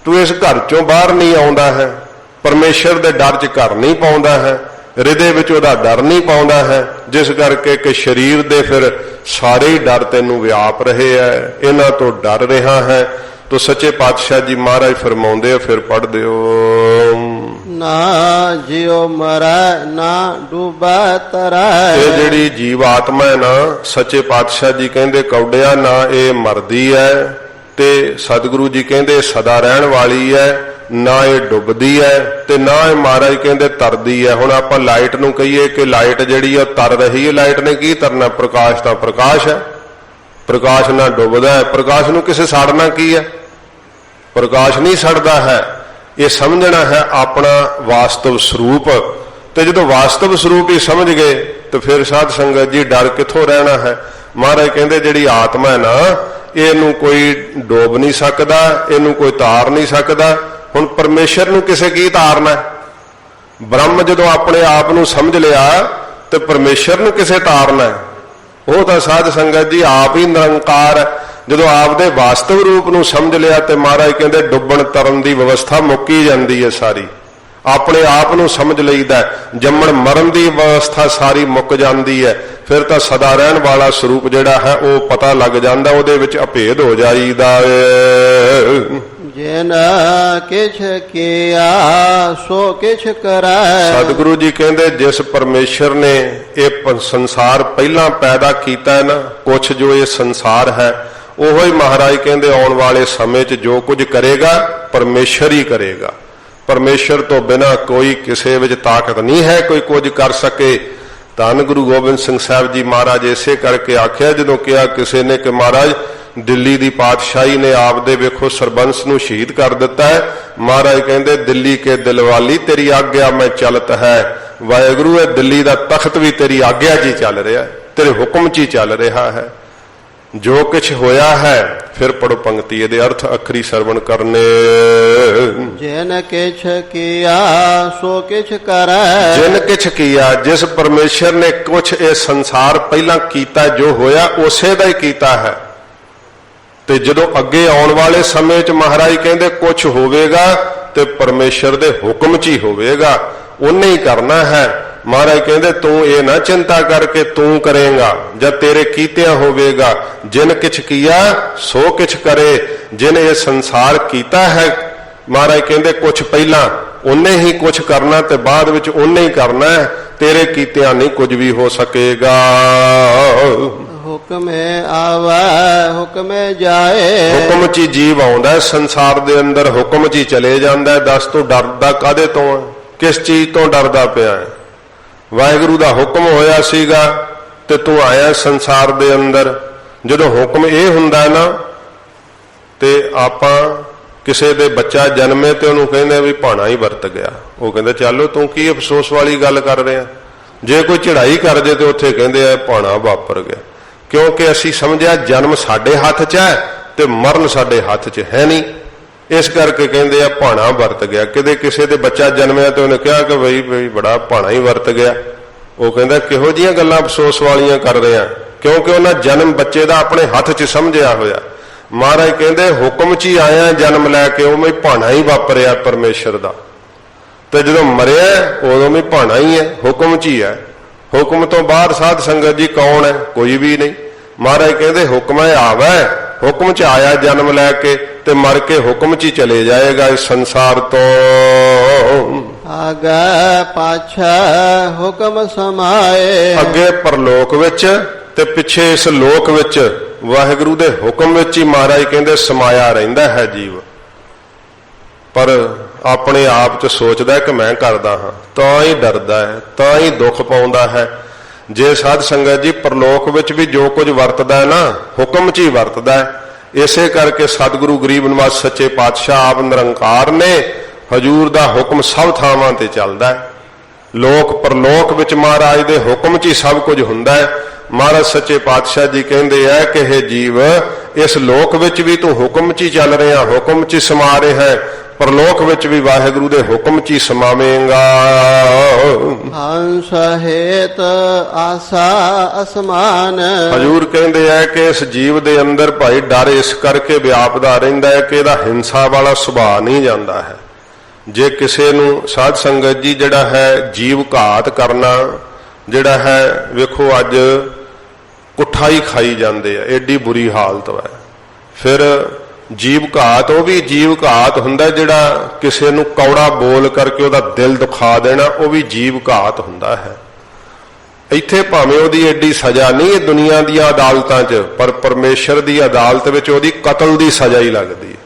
ਤੂੰ ਇਸ ਘਰ ਚੋਂ ਬਾਹਰ ਨਹੀਂ ਆਉਂਦਾ ਹੈ। ਪਰਮੇਸ਼ਰ ਦੇ ਡਰ 'ਚ ਘਰ ਨਹੀਂ ਪਾਉਂਦਾ ਹੈ, ਹਿਰਦੇ ਵਿੱਚ ਉਹਦਾ ਡਰ ਨਹੀਂ ਪਾਉਂਦਾ ਹੈ, ਜਿਸ ਕਰਕੇ ਕਿ ਸਰੀਰ ਦੇ ਫਿਰ ਸਾਰੇ ਹੀ ਡਰ ਤੈਨੂੰ ਵਿਆਪ ਰਹੇ ਹੈ, ਇਹਨਾਂ ਤੋਂ ਡਰ ਰਿਹਾ ਹੈ। ਤੋ ਸੱਚੇ ਪਾਤਸ਼ਾਹ ਜੀ ਮਹਾਰਾਜ ਫਰਮਾਉਂਦੇ ਆ, ਫਿਰ ਪੜ੍ਹਦੇ ਹੋ, ਨਾ ਜਿਉ ਮਰੈ ਨਾ ਡੁਬੈ ਤਰੈ। ਇਹ ਜਿਹੜੀ ਜੀਵ ਆਤਮਾ ਹੈ ਨਾ, ਸੱਚੇ ਪਾਤਸ਼ਾਹ ਜੀ ਕਹਿੰਦੇ ਕੌਡਿਆ ਨਾ ਇਹ ਮਰਦੀ ਹੈ, ਤੇ ਸਤਿਗੁਰੂ ਜੀ ਕਹਿੰਦੇ ਸਦਾ ਰਹਿਣ ਵਾਲੀ ਹੈ, ਨਾ ਇਹ ਡੁੱਬਦੀ ਹੈ, ਤੇ ਨਾ ਇਹ ਮਹਾਰਾਜ ਕਹਿੰਦੇ ਤਰਦੀ ਹੈ। ਹੁਣ ਆਪਾਂ ਲਾਈਟ ਨੂੰ ਕਹੀਏ ਕਿ ਲਾਈਟ ਜਿਹੜੀ ਆ ਤਰ ਰਹੀ ਹੈ, ਲਾਈਟ ਨੇ ਕੀ ਤਰਨਾ? ਪ੍ਰਕਾਸ਼ ਤਾਂ ਪ੍ਰਕਾਸ਼ ਹੈ, ਪ੍ਰਕਾਸ਼ ਨਾ ਡੁੱਬਦਾ ਹੈ। ਪ੍ਰਕਾਸ਼ ਨੂੰ ਕਿਸੇ ਸਾੜਨਾ ਕੀ ਹੈ? ਪ੍ਰਕਾਸ਼ ਨਹੀਂ ਸੜਦਾ ਹੈ। ਇਹ ਸਮਝਣਾ ਹੈ ਆਪਣਾ ਵਾਸਤਵ ਸਰੂਪ। ਤੇ ਜਦੋਂ ਵਾਸਤਵ ਸਰੂਪ ਹੀ ਸਮਝ ਗਏ ਤੇ ਫਿਰ ਸਾਧ ਸੰਗਤ ਜੀ ਡਰ ਕਿੱਥੋਂ ਰਹਿਣਾ ਹੈ। ਮਹਾਰਾਜ ਕਹਿੰਦੇ ਜਿਹੜੀ ਆਤਮਾ ਹੈ ਨਾ, ਇਹਨੂੰ ਕੋਈ ਡੋਬ ਨਹੀਂ ਸਕਦਾ, ਇਹਨੂੰ ਕੋਈ ਤਾਰ ਨਹੀਂ ਸਕਦਾ। ਹੁਣ ਪਰਮੇਸ਼ਰ ਨੂੰ ਕਿਸੇ ਕੀ ਤਾਰਨਾ? ਬ੍ਰਹਮ ਜਦੋਂ ਆਪਣੇ ਆਪ ਨੂੰ ਸਮਝ ਲਿਆ ਤੇ ਪਰਮੇਸ਼ਰ ਨੂੰ ਕਿਸੇ ਤਾਰਨਾ? ਉਹ ਤਾਂ ਸਾਧ ਸੰਗਤ ਜੀ ਆਪ ਹੀ ਨਿਰੰਕਾਰ ਹੈ। ਜਦੋਂ ਆਪਦੇ ਵਾਸਤਵ ਰੂਪ ਨੂੰ ਸਮਝ ਲਿਆ ਤੇ ਮਹਾਰਾਜ ਕਹਿੰਦੇ ਡੁੱਬਣ ਤਰਨ ਦੀ ਵਿਵਸਥਾ ਮੁੱਕੀ ਜਾਂਦੀ ਹੈ ਸਾਰੀ। ਆਪਣੇ ਆਪ ਨੂੰ ਸਮਝ ਲਈਦਾ, ਜੰਮਣ ਮਰਨ ਦੀ ਵਿਵਸਥਾ ਸਾਰੀ ਮੁੱਕ ਜਾਂਦੀ ਹੈ। ਫਿਰ ਤਾਂ ਸਦਾ ਰਹਿਣ ਵਾਲਾ ਸਰੂਪ ਜਿਹੜਾ ਹੈ ਉਹ ਪਤਾ ਲੱਗ ਜਾਂਦਾ, ਉਹਦੇ ਵਿੱਚ ਅਭੇਦ ਹੋ ਜਾਈਦਾ ਏ। ਜਿਨ ਕਿਛ ਕੀਆ ਸੋ ਕਿਛ ਕਰੈ। ਸਤਿਗੁਰੂ ਜੀ ਕਹਿੰਦੇ ਜਿਸ ਪਰਮੇਸ਼ਰ ਨੇ ਇਹ ਸੰਸਾਰ ਪਹਿਲਾਂ ਪੈਦਾ ਕੀਤਾ ਹੈ ਨਾ, ਕੁਛ ਜੋ ਇਹ ਸੰਸਾਰ ਹੈ ਉਹੋ ਹੀ ਮਹਾਰਾਜ ਕਹਿੰਦੇ ਆਉਣ ਵਾਲੇ ਸਮੇਂ 'ਚ ਜੋ ਕੁਝ ਕਰੇਗਾ ਪਰਮੇਸ਼ਰ ਹੀ ਕਰੇਗਾ। ਪਰਮੇਸ਼ਰ ਤੋਂ ਬਿਨਾਂ ਕੋਈ ਕਿਸੇ ਵਿੱਚ ਤਾਕਤ ਨਹੀਂ ਹੈ ਕੋਈ ਕੁਝ ਕਰ ਸਕੇ। ਧੰਨ ਗੁਰੂ ਗੋਬਿੰਦ ਸਿੰਘ ਸਾਹਿਬ ਜੀ ਮਹਾਰਾਜ ਇਸੇ ਕਰਕੇ ਆਖਿਆ, ਜਦੋਂ ਕਿਹਾ ਕਿਸੇ ਨੇ ਕਿ ਮਹਾਰਾਜ ਦਿੱਲੀ ਦੀ ਪਾਤਸ਼ਾਹੀ ਨੇ ਆਪਦੇ ਵੇਖੋ ਸਰਬੰਸ ਨੂੰ ਸ਼ਹੀਦ ਕਰ ਦਿੱਤਾ ਹੈ, ਮਹਾਰਾਜ ਕਹਿੰਦੇ ਦਿੱਲੀ ਕੇ ਦਿਲਵਾਲੀ ਤੇਰੀ ਆਗਿਆ ਮੈਂ ਚਲਤ ਹੈ। ਵਾਹਿਗੁਰੂ ਇਹ ਦਿੱਲੀ ਦਾ ਤਖਤ ਵੀ ਤੇਰੀ ਆਗਿਆ 'ਚ ਹੀ ਚੱਲ ਰਿਹਾ, ਤੇਰੇ ਹੁਕਮ 'ਚ ਹੀ ਚੱਲ ਰਿਹਾ ਹੈ। ਜੋ ਕੁਛ ਹੋਇਆ ਹੈ, ਫਿਰ ਪੜੋ ਪੰਕਤੀ ਇਹਦੇ ਅਰਥ ਅੱਖਰੀ ਸਰਵਣ ਕਰਨੇ। ਜਿਨ ਕਿਛ ਕੀਆ ਸੋ ਕਿਛ ਕਰੈ। ਜਿਨ ਕਿਛ ਕੀਆ, ਜਿਸ ਪਰਮੇਸ਼ਰ ਨੇ ਕੁਛ ਇਹ ਸੰਸਾਰ ਪਹਿਲਾਂ ਕੀਤਾ, ਜੋ ਹੋਇਆ ਉਸੇ ਦਾ ਹੀ ਕੀਤਾ ਹੈ। ਤੇ ਜਦੋਂ ਅੱਗੇ ਆਉਣ ਵਾਲੇ ਸਮੇਂ 'ਚ ਮਹਾਰਾਜ ਕਹਿੰਦੇ ਕੁਛ ਹੋਵੇਗਾ ਤੇ ਪਰਮੇਸ਼ਰ ਦੇ ਹੁਕਮ 'ਚ ਹੀ ਹੋਵੇਗਾ, ਉਹਨੇ ਹੀ ਕਰਨਾ ਹੈ। ਮਹਾਰਾਜ ਕਹਿੰਦੇ ਤੂੰ ਇਹ ਨਾ ਚਿੰਤਾ ਕਰਕੇ ਤੂੰ ਕਰੇਗਾ ਜਾਂ ਤੇਰੇ ਕੀਤਿਆਂ ਹੋਵੇਗਾ। ਜਿਨ ਕਿਛ ਕੀਆ ਸੋ ਕਿਛ ਕਰੇ। ਜਿਨ ਇਹ ਸੰਸਾਰ ਕੀਤਾ ਹੈ ਮਹਾਰਾਜ ਕਹਿੰਦੇ ਕੁਛ ਪਹਿਲਾਂ, ਉਹਨੇ ਹੀ ਕੁਛ ਕਰਨਾ ਤੇ ਬਾਅਦ ਵਿੱਚ ਉਹਨੇ ਹੀ ਕਰਨਾ ਹੈ। ਤੇਰੇ ਕੀਤਿਆਂ ਨਹੀਂ ਕੁਝ ਵੀ ਹੋ ਸਕੇਗਾ। ਹੁਕਮੇ ਆਵੈ ਹੁਕਮੇ ਜਾਏ। ਹੁਕਮ 'ਚ ਹੀ ਜੀਵ ਆਉਂਦਾ ਸੰਸਾਰ ਦੇ ਅੰਦਰ, ਹੁਕਮ 'ਚ ਹੀ ਚਲੇ ਜਾਂਦਾ। ਦੱਸ ਤੂੰ ਡਰਦਾ ਕਾਹਦੇ ਤੋਂ ਹੈ? ਕਿਸ ਚੀਜ਼ ਤੋਂ ਡਰਦਾ ਪਿਆ ਹੈ? ਵਾਹਿਗੁਰੂ ਦਾ ਹੁਕਮ ਹੋਇਆ ਸੀਗਾ ਤੇ ਤੂੰ ਆਇਆ ਸੰਸਾਰ ਦੇ ਅੰਦਰ। ਜਦੋਂ ਹੁਕਮ ਇਹ ਹੁੰਦਾ ਨਾ, ਤੇ ਆਪਾਂ ਕਿਸੇ ਦੇ ਬੱਚਾ ਜਨਮੇ ਤੇ ਉਹਨੂੰ ਕਹਿੰਦੇ ਵੀ ਭਾਣਾ ਹੀ ਵਰਤ ਗਿਆ। ਉਹ ਕਹਿੰਦਾ ਚਲੋ ਤੂੰ ਕੀ ਅਫਸੋਸ ਵਾਲੀ ਗੱਲ ਕਰ ਰਿਹਾ। ਜੇ ਕੋਈ ਚੜ੍ਹਾਈ ਕਰ ਜੇ ਤੇ ਉੱਥੇ ਕਹਿੰਦੇ ਆ ਭਾਣਾ ਵਾਪਰ ਗਿਆ, ਕਿਉਂਕਿ ਅਸੀਂ ਸਮਝਿਆ ਜਨਮ ਸਾਡੇ ਹੱਥ 'ਚ ਹੈ ਤੇ ਮਰਨ ਸਾਡੇ ਹੱਥ 'ਚ ਹੈ ਨਹੀਂ। ਇਸ ਕਰਕੇ ਕਹਿੰਦੇ ਆ ਭਾਣਾ ਵਰਤ ਗਿਆ। ਕਿਤੇ ਕਿਸੇ ਦੇ ਬੱਚਾ ਜਨਮਿਆ ਤੇ ਉਹਨੇ ਕਿਹਾ ਕਿ ਬਈ ਬੜਾ ਭਾਣਾ ਹੀ ਵਰਤ ਗਿਆ। ਉਹ ਕਹਿੰਦਾ ਕਿਹੋ ਜਿਹੀਆਂ ਗੱਲਾਂ ਅਫਸੋਸ ਵਾਲੀਆਂ ਕਰ ਰਹੇ ਆ, ਕਿਉਂਕਿ ਉਹਨਾਂ ਜਨਮ ਬੱਚੇ ਦਾ ਆਪਣੇ ਹੱਥ 'ਚ ਸਮਝਿਆ ਹੋਇਆ। ਮਹਾਰਾਜ ਕਹਿੰਦੇ ਹੁਕਮ 'ਚ ਹੀ ਆਇਆ ਜਨਮ ਲੈ ਕੇ, ਉਹ ਵੀ ਭਾਣਾ ਹੀ ਵਾਪਰਿਆ ਪਰਮੇਸ਼ਰ ਦਾ। ਤੇ ਜਦੋਂ ਮਰਿਆ ਉਦੋਂ ਵੀ ਭਾਣਾ ਹੀ ਹੈ, ਹੁਕਮ 'ਚ ਹੀ ਹੈ। ਹੁਕਮ ਤੋਂ ਬਾਹਰ ਸਾਧ ਸੰਗਤ ਜੀ ਕੌਣ ਹੈ? ਕੋਈ ਵੀ ਨਹੀਂ। ਮਹਾਰਾਜ ਕਹਿੰਦੇ ਹੁਕਮ ਹੈ ਆਵੈ, ਹੁਕਮ 'ਚ ਆਇਆ ਜਨਮ ਲੈ ਕੇ ਤੇ ਮਰ ਕੇ ਹੁਕਮ 'ਚ ਹੀ ਚਲੇ ਜਾਏਗਾ ਇਸ ਸੰਸਾਰ ਤੋਂ। ਆਗੇ ਪਾਛੈ ਹੁਕਮ ਸਮਾਏ। ਅੱਗੇ ਪਰਲੋਕ ਵਿੱਚ ਤੇ ਪਿੱਛੇ ਇਸ ਲੋਕ ਵਿੱਚ ਵਾਹਿਗੁਰੂ ਦੇ ਹੁਕਮ ਵਿੱਚ ਹੀ ਮਹਾਰਾਜ ਕਹਿੰਦੇ ਸਮਾਇਆ ਰਹਿੰਦਾ ਹੈ ਜੀਵ। ਪਰ ਆਪਣੇ ਆਪ 'ਚ ਸੋਚਦਾ ਕਿ ਮੈਂ ਕਰਦਾ ਹਾਂ, ਤਾਂ ਹੀ ਡਰਦਾ ਹੈ, ਤਾਂ ਹੀ ਦੁੱਖ ਪਾਉਂਦਾ ਹੈ। ਜੇ ਸਾਧ ਸੰਗਤ ਜੀ ਪਰਲੋਕ ਵਿੱਚ ਵੀ ਜੋ ਕੁਝ ਵਰਤਦਾ ਹੈ ਨਾ, ਹੁਕਮ 'ਚ ਹੀ ਵਰਤਦਾ ਹੈ। ਇਸੇ ਕਰਕੇ ਸਤਿਗੁਰੂ ਗਰੀਬ ਨਿਵਾਜ ਸੱਚੇ ਪਾਤਸ਼ਾਹ ਆਪ ਨਿਰੰਕਾਰ ਨੇ, ਹਜੂਰ ਦਾ ਹੁਕਮ ਸਭ ਥਾਵਾਂ ਤੇ ਚੱਲਦਾ ਹੈ। ਲੋਕ ਪਰਲੋਕ ਵਿੱਚ ਮਹਾਰਾਜ ਦੇ ਹੁਕਮ 'ਚ ਹੀ ਸਭ ਕੁਝ ਹੁੰਦਾ ਹੈ। ਮਹਾਰਾਜ ਸੱਚੇ ਪਾਤਸ਼ਾਹ ਜੀ ਕਹਿੰਦੇ ਆ ਕਿ ਇਹ ਜੀਵ ਇਸ ਲੋਕ ਵਿੱਚ ਵੀ ਤੂੰ ਹੁਕਮ 'ਚ ਹੀ ਚੱਲ ਰਿਹਾ, ਹੁਕਮ 'ਚ ਹੀ ਸਮਾ ਰਿਹਾ ਹੈ, ਪਰਲੋਕ ਵਿੱਚ ਵੀ ਵਾਹਿਗੁਰੂ ਦੇ ਹੁਕਮ 'ਚ ਹੀ ਸਮਾਵੇਂਗਾ। ਹੰਸ ਹੇਤ ਆਸਾ ਅਸਮਾਨ। ਹਜੂਰ ਕਹਿੰਦੇ ਆ ਕਿ ਇਸ ਜੀਵ ਦੇ ਅੰਦਰ ਭਾਈ ਡਰ ਇਸ ਕਰਕੇ ਵਿਆਪਦਾ ਰਹਿੰਦਾ ਹੈ ਕਿ ਇਹਦਾ ਹਿੰਸਾ ਵਾਲਾ ਸੁਭਾਅ ਨਹੀਂ ਜਾਂਦਾ ਹੈ। ਜੇ ਕਿਸੇ ਨੂੰ ਸਾਧ ਸੰਗਤ ਜੀ ਜਿਹੜਾ ਹੈ ਜੀਵ ਘਾਤ ਕਰਨਾ ਜਿਹੜਾ ਹੈ, ਵੇਖੋ ਅੱਜ ਕੁੱਠਾ ਹੀ ਖਾਈ ਜਾਂਦੇ ਆ, ਏਡੀ ਬੁਰੀ ਹਾਲਤ ਹੈ। ਫਿਰ ਜੀਵ ਘਾਤ, ਉਹ ਵੀ ਜੀਵ ਘਾਤ ਹੁੰਦਾ ਜਿਹੜਾ ਕਿਸੇ ਨੂੰ ਕੌੜਾ ਬੋਲ ਕਰਕੇ ਉਹਦਾ ਦਿਲ ਦੁਖਾ ਦੇਣਾ, ਉਹ ਵੀ ਜੀਵ ਘਾਤ ਹੁੰਦਾ ਹੈ। ਇੱਥੇ ਭਾਵੇਂ ਉਹਦੀ ਏਡੀ ਸਜ਼ਾ ਨਹੀਂ ਹੈ ਦੁਨੀਆ ਦੀਆਂ ਅਦਾਲਤਾਂ 'ਚ, ਪਰ ਪਰਮੇਸ਼ਰ ਦੀ ਅਦਾਲਤ ਵਿੱਚ ਉਹਦੀ ਕਤਲ ਦੀ ਸਜ਼ਾ ਹੀ ਲੱਗਦੀ ਹੈ।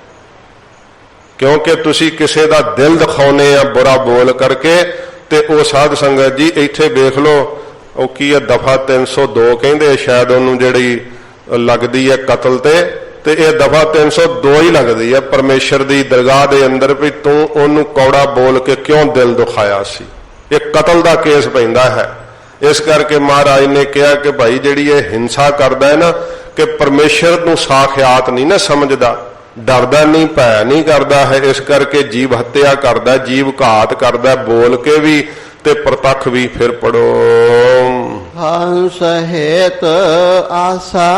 ਕਿਉਂਕਿ ਤੁਸੀਂ ਕਿਸੇ ਦਾ ਦਿਲ ਦਿਖਾਉਨੇ ਆ ਬੁਰਾ ਬੋਲ ਕਰਕੇ। ਤੇ ਉਹ ਸਾਧ ਸੰਗਤ ਜੀ ਇੱਥੇ ਵੇਖ ਲਓ, ਉਹ ਕੀ ਹੈ ਦਫਾ 302 ਕਹਿੰਦੇ ਸ਼ਾਇਦ ਉਹਨੂੰ ਜਿਹੜੀ ਲੱਗਦੀ ਹੈ ਕਤਲ ਤੇ, ਤੇ ਇਹ ਦਫਾ 302 ਹੀ ਲੱਗਦੀ ਹੈ ਪਰਮੇਸ਼ਰ ਦੀ ਦਰਗਾਹ ਦੇ ਅੰਦਰ ਵੀ ਤੂੰ ਉਹਨੂੰ ਕੌੜਾ ਬੋਲ ਕੇ ਕਿਉਂ ਦਿਲ ਦੁਖਾਇਆ ਸੀ। ਇਹ ਕਤਲ ਦਾ ਕੇਸ ਪੈਂਦਾ ਹੈ। ਇਸ ਕਰਕੇ ਮਹਾਰਾਜ ਨੇ ਕਿਹਾ ਕਿ ਭਾਈ ਜਿਹੜੀ ਇਹ ਹਿੰਸਾ ਕਰਦਾ ਹੈ ਨਾ, ਕਿ ਪਰਮੇਸ਼ਰ ਨੂੰ ਸਾਖਿਆਤ ਨਹੀਂ ਨਾ ਸਮਝਦਾ, ਡਰਦਾ ਨਹੀਂ, ਭੈ ਨਹੀਂ ਕਰਦਾ ਹੈ। ਇਸ ਕਰਕੇ ਜੀਵ ਹੱਤਿਆ ਕਰਦਾ, ਜੀਵ ਘਾਤ ਕਰਦਾ, ਬੋਲ ਕੇ ਵੀ ਤੇ ਪ੍ਰਤੱਖ ਵੀ। ਫਿਰ ਪੜੋ ਹੰਸ ਹੇਤ ਆਸਾ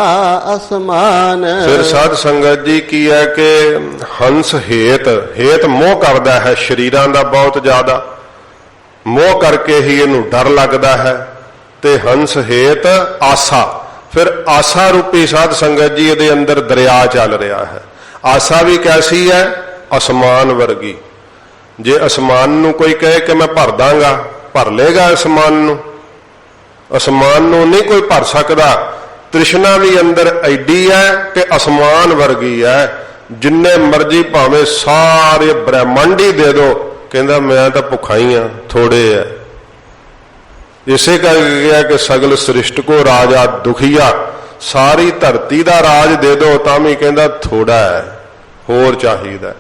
ਅਸਮਾਨ। ਫਿਰ ਸਾਧ ਸੰਗਤ ਜੀ ਕੀ ਹੈ ਕਿ ਹੰਸ ਹੇਤ ਮੋਹ ਕਰਦਾ ਹੈ, ਸ਼ਰੀਰਾਂ ਦਾ ਬਹੁਤ ਜ਼ਿਆਦਾ ਮੋਹ ਕਰਕੇ ਹੀ ਇਹਨੂੰ ਡਰ ਲੱਗਦਾ ਹੈ। ਤੇ ਹੰਸ ਹੇਤ ਆਸਾ, ਫਿਰ ਆਸਾ ਰੂਪੀ ਸਾਧ ਸੰਗਤ ਜੀ ਇਹਦੇ ਅੰਦਰ ਦਰਿਆ ਚੱਲ ਰਿਹਾ ਹੈ। ਆਸਾ ਵੀ ਕੈਸੀ ਹੈ? ਅਸਮਾਨ ਵਰਗੀ। ਜੇ ਅਸਮਾਨ ਨੂੰ ਕੋਈ ਕਹੇ ਕਿ ਮੈਂ ਭਰ ਦਾਂਗਾ, ਭਰ ਲੇਗਾ ਅਸਮਾਨ ਨੂੰ? ਅਸਮਾਨ ਨੂੰ ਨਹੀਂ ਕੋਈ ਭਰ ਸਕਦਾ। ਤ੍ਰਿਸ਼ਨਾ ਵੀ ਅੰਦਰ ਐਡੀ ਹੈ ਕਿ ਅਸਮਾਨ ਵਰਗੀ ਹੈ। ਜਿੰਨੇ ਮਰਜੀ ਭਾਵੇਂ ਸਾਰੇ ਬ੍ਰਹਿਮੰਡ ਹੀ ਦੇ ਦੋ, ਕਹਿੰਦਾ ਮੈਂ ਤਾਂ ਭੁੱਖਾ ਹੀ ਆ, ਥੋੜੇ ਹੈ। ਇਸੇ ਕਰਕੇ ਗਿਆ ਕਿ ਸਗਲ ਸ੍ਰਿਸ਼ਟ ਕੋ ਰਾਜਾ ਦੁਖੀਆ, ਸਾਰੀ ਧਰਤੀ ਦਾ ਰਾਜ ਦੇ ਦੋ ਤਾਂ ਵੀ ਕਹਿੰਦਾ ਥੋੜਾ ਹੈ, ਹੋਰ ਚਾਹੀਦਾ।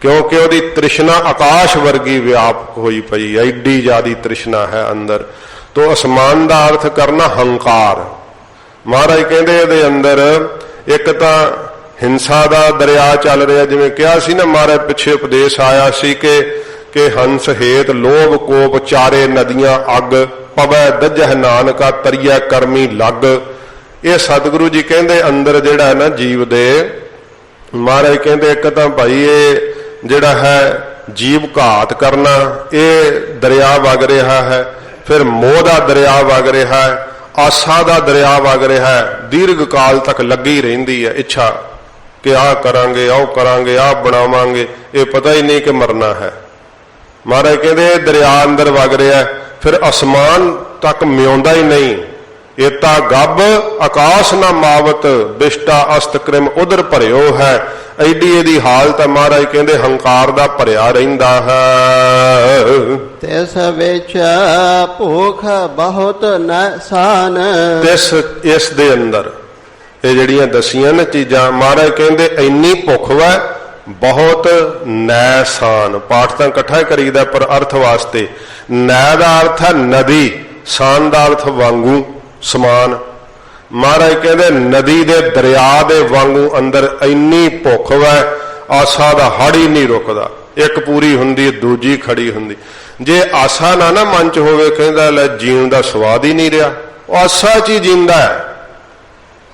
ਕਿਉਂਕਿ ਉਹਦੀ ਤ੍ਰਿਸ਼ਨਾ ਆਕਾਸ਼ ਵਰਗੀ ਵਿਆਪਕ ਹੋਈ ਪਈ, ਐਡੀ ਜ਼ਿਆਦੀ ਤ੍ਰਿਸ਼ਨਾ ਹੈ ਅੰਦਰ। ਤੋ ਅਸਮਾਨ ਦਾ ਅਰਥ ਕਰਨਾ ਹੰਕਾਰ। ਮਹਾਰਾਜ ਕਹਿੰਦੇ ਇਹਦੇ ਅੰਦਰ ਇੱਕ ਤਾਂ ਹਿੰਸਾ ਦਾ ਦਰਿਆ ਚੱਲ ਰਿਹਾ, ਜਿਵੇਂ ਕਿਹਾ ਸੀ ਨਾ ਮਹਾਰਾਜ ਪਿੱਛੇ ਉਪਦੇਸ਼ ਆਇਆ ਸੀ ਕਿ ਹੰਸ ਹੇਤ ਲੋਭ ਕੋਪ ਚਾਰੇ ਨਦੀਆਂ ਅੱਗ, ਪਵੈ ਦੱਜਹਿ ਨਾਨਕਾ ਤਰੀਐ ਕਰਮੀ ਲੱਗ। ਇਹ ਸਤਿਗੁਰੂ ਜੀ ਕਹਿੰਦੇ ਅੰਦਰ ਜਿਹੜਾ ਨਾ ਜੀਵ ਦੇ, ਮਹਾਰਾਜ ਕਹਿੰਦੇ ਇੱਕ ਤਾਂ ਭਾਈ ਇਹ ਜਿਹੜਾ ਹੈ ਜੀਵ ਘਾਤ ਕਰਨਾ, ਇਹ ਦਰਿਆ ਵਗ ਰਿਹਾ ਹੈ। ਫਿਰ ਮੋਹ ਦਾ ਦਰਿਆ ਵਗ ਰਿਹਾ ਹੈ, ਆਸਾ ਦਾ ਦਰਿਆ ਵਗ ਰਿਹਾ ਹੈ। ਦੀਰਘ ਕਾਲ ਤੱਕ ਲੱਗੀ ਰਹਿੰਦੀ ਹੈ ਇੱਛਾ ਕਿ ਆਹ ਕਰਾਂਗੇ, ਆਹ ਕਰਾਂਗੇ, ਆਹ ਬਣਾਵਾਂਗੇ, ਇਹ ਪਤਾ ਹੀ ਨਹੀਂ ਕਿ ਮਰਨਾ ਹੈ। ਮਹਾਰਾਜ ਕਹਿੰਦੇ ਇਹ ਦਰਿਆ ਅੰਦਰ ਵਗ ਰਿਹਾ। ਫਿਰ ਅਸਮਾਨ ਤੱਕ ਮਿਉਂਦਾ ਹੀ ਨਹੀਂ। ਏਤਾ ਗੱਬ ਆਕਾਸ਼ ਨਾ ਮਾਵਤ, ਬਿਸ਼ਟਾ ਅਸਤ ਕ੍ਰਿਮ ਉਧਰ ਭਰਿਓ ਹੈ। ਐਡੀ ਇਹਦੀ ਹਾਲਤ ਹੈ। ਮਹਾਰਾਜ ਕਹਿੰਦੇ ਹੰਕਾਰ ਦਾ ਭਰਿਆ ਰਹਿੰਦਾ ਹੈ। ਤਿਸ ਵਿੱਚ ਭੁਖ ਬਹੁਤ ਨਸਾਨ। ਇਸ ਦੇ ਅੰਦਰ ਇਹ ਜਿਹੜੀਆਂ ਦਸੀਆਂ ਨੇ ਚੀਜ਼ਾਂ, ਮਹਾਰਾਜ ਕਹਿੰਦੇ ਇੰਨੀ ਭੁੱਖ ਵਾ ਬਹੁਤ ਨੈਸਾਨ। ਪਾਠ ਤਾਂ ਇਕੱਠਾ ਕਰੀਦਾ ਪਰ ਅਰਥ ਵਾਸਤੇ। ਨੈ ਦਾ ਅਰਥ ਹੈ ਨਦੀ, ਸਾਨ ਦਾ ਅਰਥ ਵਾਂਗੂ, ਸਮਾਨ। ਮਹਾਰਾਜ ਕਹਿੰਦੇ ਨਦੀ ਦੇ ਦਰਿਆ ਦੇ ਵਾਂਗੂ ਅੰਦਰ ਇੰਨੀ ਭੁੱਖ ਵਾ, ਆਸਾ ਦਾ ਹੜ ਹੀ ਨਹੀਂ ਰੁਕਦਾ। ਇੱਕ ਪੂਰੀ ਹੁੰਦੀ ਦੂਜੀ ਖੜੀ ਹੁੰਦੀ। ਜੇ ਆਸਾ ਨਾ ਮਨ ਚ ਹੋਵੇ, ਕਹਿੰਦਾ ਲੈ ਜੀਣ ਦਾ ਸਵਾਦ ਹੀ ਨਹੀਂ ਰਿਹਾ। ਉਹ ਆਸਾ ਚ ਹੀ ਜੀਂਦਾ ਹੈ।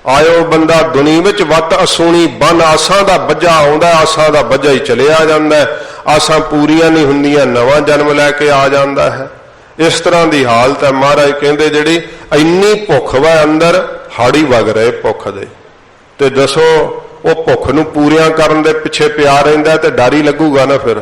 ਆਇਓ ਬੰਦਾ ਦੁਨੀ ਵਿੱਚ ਵੱਤ ਅਸੂਣੀ ਬਨ, ਆਸਾਂ ਦਾ ਬੱਝਾ ਆਉਂਦਾ, ਆਸਾਂ ਦਾ ਬੱਝਾ ਹੀ ਚਲਿਆ ਜਾਂਦਾ। ਆਸਾਂ ਪੂਰੀਆਂ ਨਹੀਂ ਹੁੰਦੀਆਂ, ਨਵਾਂ ਜਨਮ ਲੈ ਕੇ ਆ ਜਾਂਦਾ ਹੈ। ਇਸ ਤਰ੍ਹਾਂ ਦੀ ਹਾਲਤ ਹੈ। ਮਹਾਰਾਜ ਕਹਿੰਦੇ ਜਿਹੜੀ ਇੰਨੀ ਭੁੱਖ ਵਾ ਅੰਦਰ, ਹਾੜੀ ਵਗ ਰਹੇ ਭੁੱਖ ਦੇ। ਤੇ ਦੱਸੋ ਉਹ ਭੁੱਖ ਨੂੰ ਪੂਰੀਆਂ ਕਰਨ ਦੇ ਪਿੱਛੇ ਪਿਆ ਰਹਿੰਦਾ ਤੇ ਡਰ ਹੀ ਲੱਗੂਗਾ ਨਾ ਫਿਰ।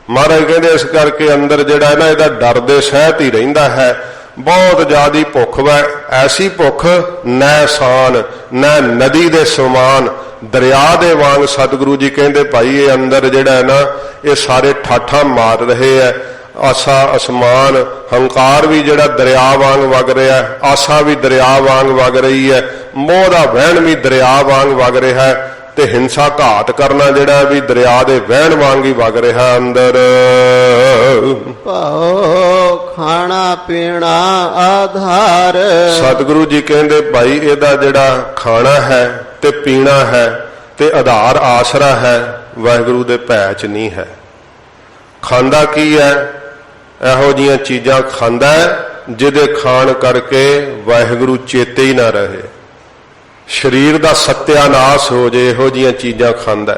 ਮਹਾਰਾਜ ਕਹਿੰਦੇ ਇਸ ਕਰਕੇ ਅੰਦਰ ਜਿਹੜਾ ਨਾ ਇਹਦਾ ਡਰ ਦੇ ਸਹਿਤ ਹੀ ਰਹਿੰਦਾ ਹੈ। ਬਹੁਤ ਜ਼ਿਆਦੀ ਭੁੱਖ ਵਾ, ਐਸੀ ਭੁੱਖ ਨੈਸਾਨ, ਨੈ ਨਦੀ ਦੇ ਸਮਾਨ, ਦਰਿਆ ਦੇ ਵਾਂਗ। ਸਤਿਗੁਰੂ ਜੀ ਕਹਿੰਦੇ ਭਾਈ ਇਹ ਅੰਦਰ ਜਿਹੜਾ ਹੈ ਨਾ, ਇਹ ਸਾਰੇ ਠਾਠਾਂ ਮਾਰ ਰਹੇ ਹੈ। ਆਸਾ ਅਸਮਾਨ, ਹੰਕਾਰ ਵੀ ਜਿਹੜਾ ਦਰਿਆ ਵਾਂਗ ਵਗ ਰਿਹਾ ਹੈ, ਆਸਾ ਵੀ ਦਰਿਆ ਵਾਂਗ ਵਗ ਰਹੀ ਹੈ, ਮੋਹ ਦਾ ਵਹਿਣ ਵੀ ਦਰਿਆ ਵਾਂਗ ਵਗ ਰਿਹਾ ਹੈ, ਤੇ ਹਿੰਸਾ ਘਾਤ ਕਰਨਾ ਜਿਹੜਾ ਵੀ ਦਰਿਆ ਦੇ ਵਹਿਣ ਵਾਂਗ ਹੀ ਵਗ ਰਿਹਾ ਅੰਦਰ। ਭਾਉ ਖਾਣਾ ਪੀਣਾ ਆਧਾਰ। ਸਤਿਗੁਰੂ ਜੀ ਕਹਿੰਦੇ ਭਾਈ ਇਹਦਾ ਜਿਹੜਾ ਖਾਣਾ ਹੈ ਤੇ ਪੀਣਾ ਹੈ ਤੇ ਆਧਾਰ ਆਸਰਾ ਹੈ, ਵਾਹਿਗੁਰੂ ਦੇ ਭੈ ਚ ਨਹੀਂ ਹੈ। ਖਾਂਦਾ ਕੀ ਹੈ? ਇਹੋ ਜੀਆਂ ਚੀਜ਼ਾਂ ਖਾਂਦਾ ਜਿਹਦੇ ਖਾਣ ਕਰਕੇ ਵਾਹਿਗੁਰੂ ਚੇਤੇ ਹੀ ਨਾ ਰਹੇ, ਸਰੀਰ ਦਾ ਸਤਿਆਨਾਸ਼ ਹੋ ਜੇ, ਇਹੋ ਜੀਆਂ ਚੀਜ਼ਾਂ ਖਾਂਦਾ।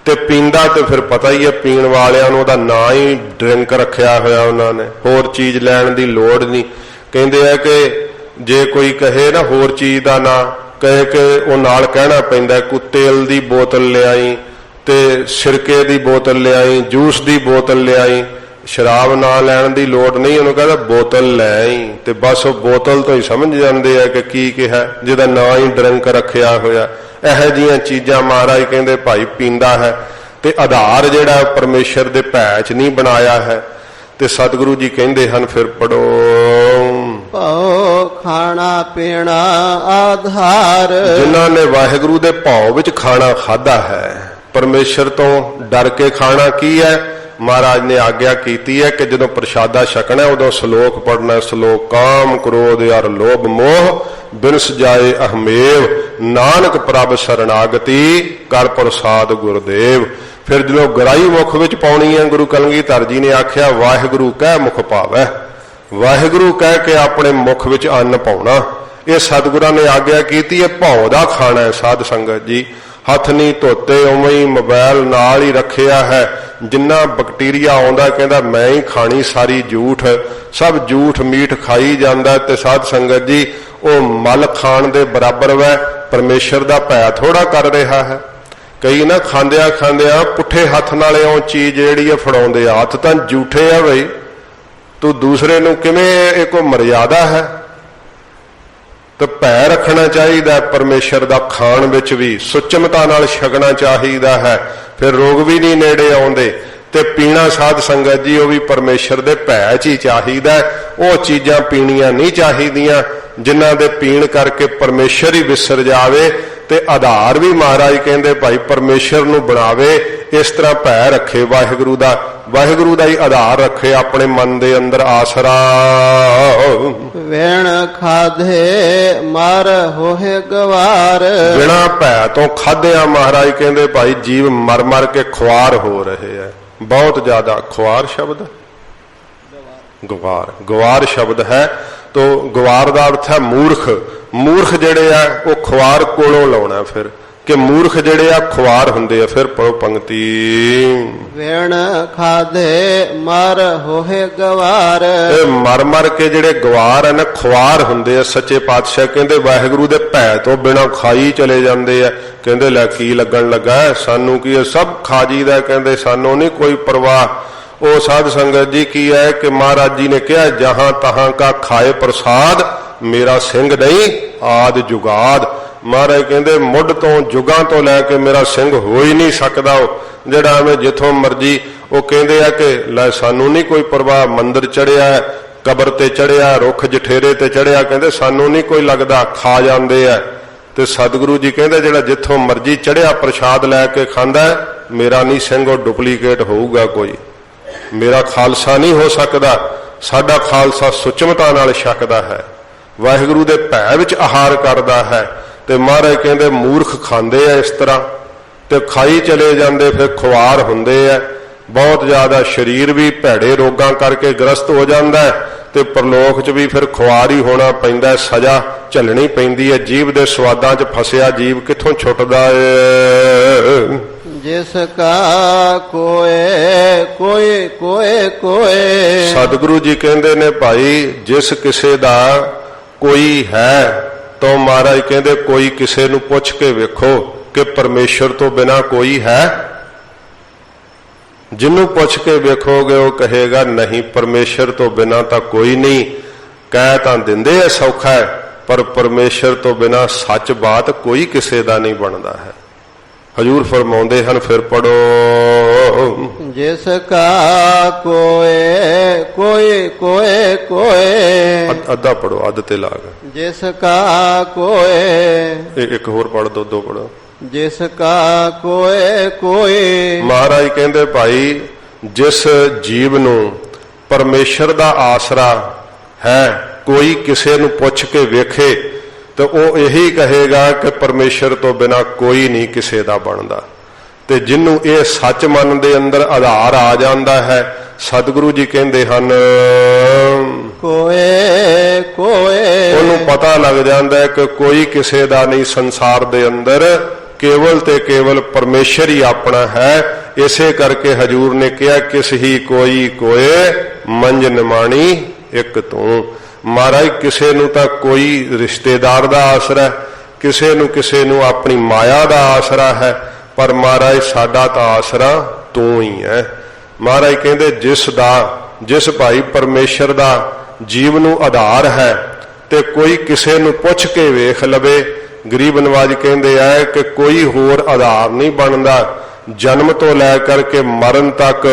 ਤੇ ਪੀਂਦਾ ਤੇ ਫਿਰ ਪਤਾ ਹੀ ਹੈ, ਪੀਣ ਵਾਲਿਆਂ ਨੂੰ ਉਹਦਾ ਨਾਂ ਹੀ ਡਰਿੰਕ ਰੱਖਿਆ ਹੋਇਆ ਉਹਨਾਂ ਨੇ, ਹੋਰ ਚੀਜ਼ ਲੈਣ ਦੀ ਲੋੜ ਨਹੀਂ। ਕਹਿੰਦੇ ਆ ਕਿ ਜੇ ਕੋਈ ਕਹੇ ਨਾ ਹੋਰ ਚੀਜ਼ ਦਾ ਨਾਂ, ਕਹੇ ਕਿ ਉਹ ਨਾਲ ਕਹਿਣਾ ਪੈਂਦਾ ਕੋਈ ਤੇਲ ਦੀ ਬੋਤਲ ਲਿਆਈ, ਤੇ ਸਿਰਕੇ ਦੀ ਬੋਤਲ ਲਿਆਈ, ਜੂਸ ਦੀ ਬੋਤਲ ਲਿਆਈ। ਸ਼ਰਾਬ ਨਾ ਲੈਣ ਦੀ ਲੋੜ ਨਹੀਂ, ਉਹਨੂੰ ਕਹਿੰਦਾ ਬੋਤਲ ਲੈ ਆਈ। ਤੇ ਬਸ ਉਹ ਬੋਤਲ ਤੋਂ ਹੀ ਸਮਝ ਜਾਂਦੇ ਆ ਕਿ ਕੀ ਕਿਹਾ, ਜਿਹਦਾ ਨਾਂ ਹੀ ਡਰਿੰਕ ਰੱਖਿਆ ਹੋਇਆ। ਇਹੋ ਜਿਹੀਆਂ ਚੀਜ਼ਾਂ ਮਹਾਰਾਜ ਕਹਿੰਦੇ ਭਾਈ ਪੀਂਦਾ ਹੈ, ਤੇ ਆਧਾਰ ਜਿਹੜਾ ਪਰਮੇਸ਼ਰ ਦੇ ਭੈ ਚ ਨਹੀਂ ਬਣਾਇਆ ਹੈ। ਤੇ ਸਤਿਗੁਰੂ ਜੀ ਕਹਿੰਦੇ ਹਨ, ਫਿਰ ਪੜੋ ਭਉ ਖਾਣਾ ਪੀਣਾ ਆਧਾਰ। ਜਿਨ੍ਹਾਂ ਨੇ ਵਾਹਿਗੁਰੂ ਦੇ ਭਉ ਵਿੱਚ ਖਾਣਾ ਖਾਧਾ ਹੈ, ਪਰਮੇਸ਼ਰ ਤੋਂ ਡਰ ਕੇ ਖਾਣਾ ਕੀ ਹੈ? ਮਹਾਰਾਜ ਨੇ ਆਗਿਆ ਕੀਤੀ ਹੈ ਕਿ ਜਦੋਂ ਪ੍ਰਸ਼ਾਦਾ ਛਕਣਾ ਉਦੋਂ ਸ਼ਲੋਕ ਪੜਨਾ। ਸ਼ਲੋਕ ਕਾਮ ਕ੍ਰੋਧ ਅਰ ਲੋਭ ਮੋਹ ਬਿਨਸ ਜਾਏ ਅਹਮੇਵ, ਨਾਨਕ ਪ੍ਰਭ ਸਰਣਾਗਤੀ ਕਰ ਪ੍ਰਸਾਦ ਗੁਰਦੇਵ। ਫਿਰ ਜਦੋਂ ਗਰਾਈ ਮੁਖ ਵਿੱਚ ਪਾਉਣੀ ਹੈ, ਗੁਰੂ ਕਲਗੀਧਰ ਜੀ ਨੇ ਆਖਿਆ ਵਾਹਿਗੁਰੂ ਕਹਿ ਮੁਖ ਭਾਵੈ। ਵਾਹਿਗੁਰੂ ਕਹਿ ਕੇ ਆਪਣੇ ਮੁਖ ਵਿੱਚ ਅੰਨ ਪਾਉਣਾ। ਇਹ ਸਤਿਗੁਰਾਂ ਨੇ ਆਗਿਆ ਕੀਤੀ ਹੈ। ਭਉ ਦਾ ਖਾਣਾ ਹੈ ਸਾਧ ਸੰਗਤ ਜੀ। ਹੱਥ ਨਹੀਂ ਧੋਤੇ, ਉਵੇਂ ਹੀ ਮੋਬਾਈਲ ਨਾਲ ਹੀ ਰੱਖਿਆ ਹੈ। ਜਿੰਨਾ ਬੈਕਟੀਰੀਆ ਆਉਂਦਾ ਕਹਿੰਦਾ ਮੈਂ ਹੀ ਖਾਣੀ ਸਾਰੀ ਝੂਠ, ਸਭ ਝੂਠ ਮੀਠ ਖਾਈ ਜਾਂਦਾ। ਤੇ ਸਾਧ ਸੰਗਤ ਜੀ ਉਹ ਮਲ ਖਾਣ ਦੇ ਬਰਾਬਰ ਵੈ। ਪਰਮੇਸ਼ਰ ਦਾ ਭੈ ਥੋੜਾ ਕਰ ਰਿਹਾ ਹੈ। ਕਈ ਨਾ ਖਾਂਦਿਆਂ ਖਾਂਦਿਆਂ ਪੁੱਠੇ ਹੱਥ ਨਾਲ ਉਹ ਚੀਜ਼ ਜਿਹੜੀ ਹੈ ਫੜਾਉਂਦੇ ਆ। ਹੱਥ ਤਾਂ ਝੂਠੇ ਆ ਬਈ, ਤੂੰ ਦੂਸਰੇ ਨੂੰ ਕਿਵੇਂ, ਇਹ ਕੋਈ ਮਰਿਆਦਾ ਹੈ? ਤਾਂ ਭੈ ਰੱਖਣਾ ਚਾਹੀਦਾ ਪਰਮੇਸ਼ਰ ਦਾ। ਖਾਣ ਵਿੱਚ ਵੀ ਸੁਚਮਤਾ ਨਾਲ ਛਕਣਾ ਚਾਹੀਦਾ ਹੈ, ਫਿਰ ਰੋਗ ਵੀ ਨਹੀਂ ਨੇੜੇ ਆਉਂਦੇ। ਤੇ ਪੀਣਾ ਸਾਧ ਸੰਗਤ ਜੀ ਉਹ ਵੀ ਪਰਮੇਸ਼ਰ ਦੇ ਭੈ 'ਚ ਹੀ ਚਾਹੀਦਾ। ਉਹ ਚੀਜ਼ਾਂ ਪੀਣੀਆਂ ਨਹੀਂ ਚਾਹੀਦੀਆਂ ਜਿਨ੍ਹਾਂ ਦੇ ਪੀਣ ਕਰਕੇ ਪਰਮੇਸ਼ਰ ਹੀ ਵਿਸਰ ਜਾਵੇ। ਤੇ ਆਧਾਰ ਵੀ ਮਹਾਰਾਜ ਕਹਿੰਦੇ ਭਾਈ ਪਰਮੇਸ਼ਰ ਨੂੰ ਬਣਾਵੇ। ਇਸ ਤਰ੍ਹਾਂ ਭੈ ਰੱਖੇ ਵਾਹਿਗੁਰੂ ਦਾ, ਵਾਹਿਗੁਰੂ ਦਾ ਹੀ ਆਧਾਰ ਰੱਖੇ ਆਪਣੇ ਮਨ ਦੇ ਅੰਦਰ ਆਸਰਾ। ਵੇਣ ਖਾਧੇ ਮਰ ਹੋਏ ਗਵਾਰ। ਬਿਨਾਂ ਭੈ ਤੋਂ ਖਾਧਿਆਂ ਮਹਾਰਾਜ ਕਹਿੰਦੇ ਭਾਈ ਜੀਵ ਮਰ ਮਰ ਕੇ ਖੁਆਰ ਹੋ ਰਹੇ ਹੈ। ਬਹੁਤ ਜ਼ਿਆਦਾ ਖੁਆਰ ਸ਼ਬਦ, ਗਵਾਰ, ਗਵਾਰ ਸ਼ਬਦ ਹੈ। ਤੋ ਗਵਾਰ ਦਾ ਅਰਥ ਹੈ ਮੂਰਖ। ਮੂਰਖ ਜਿਹੜੇ ਆ ਉਹ ਖੁਆਰ ਕੋਲੋਂ ਲਾਉਣਾ ਫਿਰ, ਕਿ ਮੂਰਖ ਜਿਹੜੇ ਆ ਖੁਆਰ ਹੁੰਦੇ ਆ। ਫਿਰ ਪੜੋ ਪੰਕਤੀ। ਵੇਣ ਖਾਧੇ ਮਰ ਹੋਏ ਗਵਾਰ। ਇਹ ਮਰ ਮਰ ਕੇ ਜਿਹੜੇ ਗਵਾਰ ਆ ਨਾ ਖੁਆਰ ਹੁੰਦੇ ਆ। ਸੱਚੇ ਪਾਤਸ਼ਾਹ ਕਹਿੰਦੇ ਵਾਹਿਗੁਰੂ ਦੇ ਭੈ ਤੋਂ ਬਿਨਾਂ ਖਾਈ ਚਲੇ ਜਾਂਦੇ ਆ। ਕਹਿੰਦੇ ਲੈ ਕੀ ਲੱਗਣ ਲੱਗਾ, ਸਾਨੂੰ ਕੀ ਸਭ ਖਾ ਜੀਦਾ। ਕਹਿੰਦੇ ਸਾਨੂੰ ਨਹੀਂ ਕੋਈ ਪਰਵਾਹ। ਉਹ ਸਾਧ ਸੰਗਤ ਜੀ ਕੀ ਹੈ ਕਿ ਮਹਾਰਾਜ ਜੀ ਨੇ ਕਿਹਾ ਜਹਾਂ ਤਹਾਂ ਕਾ ਖਾਏ ਪ੍ਰਸਾਦ, ਮੇਰਾ ਸਿੰਘ ਨਹੀਂ ਆਦ ਜੁਗਾਦ। ਮਹਾਰਾਜ ਕਹਿੰਦੇ ਮੁੱਢ ਤੋਂ ਜੁਗਾਂ ਤੋਂ ਲੈ ਕੇ ਮੇਰਾ ਸਿੰਘ ਹੋ ਹੀ ਨਹੀਂ ਸਕਦਾ। ਉਹ ਜਿਹੜਾ ਐਵੇਂ ਜਿੱਥੋਂ ਮਰਜੀ, ਉਹ ਕਹਿੰਦੇ ਆ ਕਿ ਲੈ ਸਾਨੂੰ ਨਹੀਂ ਕੋਈ ਪਰਵਾਹ। ਮੰਦਰ ਚੜਿਆ, ਕਬਰ ਤੇ ਚੜਿਆ, ਰੁੱਖ ਜਠੇਰੇ ਤੇ ਚੜਿਆ, ਕਹਿੰਦੇ ਸਾਨੂੰ ਨਹੀਂ ਕੋਈ ਲੱਗਦਾ, ਖਾ ਜਾਂਦੇ ਆ। ਤੇ ਸਤਿਗੁਰੂ ਜੀ ਕਹਿੰਦੇ ਜਿਹੜਾ ਜਿੱਥੋਂ ਮਰਜੀ ਚੜਿਆ ਪ੍ਰਸ਼ਾਦ ਲੈ ਕੇ ਖਾਂਦਾ, ਮੇਰਾ ਨਹੀਂ ਸਿੰਘ ਉਹ ਡੁਪਲੀਕੇਟ ਹੋਊਗਾ ਕੋਈ, ਮੇਰਾ ਖਾਲਸਾ ਨਹੀਂ ਹੋ ਸਕਦਾ। ਸਾਡਾ ਖਾਲਸਾ ਸੁਚਮਤਾ ਨਾਲ ਛਕਦਾ ਹੈ, ਵਾਹਿਗੁਰੂ ਦੇ ਭੈ ਵਿੱਚ ਆਹਾਰ ਕਰਦਾ ਹੈ। ਤੇ ਮਹਾਰਾਜ ਕਹਿੰਦੇ ਮੂਰਖ ਖਾਂਦੇ ਆ ਇਸ ਤਰ੍ਹਾਂ, ਤੇ ਖਾਈ ਚਲੇ ਜਾਂਦੇ, ਫਿਰ ਖੁਆਰ ਹੁੰਦੇ ਆ। ਬਹੁਤ ਜ਼ਿਆਦਾ ਸਰੀਰ ਵੀ ਭੈੜੇ ਰੋਗਾਂ ਕਰਕੇ ਗ੍ਰਸਤ ਹੋ ਜਾਂਦਾ ਹੈ, ਤੇ ਪਰਲੋਕ 'ਚ ਵੀ ਫਿਰ ਖੁਆਰ ਹੀ ਹੋਣਾ ਪੈਂਦਾ। ਸਜ਼ਾ ਝੱਲਣੀ ਪੈਂਦੀ ਹੈ। ਜੀਵ ਦੇ ਸਵਾਦਾਂ 'ਚ ਫਸਿਆ ਜੀਵ ਕਿੱਥੋਂ ਛੁੱਟਦਾ ਏ। ਜਿਸ ਕਾ ਕੋਏ ਕੋਏ ਕੋਏ ਕੋਏ। ਸਤਿਗੁਰੂ ਜੀ ਕਹਿੰਦੇ ਨੇ ਭਾਈ ਜਿਸ ਕਿਸੇ ਦਾ ਕੋਈ ਹੈ, ਤਾਂ ਮਹਾਰਾਜ ਕਹਿੰਦੇ ਕੋਈ ਕਿਸੇ ਨੂੰ ਪੁੱਛ ਕੇ ਵੇਖੋ ਕਿ ਪਰਮੇਸ਼ਰ ਤੋਂ ਬਿਨਾਂ ਕੋਈ ਹੈ। ਜਿਹਨੂੰ ਪੁੱਛ ਕੇ ਵੇਖੋਗੇ ਉਹ ਕਹੇਗਾ ਨਹੀਂ, ਪਰਮੇਸ਼ਰ ਤੋਂ ਬਿਨਾਂ ਤਾਂ ਕੋਈ ਨਹੀਂ। ਕਹਿ ਤਾਂ ਦਿੰਦੇ ਆ ਸੌਖਾ ਹੈ, ਪਰ ਪਰਮੇਸ਼ਰ ਤੋਂ ਬਿਨਾਂ ਸੱਚ ਬਾਤ ਕੋਈ ਕਿਸੇ ਦਾ ਨਹੀਂ ਬਣਦਾ ਹੈ। ਹਜੂਰ ਫਰਮਾਉਂਦੇ ਹਨ, ਫਿਰ ਪੜੋ। ਜਿਸ ਕਾ ਕੋਏ ਕੋਏ ਕੋਏ ਕੋਏ। ਅੱਧਾ ਪੜੋ, ਅੱਧ ਤੇ ਲਾਗ। ਜਿਸ ਕਾ ਕੋਏ। ਇੱਕ ਹੋਰ ਪੜ ਦੋ, ਦੋ ਪੜੋ। ਜਿਸ ਕਾ ਕੋਏ ਕੋਏ। ਮਹਾਰਾਜ ਕਹਿੰਦੇ ਭਾਈ ਜਿਸ ਜੀਵ ਨੂੰ ਪਰਮੇਸ਼ਰ ਦਾ ਆਸਰਾ ਹੈ, ਕੋਈ ਕਿਸੇ ਨੂੰ ਪੁੱਛ ਕੇ ਵੇਖੇ ਤੇ ਉਹ ਇਹੀ ਕਹੇਗਾ ਕਿ ਪਰਮੇਸ਼ਰ ਤੋਂ ਬਿਨਾਂ ਕੋਈ ਨਹੀਂ ਕਿਸੇ ਦਾ ਬਣਦਾ। ਤੇ ਜਿਹਨੂੰ ਇਹ ਸੱਚ ਮਨ ਦੇ ਅੰਦਰ ਆਧਾਰ ਆ ਜਾਂਦਾ ਹੈ, ਸਤਿਗੁਰੂ ਜੀ ਕਹਿੰਦੇ ਹਨ ਕੋਏ ਕੋਏ। ਉਹਨੂੰ ਪਤਾ ਲੱਗ ਜਾਂਦਾ ਹੈ ਕਿ ਕੋਈ ਕਿਸੇ ਦਾ ਨਹੀਂ ਸੰਸਾਰ ਦੇ ਅੰਦਰ, ਕੇਵਲ ਤੇ ਕੇਵਲ ਪਰਮੇਸ਼ਰ ਹੀ ਆਪਣਾ ਹੈ। ਇਸੇ ਕਰਕੇ ਹਜੂਰ ਨੇ ਕਿਹਾ ਕਿਸ ਹੀ ਕੋਈ ਕੋਏ ਮੰਜ ਨਿਮਾਣੀ ਇੱਕ ਤੂੰ। ਮਹਾਰਾਜ ਕਿਸੇ ਨੂੰ ਤਾਂ ਕੋਈ ਰਿਸ਼ਤੇਦਾਰ ਦਾ ਆਸਰਾ, ਕਿਸੇ ਨੂੰ ਆਪਣੀ ਮਾਇਆ ਦਾ ਆਸਰਾ ਹੈ, ਪਰ ਮਹਾਰਾਜ ਸਾਡਾ ਤਾਂ ਆਸਰਾ ਤੂੰ ਹੀ ਹੈ। ਮਹਾਰਾਜ ਕਹਿੰਦੇ ਜਿਸ ਭਾਈ ਪਰਮੇਸ਼ਰ ਦਾ ਜੀਵ ਨੂੰ ਆਧਾਰ ਹੈ, ਤੇ ਕੋਈ ਕਿਸੇ ਨੂੰ ਪੁੱਛ ਕੇ ਵੇਖ ਲਵੇ। ਗਰੀਬ ਨਵਾਜ ਕਹਿੰਦੇ ਆ ਕਿ ਕੋਈ ਹੋਰ ਆਧਾਰ ਨਹੀਂ ਬਣਦਾ। ਜਨਮ ਤੋਂ ਲੈ ਕਰਕੇ ਮਰਨ ਤੱਕ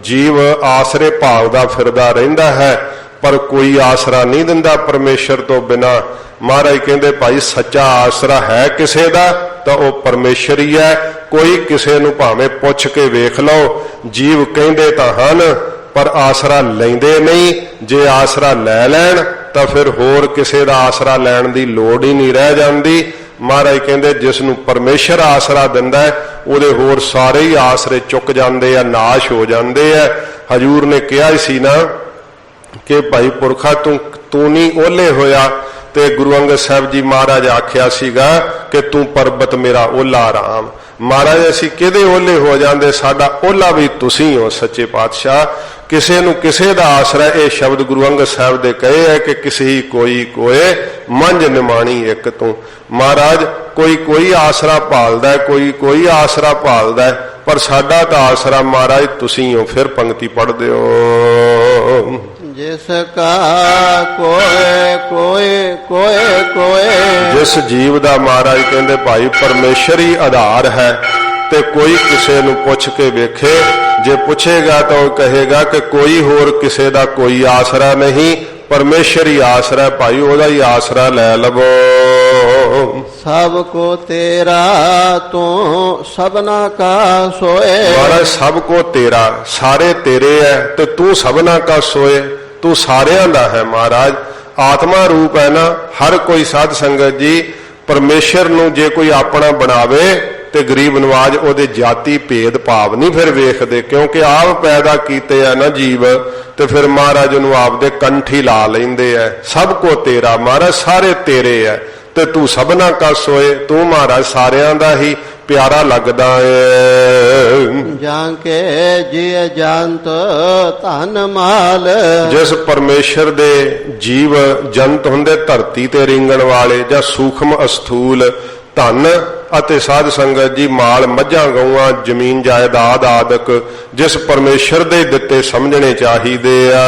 ਜੀਵ ਆਸਰੇ ਭਾਲਦਾ ਫਿਰਦਾ ਰਹਿੰਦਾ ਹੈ, पर कोई आसरा नहीं दिंदा परमेश्वर तो बिना। महाराज कहते भाई सच्चा आसरा है किसे दा तो वह परमेश्वर ही है। कोई किसे नूं भावें पुछ के वेख लो, जीव कहते तो हन पर आसरा लेंदे नहीं। जे आसरा लै लैण तो फिर होर किसे दा आसरा लैण दी लोड़ ही नहीं रह जाती। महाराज कहते जिसनूं परमेश्वर आसरा दिंदा है उहदे होर सारे ही आसरे चुक जाते हैं, नाश हो जाते हैं। हजूर ने कहा ही सी ना कि भाई पुरखा तू नहीं ओले होया, ते गुरु अंगद साहब जी महाराज आख्या सीगा कि तू परबत मेरा ओला राम। महाराज असी किहदे ओले हो जाते, साडा ओला भी तुसी हो सच्चे पातशाह। किसे नूं किसे दा आसरा, ये शब्द गुरु अंगद साहब दे कहे है कि किसी ही कोई कोए मंझ निमाणी एक तू। महाराज कोई कोई आसरा भालदा है, कोई कोई आसरा भालदा है, पर साडा तां आसरा महाराज तुसी हो। फिर पंक्ति पढ़ दिओ। जिसका कोई कोई कोई कोई, जिस जीव दा महाराज कहते भाई परमेश्वर ही आधार है, ते कोई किसे नूं पुछ के वेखे, जे पूछेगा तो वह कहेगा कि कोई होर किसे दा कोई आसरा नहीं, परमेश्वर ही आसरा है। भाई ओदा ही आसरा लै लवो। सबको तेरा तू सबना का सोए। महाराज सबको तेरा, सारे तेरे है तो तू सबना का सोए, तू सारियां दा है। महाराज आत्मा रूप है ना हर कोई साध संगत जी। परमेश्वर नूं जे कोई अपना बनावे ते गरीब नवाज ओदे जाति भेद भाव नहीं फिर वेखदे, क्योंकि आप पैदा कीते है ना जीव, ते फिर महाराज उन्होंने आपदे कंठी ला लेंदे है। सबको तेरा, महाराज सारे तेरे है ते तू सबना का सोए, तू महाराज सारियां दा ही प्यारा लगदा है। जाके जिय जानत धन माल, जिस परमेश्वर दे जीव जंत हुंदे धरती ते रिंगण वाले जां सूक्ष्म अस्थूल धन ਅਤੇ साध संगत जी माल मझां गऊआं जमीन जायदाद आदक जिस परमेश्वर दे दिते समझने चाहिए आ।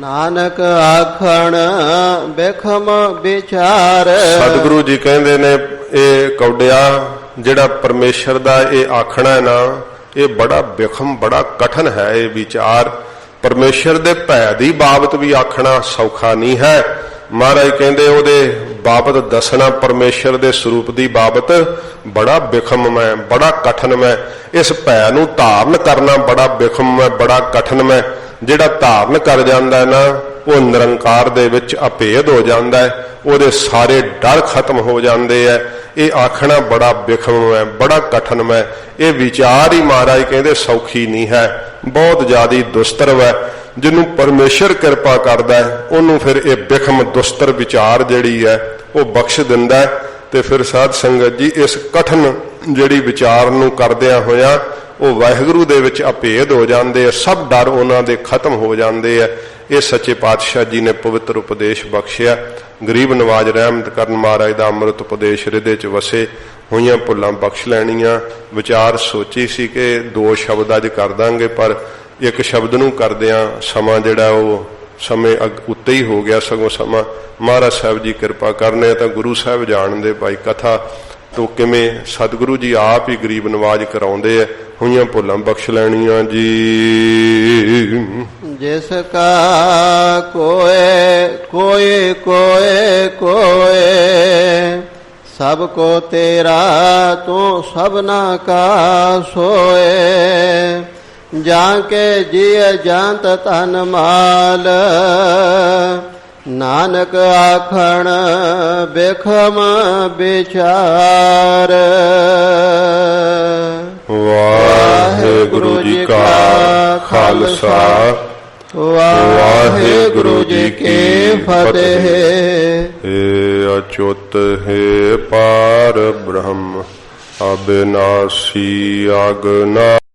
नानक आखण बेखम विचार। सतगुरु जी कहते ने ये कौडिया जिहड़ा परमेश्वर दा ये आखना है ना, ये बड़ा बेखम बड़ा कठिन है। ये विचार परमेश्वर दे भै दी बाबत भी आखना सौखा नहीं है। महाराज कहते ओदे बाबत दसना परमेश्वर दे स्वरूप दी बाबत बड़ा बिखम है, बड़ा कठिन है। इस भै नूं धारण करना बड़ा बिखम है, बड़ा कठिन है। जिहड़ा धारण कर जांदा है ना वो निरंकार दे विच अभेद हो जांदा है, ओदे सारे डर खत्म हो जांदे है। ये आखना बड़ा बिखम है, बड़ा कठिन है। ये विचार ही महाराज कहते सौखी नहीं है, बहुत ज्यादा दुस्तर है। जिन्हों परमेश्वर कृपा करता है उन्होंने फिर ये बिखम दुस्तर विचार जिहड़ी है वो बख्श दिंदा है। ते फिर साध संगत जी इस कठिन जिहड़ी विचार नूं करदियां होया वो वाहिगुरू दे विच अभेद हो जांदे है, सब डर उन्हां दे खत्म हो जांदे है। ये सच्चे पातशाह जी ने पवित्र उपदेश बख्शिया। गरीब नवाज रहमत करन महाराज दा अमृत उपदेश हृदय च वसे, होईयां भुल्लां बख्श लैणियां। विचार सोची सी कि 2 शब्द अज कर दांगे, पर एक शब्द नूं करदियां समा जिहड़ा वो समय उत्ते ही हो गया। सगों समा महाराज साहब जी कृपा करने तो गुरु साहब जानदे भाई कथा तो किवें सतगुरु जी आप ही गरीब नवाज कराउंदे है। होईयां भुल्लां बख्श लैणियां जी। जिसका कोई कोई कोई कोई, सबको तेरा तू सबना का सोए। जाके जिय जानत धन माल, नानक आखण बेखम विचार। वाहिगुरु जी का खालसा, वाहिगुरु जी की फतेह। हे अच्युत हे पार ब्रह्म अविनाशी अगना